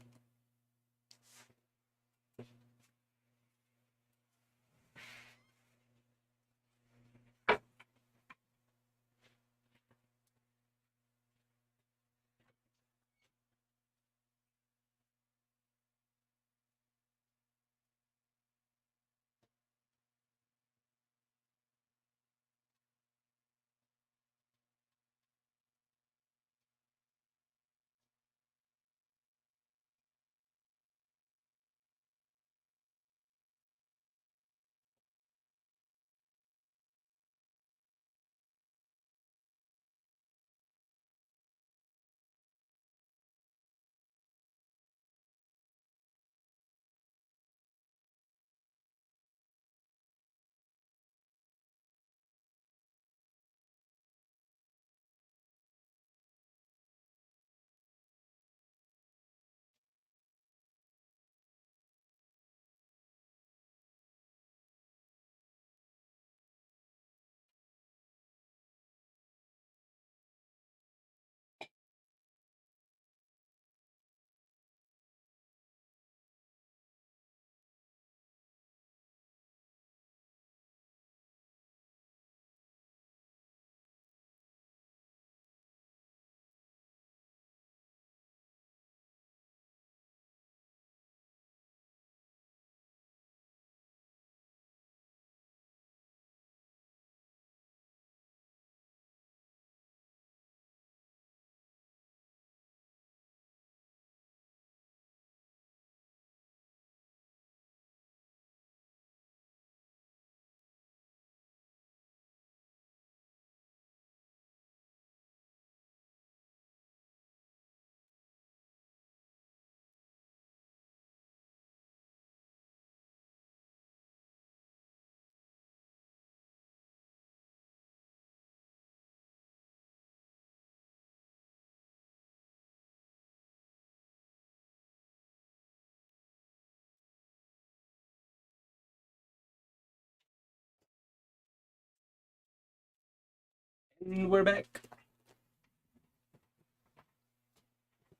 We're back.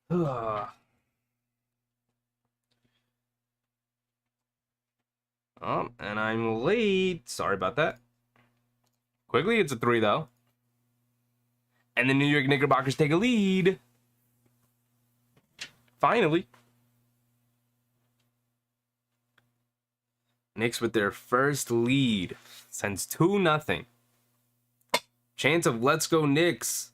Oh, and I'm late. Sorry about that. Quickly, it's a 3 though. And the New York Knickerbockers take a lead. Finally. Knicks with their first lead since 2-0. Chance of let's go Knicks.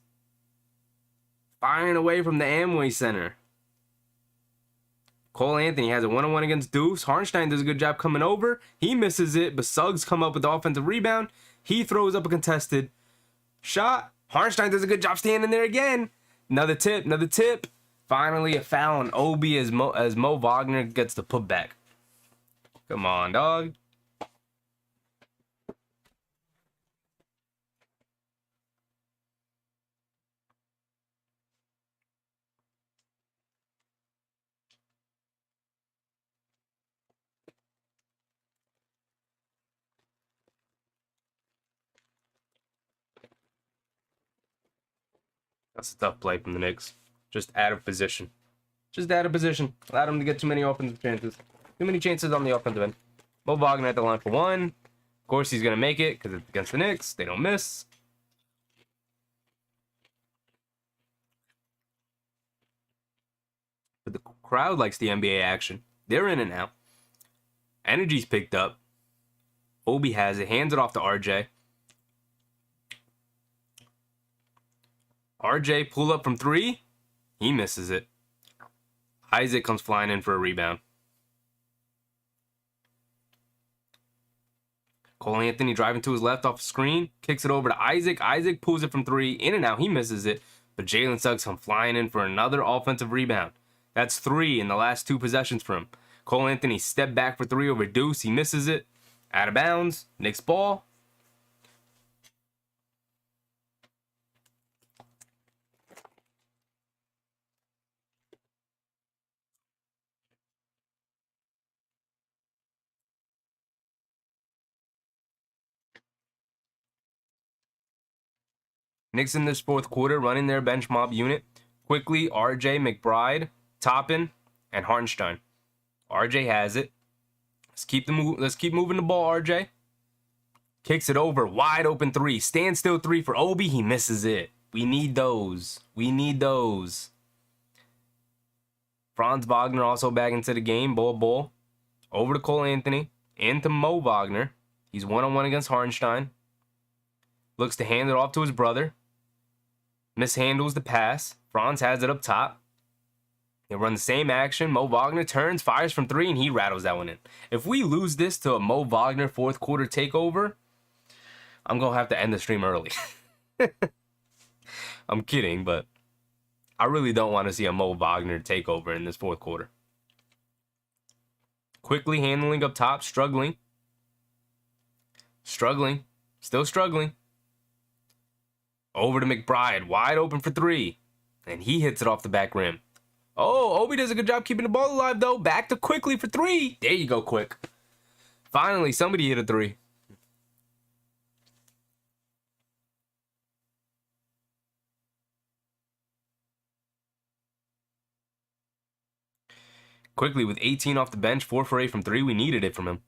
Firing away from the Amway Center. Cole Anthony has a 1-on-1 against Deuce. Harnstein does a good job coming over. He misses it, but Suggs come up with the offensive rebound. He throws up a contested shot. Harnstein does a good job standing there again. Another tip. Finally, a foul on Obi as Mo Wagner gets the putback. Come on, dog. That's a tough play from the Knicks. Just out of position. Allowed him to get too many offensive chances. Too many chances on the offensive end. Mo Wagner at the line for 1. Of course, he's going to make it because it's against the Knicks. They don't miss. But the crowd likes the NBA action. They're in it now. Energy's picked up. Obi has it. Hands it off to RJ. RJ pull up from 3. He misses it. Isaac comes flying in for a rebound. Cole Anthony driving to his left off the screen. Kicks it over to Isaac. Isaac pulls it from 3. In and out. He misses it. But Jalen Suggs comes flying in for another offensive rebound. That's 3 in the last 2 possessions for him. Cole Anthony stepped back for 3 over Deuce. He misses it. Out of bounds. Knicks ball. Knicks in this fourth quarter running their bench mob unit. Quickly, RJ, McBride, Toppin, and Hartenstein. RJ has it. Let's keep moving the ball, RJ. Kicks it over. Wide open 3. Standstill 3 for Obi. He misses it. We need those. Franz Wagner also back into the game. Ball. Over to Cole Anthony. Into Mo Wagner. He's 1-on-1 against Hartenstein. Looks to hand it off to his brother. Mishandles the pass. Franz has it up top. They run the same action. Mo Wagner turns, fires from 3, and he rattles that one in. If we lose this to a Mo Wagner fourth quarter takeover, I'm going to have to end the stream early. I'm kidding, but I really don't want to see a Mo Wagner takeover in this fourth quarter. Quickly handling up top, struggling. Still struggling. Over to McBride, wide open for 3. And he hits it off the back rim. Oh, Obi does a good job keeping the ball alive, though. Back to Quickly for 3. There you go, Quick. Finally, somebody hit a 3. Quickly with 18 off the bench, 4 for 8 from 3. We needed it from him.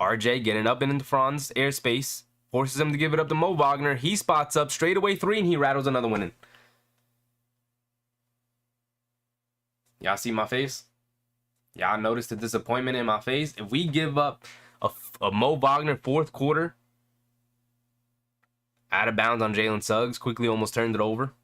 RJ getting up into Franz airspace. Forces him to give it up to Mo Wagner. He spots up, straight away 3, and he rattles another one in. Y'all see my face? Y'all notice the disappointment in my face? If we give up a Mo Wagner fourth quarter, out of bounds on Jalen Suggs, Quickly almost turned it over.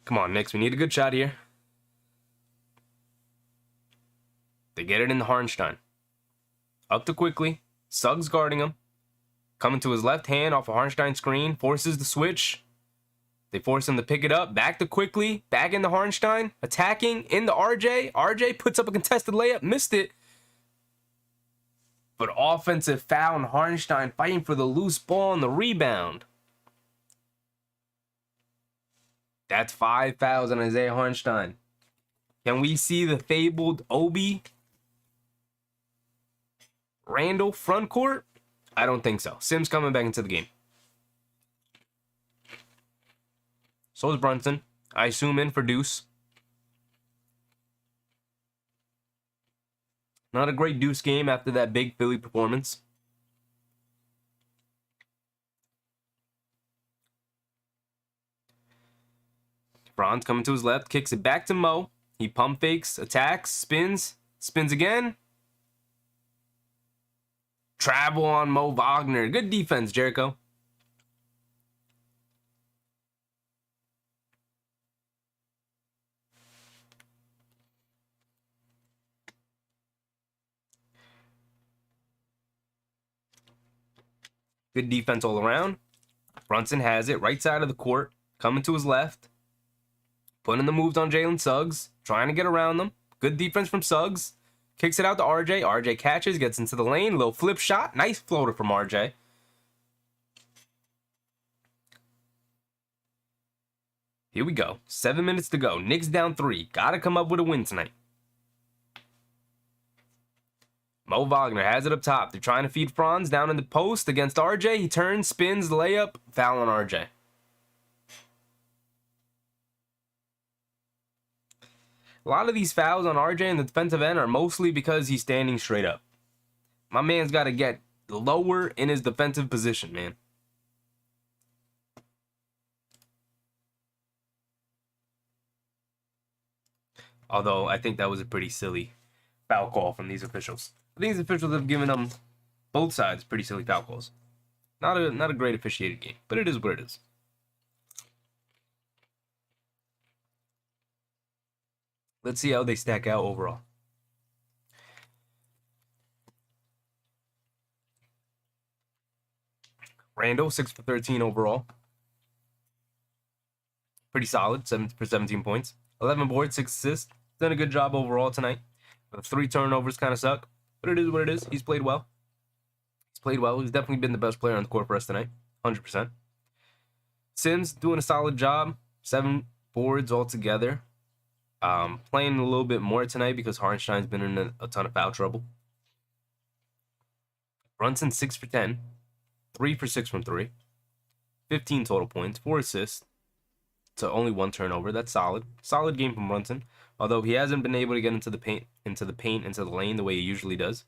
Come on, Knicks. We need a good shot here. They get it into Hartenstein. Up to Quickly. Suggs guarding him. Coming to his left hand off a Hartenstein screen. Forces the switch. They force him to pick it up. Back to Quickly. Back into Hartenstein. Attacking into RJ. RJ puts up a contested layup. Missed it. But offensive foul and Hartenstein fighting for the loose ball and the rebound. That's 5 fouls on Isaiah Hartenstein. Can we see the fabled Obi Randall front court? I don't think so. Sims coming back into the game. So is Brunson. I assume in for Deuce. Not a great Deuce game after that big Philly performance. Franz coming to his left, kicks it back to Mo. He pump fakes, attacks, spins again. Travel on Mo Wagner. Good defense, Jericho. Good defense all around. Brunson has it, right side of the court, coming to his left. Putting the moves on Jalen Suggs, trying to get around them. Good defense from Suggs. Kicks it out to RJ. RJ catches, gets into the lane. Little flip shot. Nice floater from RJ. Here we go. 7 minutes to go. Knicks down 3. Gotta come up with a win tonight. Mo Wagner has it up top. They're trying to feed Franz down in the post against RJ. He turns, spins, layup, foul on RJ. A lot of these fouls on RJ in the defensive end are mostly because he's standing straight up. My man's got to get lower in his defensive position, man. Although, I think that was a pretty silly foul call from these officials. I think these officials have given them, both sides, pretty silly foul calls. Not a great officiated game, but it is what it is. Let's see how they stack out overall. Randall, 6 for 13 overall. Pretty solid, 7 for 17 points. 11 boards, 6 assists. Done a good job overall tonight. The 3 turnovers kind of suck, but it is what it is. He's played well. He's definitely been the best player on the court for us tonight, 100%. Sims doing a solid job. 7 boards altogether. Playing a little bit more tonight because Hartenstein's been in a ton of foul trouble. Brunson 6 for 10. 3 for 6 from 3. 15 total points, 4 assists. So only 1 turnover. That's solid. Solid game from Brunson. Although he hasn't been able to get into the paint, into the lane the way he usually does.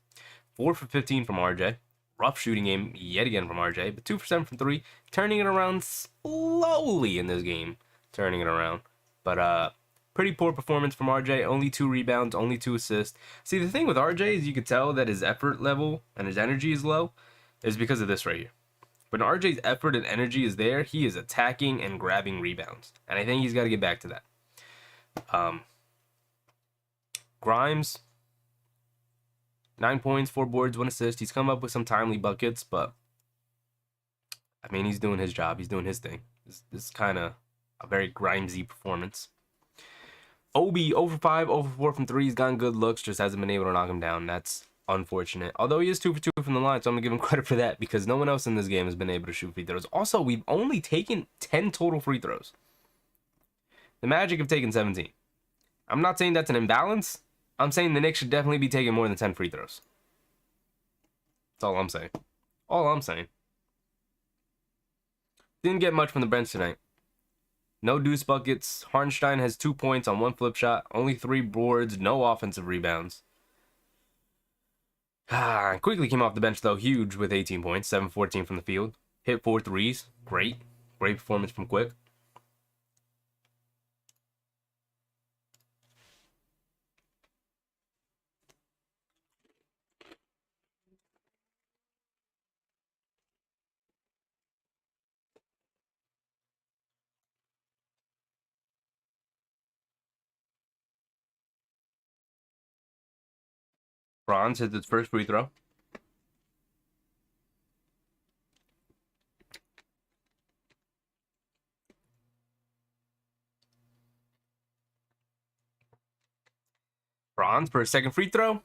4 for 15 from RJ. Rough shooting game yet again from RJ. But 2 for 7 from 3. Turning it around slowly in this game. Turning it around. But pretty poor performance from RJ. Only 2 rebounds, only 2 assists. See, the thing with RJ is you could tell that his effort level and his energy is low is because of this right here. When RJ's effort and energy is there, he is attacking and grabbing rebounds. And I think he's got to get back to that. Grimes, 9 points, 4 boards, 1 assist. He's come up with some timely buckets, but I mean, he's doing his job. He's doing his thing. This is kind of a very Grimesy performance. Obi, 0 for 5, 0 for 4 from 3. He's gotten good looks, just hasn't been able to knock him down. That's unfortunate. Although he is 2 for 2 from the line, so I'm going to give him credit for that because no one else in this game has been able to shoot free throws. Also, we've only taken 10 total free throws. The Magic have taken 17. I'm not saying that's an imbalance. I'm saying the Knicks should definitely be taking more than 10 free throws. That's all I'm saying. All I'm saying. Didn't get much from the bench tonight. No deuce buckets. Hartenstein has 2 points on 1 flip shot. Only 3 boards. No offensive rebounds. Quickly came off the bench, though. Huge with 18 points. 7-14 from the field. Hit 4 threes. Great. Great performance from Quick. Franz hits his first free throw. Franz for a second free throw.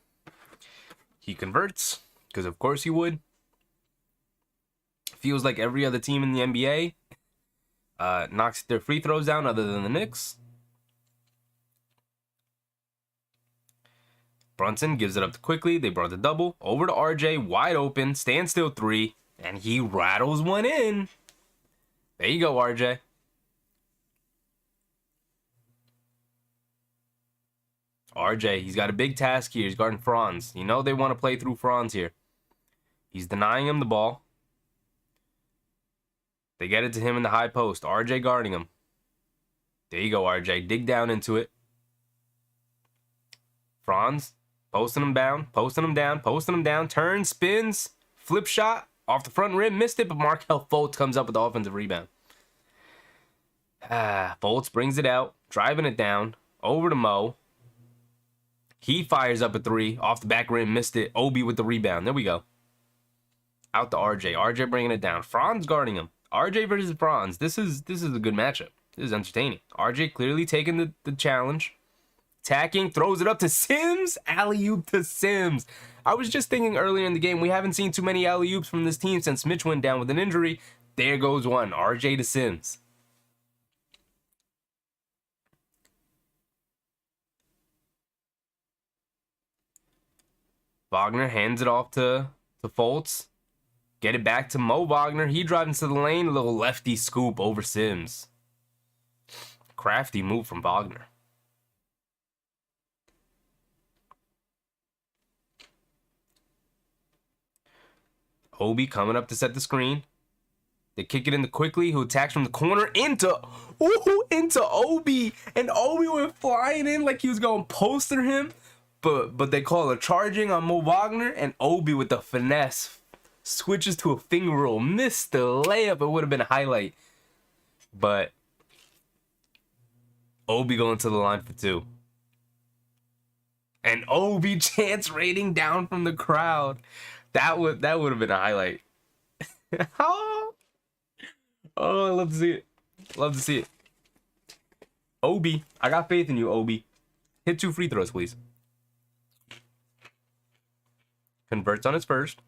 He converts. Because of course he would. Feels like every other team in the NBA knocks their free throws down other than the Knicks. Brunson gives it up quickly. They brought the double. Over to RJ. Wide open. Standstill three. And he rattles one in. There you go, RJ. RJ, he's got a big task here. He's guarding Franz. You know they want to play through Franz here. He's denying him the ball. They get it to him in the high post. RJ guarding him. There you go, RJ. Dig down into it. Franz posting him down, posting him down, posting him down. Turn, spins, flip shot off the front rim. Missed it, but Markelle Fultz comes up with the offensive rebound. Fultz brings it out, driving it down. Over to Mo. He fires up a three off the back rim. Missed it. Obi with the rebound. There we go. Out to RJ. RJ bringing it down. Franz guarding him. RJ versus Franz. This is a good matchup. This is entertaining. RJ clearly taking the challenge. Attacking, throws it up to Sims. Alley-oop to Sims. I was just thinking earlier in the game, we haven't seen too many alley-oops from this team since Mitch went down with an injury. There goes one. RJ to Sims. Wagner hands it off to Fultz. Get it back to Mo Wagner. He drives into the lane. A little lefty scoop over Sims. Crafty move from Wagner. Obi coming up to set the screen. They kick it in quickly, who attacks from the corner into Obi. And Obi went flying in like he was going to poster him. But they call a charging on Mo Wagner, and Obi with the finesse switches to a finger roll. Missed the layup. It would have been a highlight. But Obi going to the line for two. And Obi chance rating down from the crowd. That would have been a highlight. Oh, I love to see it. Love to see it. Obi, I got faith in you, Obi. Hit 2 free throws, please. Converts on his first.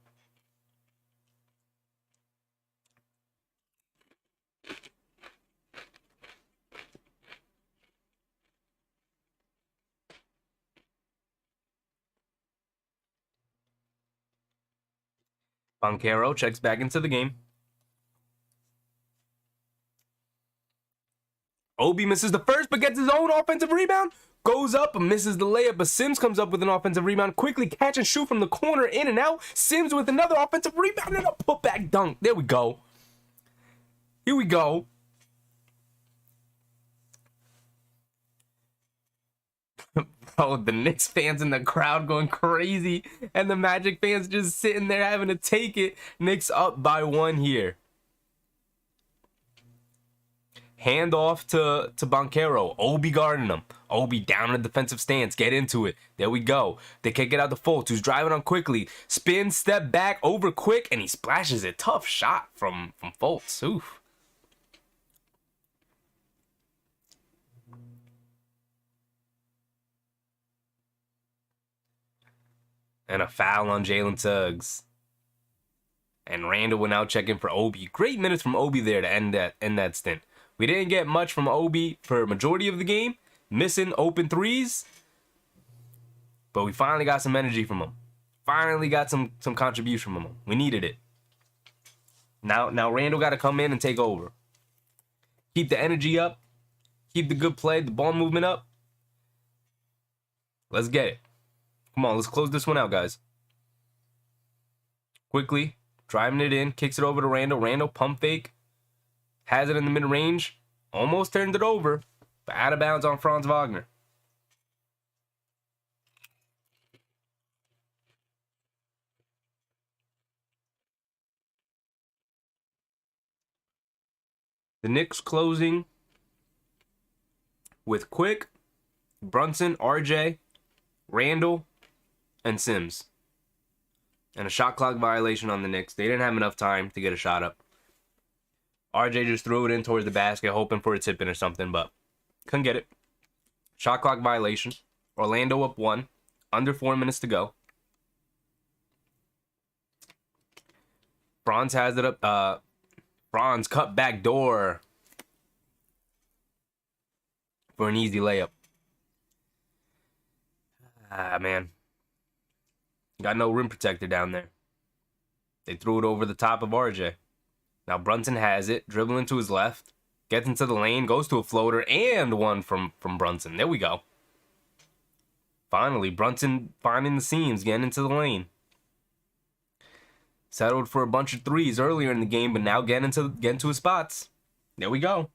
Banchero checks back into the game. Obi misses the first, but gets his own offensive rebound. Goes up and misses the layup, but Sims comes up with an offensive rebound. Quickly catch and shoot from the corner, in and out. Sims with another offensive rebound and a putback dunk. There we go. Here we go. Bro, the Knicks fans in the crowd going crazy, and the Magic fans just sitting there having to take it. Knicks up by 1 here. Hand off to Banchero. Obi guarding him. Obi down in the defensive stance. Get into it. There we go. They kick it out to Fultz, who's driving on quickly. Spin, step back, over quick, and he splashes it. Tough shot from Fultz. Oof. And a foul on Jalen Suggs. And Randall went out checking for Obi. Great minutes from Obi there to end that stint. We didn't get much from Obi for a majority of the game. Missing open threes. But we finally got some energy from him. Finally got some contribution from him. We needed it. Now Randall got to come in and take over. Keep the energy up. Keep the good play, the ball movement up. Let's get it. Come on, let's close this one out, guys. Quickly, driving it in, kicks it over to Randall. Randall, pump fake. Has it in the mid-range. Almost turned it over. But out of bounds on Franz Wagner. The Knicks closing with Quick, Brunson, RJ, Randall, and Sims. And a shot clock violation on the Knicks. They didn't have enough time to get a shot up. RJ just threw it in towards the basket, hoping for a tip-in or something, but couldn't get it. Shot clock violation. Orlando up 1. Under 4 minutes to go. Franz has it up. Franz cut back door for an easy layup. Ah, man. Got no rim protector down there. They threw it over the top of RJ. Now Brunson has it, dribbling to his left, gets into the lane, goes to a floater, and one from Brunson. There we go. Finally, Brunson finding the seams, getting into the lane. Settled for a bunch of threes earlier in the game, but now getting to his spots. There we go.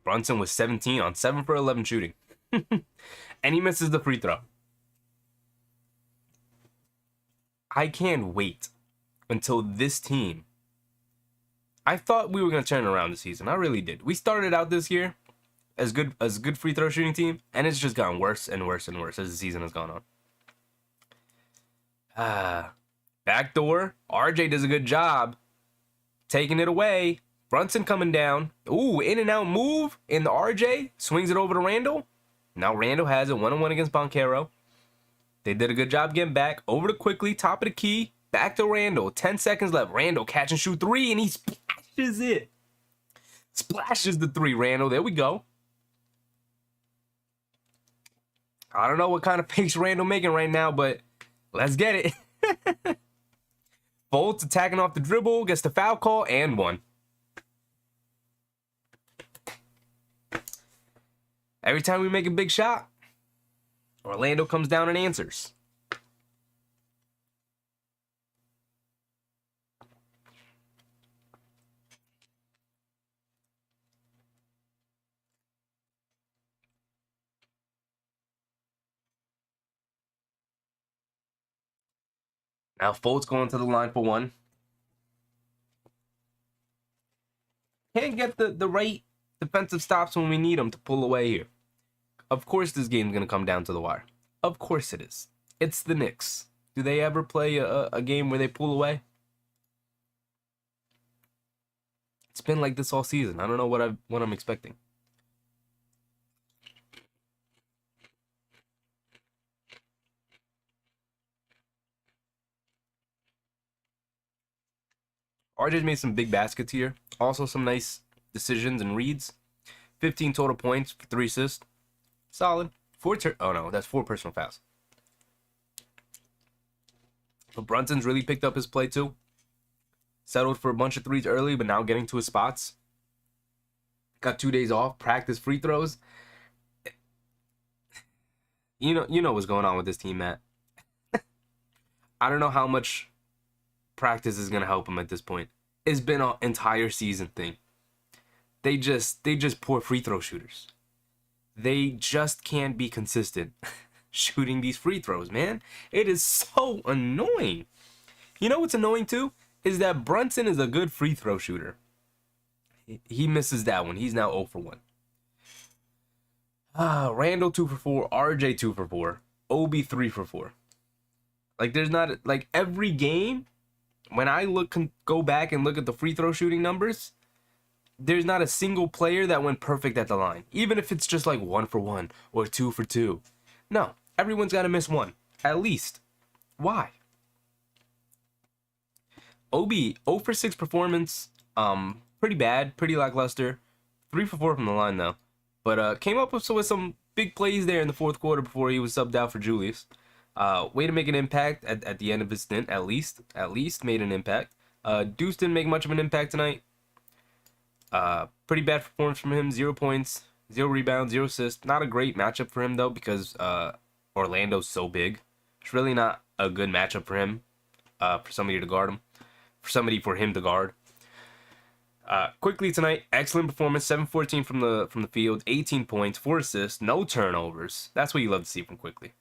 Brunson was 17 on 7 for 11 shooting. And he misses the free throw. I can't wait until this team. I thought we were going to turn around this season. I really did. We started out this year as a good free throw shooting team, and it's just gotten worse and worse and worse as the season has gone on. Backdoor. RJ does a good job taking it away. Brunson coming down. Ooh, in and out move. And the RJ swings it over to Randall. Now Randall has it 1-on-1 against Boncaro. They did a good job getting back. Over to Quickly, top of the key. Back to Randall. 10 seconds left. Randall catch and shoot 3, and he splashes it. Splashes the 3, Randall. There we go. I don't know what kind of pace Randall making right now, but let's get it. Fultz attacking off the dribble. Gets the foul call and one. Every time we make a big shot, Orlando comes down and answers. Now Fultz going to the line for one. Can't get the right defensive stops when we need them to pull away here. Of course this game's going to come down to the wire. Of course it is. It's the Knicks. Do they ever play a game where they pull away? It's been like this all season. I don't know what I'm expecting. RJ's made some big baskets here. Also some nice decisions and reads. 15 total points for 3 assists. Solid. Oh no, that's 4 personal fouls. But Brunson's really picked up his play too. Settled for a bunch of threes early, but now getting to his spots. Got 2 days off. Practice free throws. You know what's going on with this team, Matt. I don't know how much practice is gonna help him at this point. It's been an entire season thing. They just poor free throw shooters. They just can't be consistent shooting these free throws, man. It is so annoying. You know what's annoying too? Is that Brunson is a good free throw shooter. He misses that one. He's now 0 for 1. Randall 2 for 4, RJ 2 for 4, Obi 3 for 4. Like there's not like every game when I go back and look at the free throw shooting numbers, there's not a single player that went perfect at the line, even if it's just like 1 for 1 or 2 for 2. No, everyone's got to miss one at least. Why? Obi 0 for 6 performance, pretty bad, pretty lackluster. 3 for 4 from the line though, but came up with some big plays there in the fourth quarter before he was subbed out for Julius. Way to make an impact at the end of his stint, at least made an impact. Deuce didn't make much of an impact tonight. Pretty bad performance from him. 0 points, 0 rebounds, 0 assists. Not a great matchup for him though, because Orlando's so big. It's really not a good matchup for him. For somebody to guard him. For him to guard. Quickly tonight, excellent performance. 7-14 from the field, 18 points, 4 assists, no turnovers. That's what you love to see from Quickly.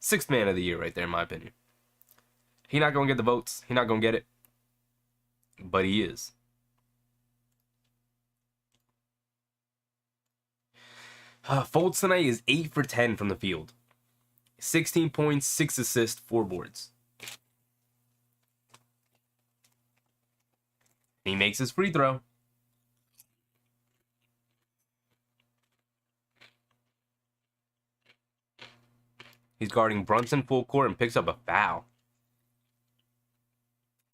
6th man of the year right there, in my opinion. He's not gonna get the votes. He's not gonna get it, but he is. Fultz tonight is 8 for 10 from the field. 16 points, 6 assists, 4 boards. He makes his free throw. He's guarding Brunson full court and picks up a foul.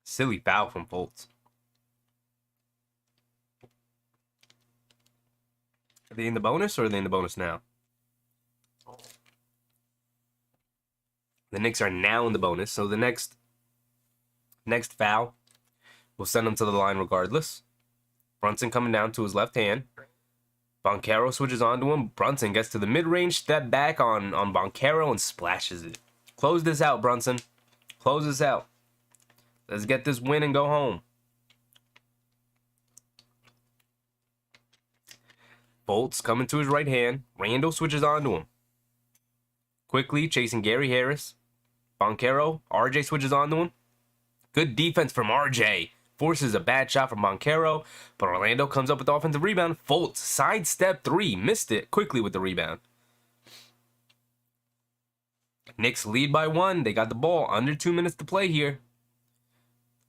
Silly foul from Fultz. Are they in the bonus or are they in the bonus now? The Knicks are now in the bonus, so the next foul will send them to the line regardless. Brunson coming down to his left hand. Banchero switches onto him. Brunson gets to the mid-range, step back on Banchero and splashes it. Close this out, Brunson. Close this out. Let's get this win and go home. Fultz coming to his right hand. Randall switches onto him. Quickly chasing Gary Harris. Banchero. RJ switches onto him. Good defense from RJ. Forces a bad shot from Banchero, but Orlando comes up with the offensive rebound. Fultz, sidestep three, missed it quickly with the rebound. Knicks lead by 1. They got the ball. Under 2 minutes to play here.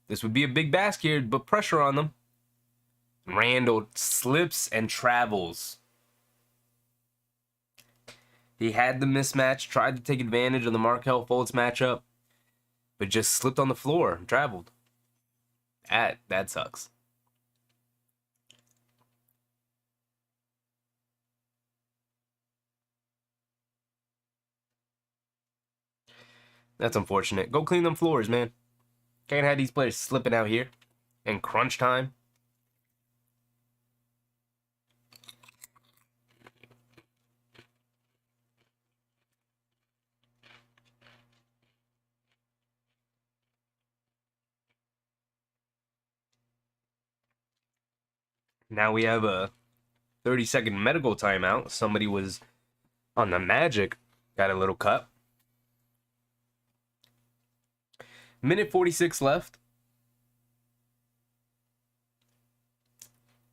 This would be a big basket here, but pressure on them. Randall slips and travels. He had the mismatch, tried to take advantage of the Markelle Fultz matchup, but just slipped on the floor and traveled. That sucks. That's unfortunate. Go clean them floors, man. Can't have these players slipping out here in crunch time. Now we have a 30-second medical timeout. Somebody was on the Magic, got a little cut. Minute 46 left.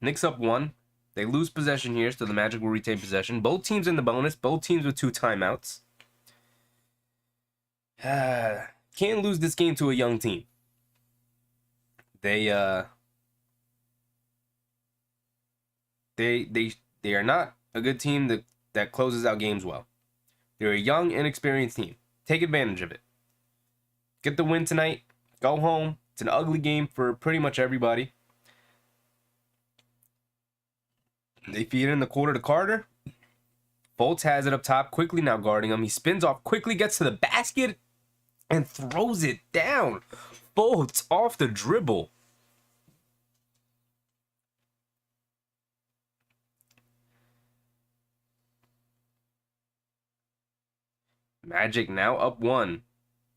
Knicks up 1. They lose possession here, so the Magic will retain possession. Both teams in the bonus. Both teams with 2 timeouts. Can't lose this game to a young team. They are not a good team that closes out games well. They're a young, inexperienced team. Take advantage of it. Get the win tonight. Go home. It's an ugly game for pretty much everybody. They feed in the quarter to Carter. Fultz has it up top quickly now guarding him. He spins off quickly, gets to the basket, and throws it down. Fultz off the dribble. Magic now up 1.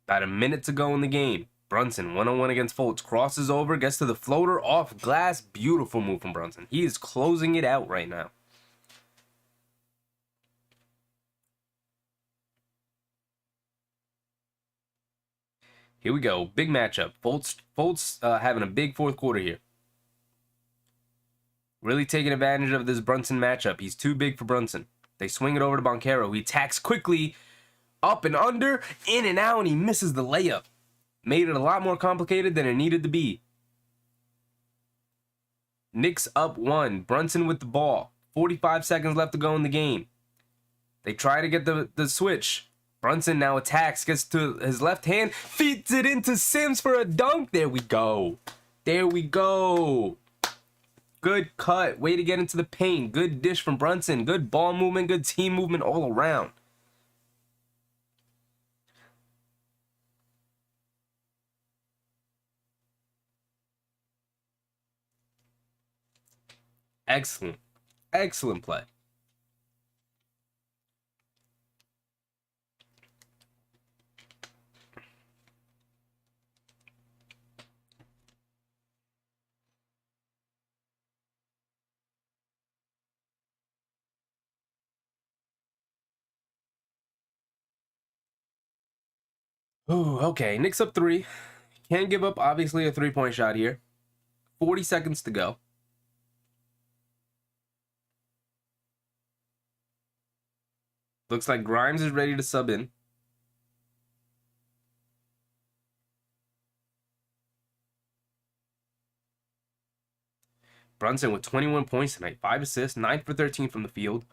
About a minute to go in the game. Brunson, 1-on-1 against Fultz. Crosses over, gets to the floater, off glass. Beautiful move from Brunson. He is closing it out right now. Here we go. Big matchup. Fultz having a big fourth quarter here. Really taking advantage of this Brunson matchup. He's too big for Brunson. They swing it over to Banchero. He attacks quickly. Up and under, in and out, and he misses the layup. Made it a lot more complicated than it needed to be. Knicks up 1. Brunson with the ball. 45 seconds left to go in the game. They try to get the switch. Brunson now attacks, gets to his left hand, feeds it into Sims for a dunk. There we go. There we go. Good cut. Way to get into the paint. Good dish from Brunson. Good ball movement. Good team movement all around. Excellent. Excellent play. Ooh, okay. Knicks up 3. Can't give up, obviously, a 3-point shot here. 40 seconds to go. Looks like Grimes is ready to sub in. Brunson with 21 points tonight, 5 assists, 9 for 13 from the field.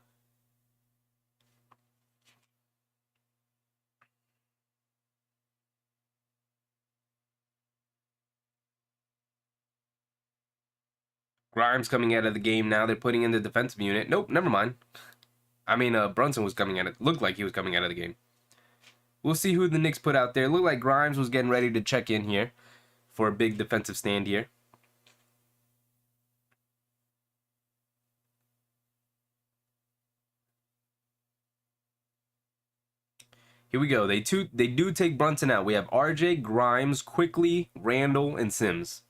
Grimes coming out of the game now. They're putting in the defensive unit. Nope, never mind. I mean, Brunson was coming out. It looked like he was coming out of the game. We'll see who the Knicks put out there. It looked like Grimes was getting ready to check in here for a big defensive stand here. Here we go. They do take Brunson out. We have RJ, Grimes, Quickly, Randall, and Sims.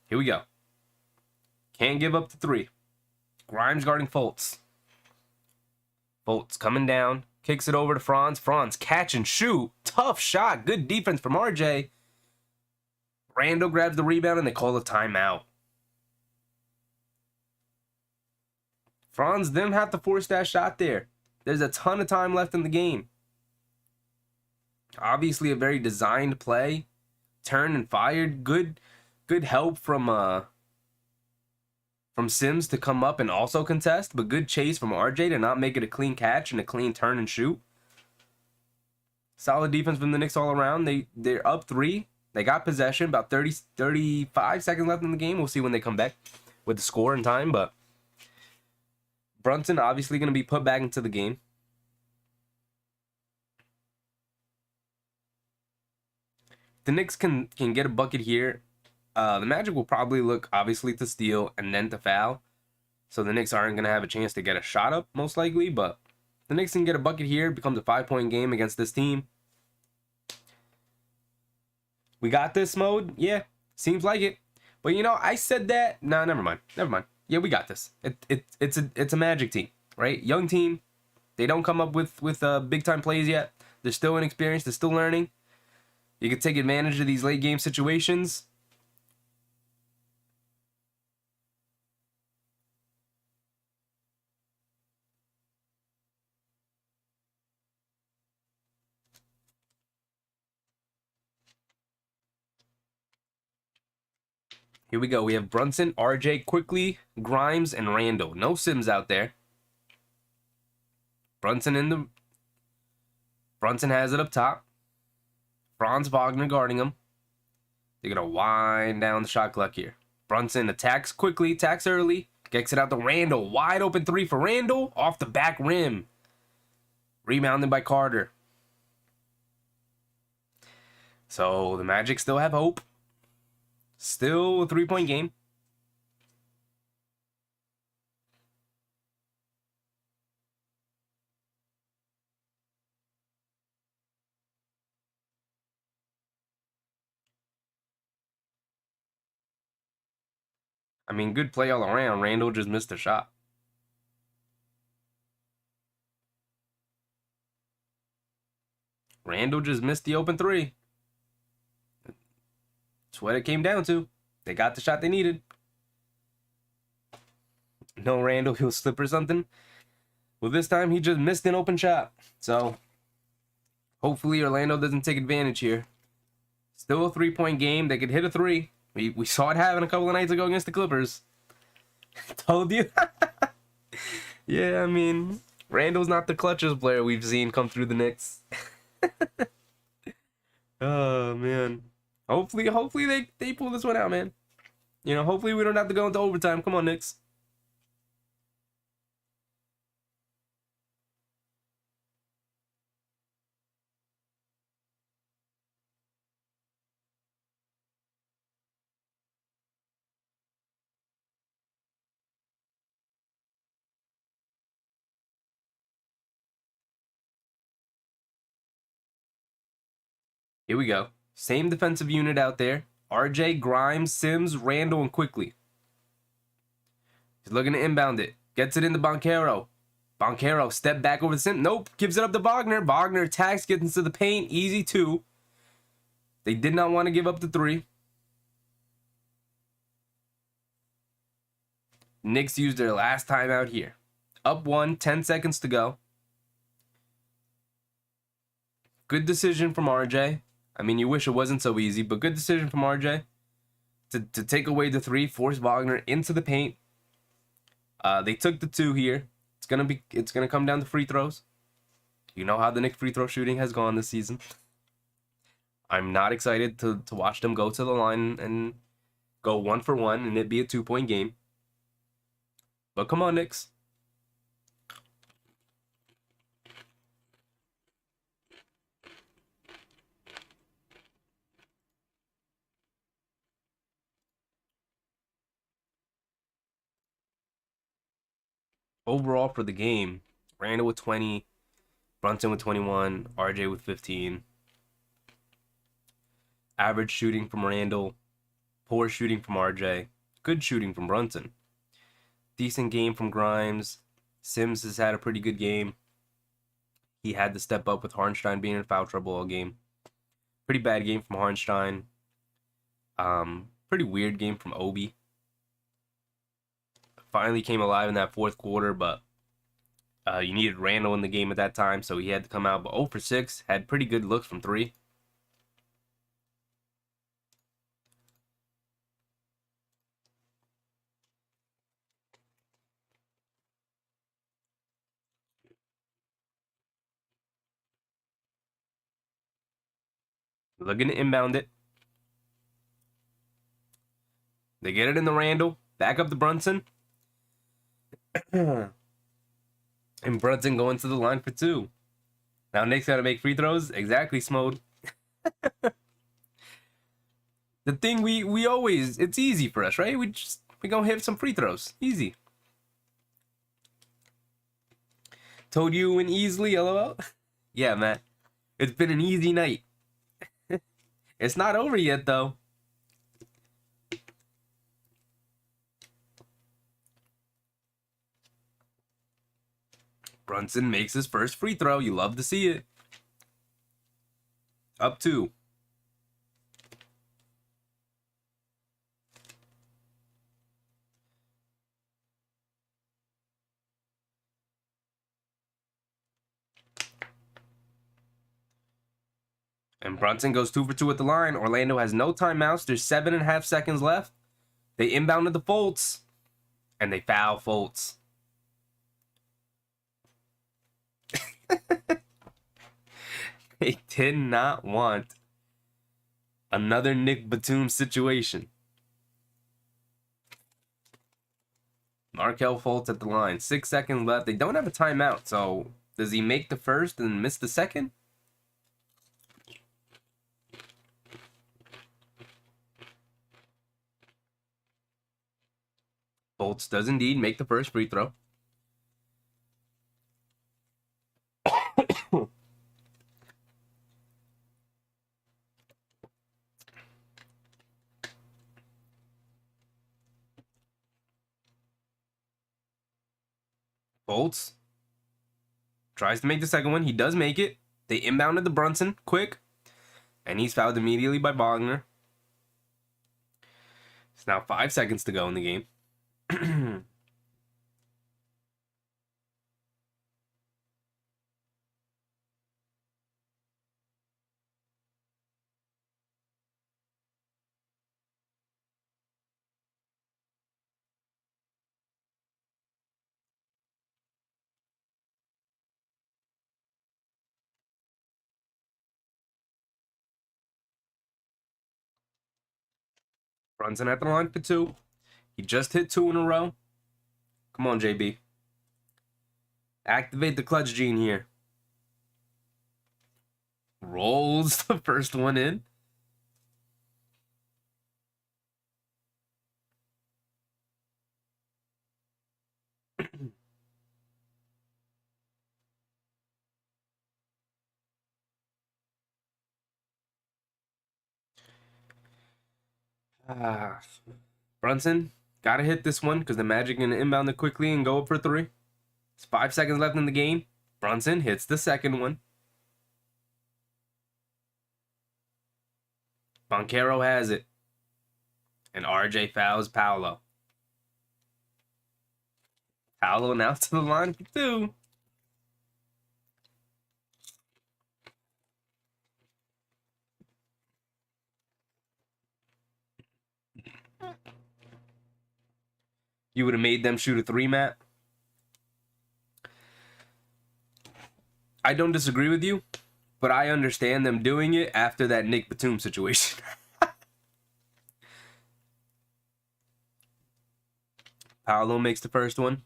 Here we go. Can't give up the 3. Grimes guarding Fultz. Fultz coming down. Kicks it over to Franz. Franz catch and shoot. Tough shot. Good defense from RJ. Randall grabs the rebound and they call a timeout. Franz didn't have to force that shot there. There's a ton of time left in the game. Obviously a very designed play. Turned and fired. Good help from Sims to come up and also contest, but good chase from RJ to not make it a clean catch and a clean turn and shoot. Solid defense from the Knicks all around. They're up 3. They got possession, about 35 seconds left in the game. We'll see when they come back with the score and time, but Brunson obviously going to be put back into the game. The Knicks can get a bucket here. The Magic will probably look, obviously, to steal and then to foul. So the Knicks aren't going to have a chance to get a shot up, most likely. But the Knicks can get a bucket here. It becomes a 5-point game against this team. We got this mode? Yeah, seems like it. But, you know, I said that. No, never mind. Never mind. Yeah, we got this. It's a Magic team, right? Young team. They don't come up with big-time plays yet. They're still inexperienced. They're still learning. You can take advantage of these late-game situations. Here we go. We have Brunson, RJ, Quickly, Grimes, and Randall. No Sims out there. Brunson has it up top. Franz Wagner guarding him. They're going to wind down the shot clock here. Brunson attacks quickly, attacks early. Gets it out to Randall. Wide open 3 for Randall. Off the back rim. Rebounded by Carter. So the Magic still have hope. Still a 3-point game. I mean, good play all around. Randall just missed a shot. Randall just missed the open 3. That's what it came down to. They got the shot they needed. No Randall, he'll slip or something. Well, this time he just missed an open shot. So, hopefully Orlando doesn't take advantage here. Still a 3-point game. They could hit a 3. We saw it happen a couple of nights ago against the Clippers. Told you. Yeah, I mean, Randall's not the clutchest player we've seen come through the Knicks. Oh, man. Hopefully they pull this one out, man. You know, hopefully we don't have to go into overtime. Come on, Knicks. Here we go. Same defensive unit out there. RJ, Grimes, Sims, Randall, and Quickly. He's looking to inbound it. Gets it into Banchero. Banchero, step back over the Sims. Nope. Gives it up to Wagner. Wagner attacks, gets into the paint. Easy 2. They did not want to give up the 3. Knicks used their last timeout here. Up 1, 10 seconds to go. Good decision from RJ. I mean, you wish it wasn't so easy, but good decision from RJ to take away the 3, force Wagner into the paint. They took the 2 here. It's gonna come down to free throws. You know how the Knicks free throw shooting has gone this season. I'm not excited to watch them go to the line and go 1 for 1 and it be a 2-point game. But come on, Knicks. Overall for the game, Randall with 20, Brunson with 21, RJ with 15. Average shooting from Randall, poor shooting from RJ, good shooting from Brunson. Decent game from Grimes. Sims has had a pretty good game. He had to step up with Harnstein being in foul trouble all game. Pretty bad game from Harnstein. Pretty weird game from Obi. Finally came alive in that fourth quarter, but you needed Randall in the game at that time, so he had to come out. But 0 for 6, had pretty good looks from 3. Looking to inbound it. They get it in the Randall. Back up to Brunson. And Brunson going to the line for 2. Now Nick's got to make free throws. Exactly, Smode. The thing we always, it's easy for us, right? We gonna hit some free throws. Easy. Told you win easily, lol. Yeah, man. It's been an easy night. It's not over yet, though. Brunson makes his first free throw. You love to see it. Up 2. And Brunson goes 2 for 2 at the line. Orlando has no timeouts. There's 7.5 seconds left. They inbounded the Fultz. And they foul Fultz. They did not want another Nick Batum situation. Markelle Fultz at the line. 6 seconds left. They don't have a timeout. So does he make the first and miss the second? Fultz does indeed make the first free throw. Fultz tries to make the second one. He does make it. They inbounded the Brunson quick. And he's fouled immediately by Wagner. It's now 5 seconds to go in the game. Brunson at the line for 2. He just hit 2 in a row. Come on, JB. Activate the clutch gene here. Rolls the first one in. Brunson, gotta hit this one because the Magic gonna inbound it quickly and go up for 3. It's 5 seconds left in the game. Brunson hits the second one. Boncaro has it. And RJ fouls Paolo. Paolo now to the line for 2. You would have made them shoot a 3, Matt. I don't disagree with you, but I understand them doing it after that Nick Batum situation. Paolo makes the first one.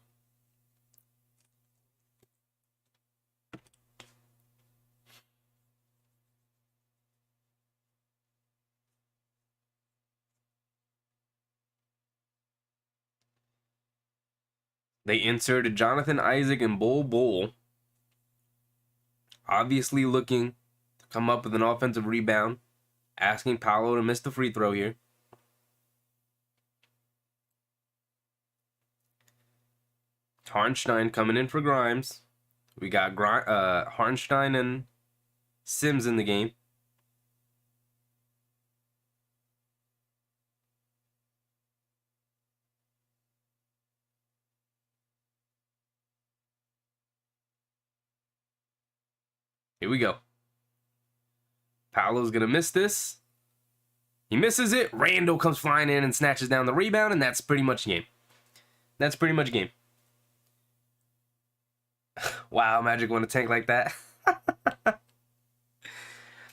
They inserted Jonathan Isaac and Bol, obviously looking to come up with an offensive rebound, asking Paolo to miss the free throw here. Harnstein coming in for Grimes. We got Harnstein and Sims in the game. Here we go. Paolo's going to miss this. He misses it. Randall comes flying in and snatches down the rebound, and that's pretty much game. That's pretty much game. Wow, Magic won a tank like that.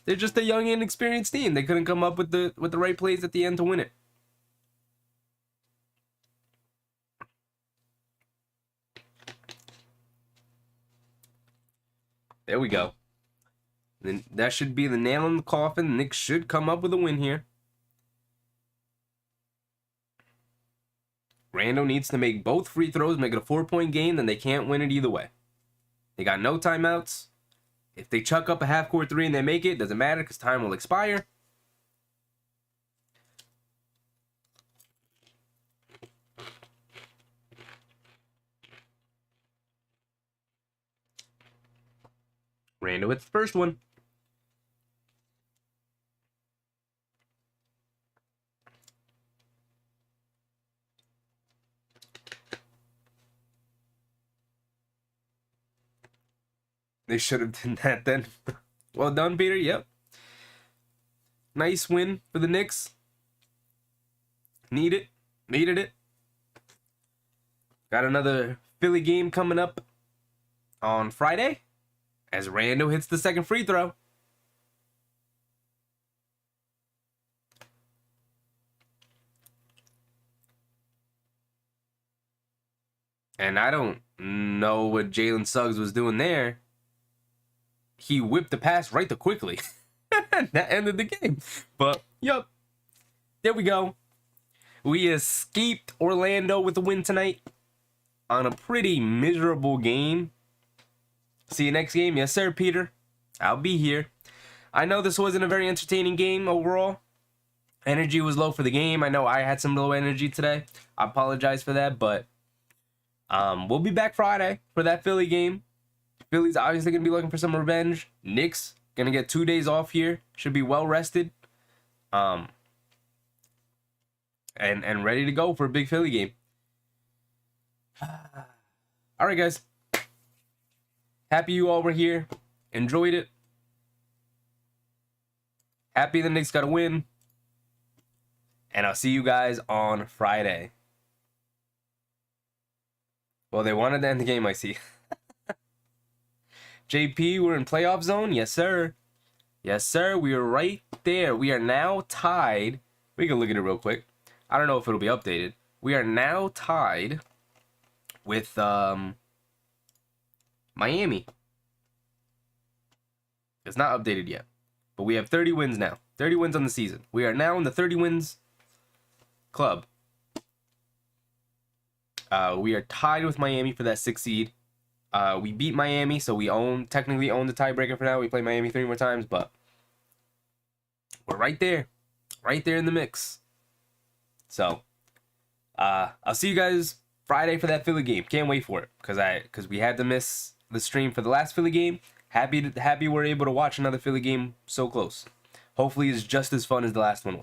They're just a young, inexperienced team. They couldn't come up with the right plays at the end to win it. There we go. Then that should be the nail in the coffin. The Knicks should come up with a win here. Rando needs to make both free throws, make it a 4-point game, then they can't win it either way. They got no timeouts. If they chuck up a half-court 3 and they make it, doesn't matter because time will expire. Rando with the first one. They should have done that then. Well done, Peter. Yep. Nice win for the Knicks. Needed it. Got another Philly game coming up on Friday as Rando hits the second free throw. And I don't know what Jalen Suggs was doing there. He whipped the pass right to Quickly. That ended the game. But, yep. There we go. We escaped Orlando with a win tonight on a pretty miserable game. See you next game. Yes, sir, Peter. I'll be here. I know this wasn't a very entertaining game overall. Energy was low for the game. I know I had some low energy today. I apologize for that, but we'll be back Friday for that Philly game. Philly's obviously going to be looking for some revenge. Knicks going to get 2 days off here. Should be well rested. And ready to go for a big Philly game. All right, guys. Happy you all were here. Enjoyed it. Happy the Knicks got a win. And I'll see you guys on Friday. Well, they wanted to end the game, I see. JP, we're in playoff zone? Yes, sir. Yes, sir. We are right there. We are now tied. We can look at it real quick. I don't know if it'll be updated. We are now tied with Miami. It's not updated yet. But we have 30 wins now. 30 wins on the season. We are now in the 30 wins club. We are tied with Miami for that 6th seed. We beat Miami, so we technically own the tiebreaker for now. We play Miami 3 more times, but we're right there in the mix. So, I'll see you guys Friday for that Philly game. Can't wait for it because we had to miss the stream for the last Philly game. Happy we're able to watch another Philly game so close. Hopefully, it's just as fun as the last one was.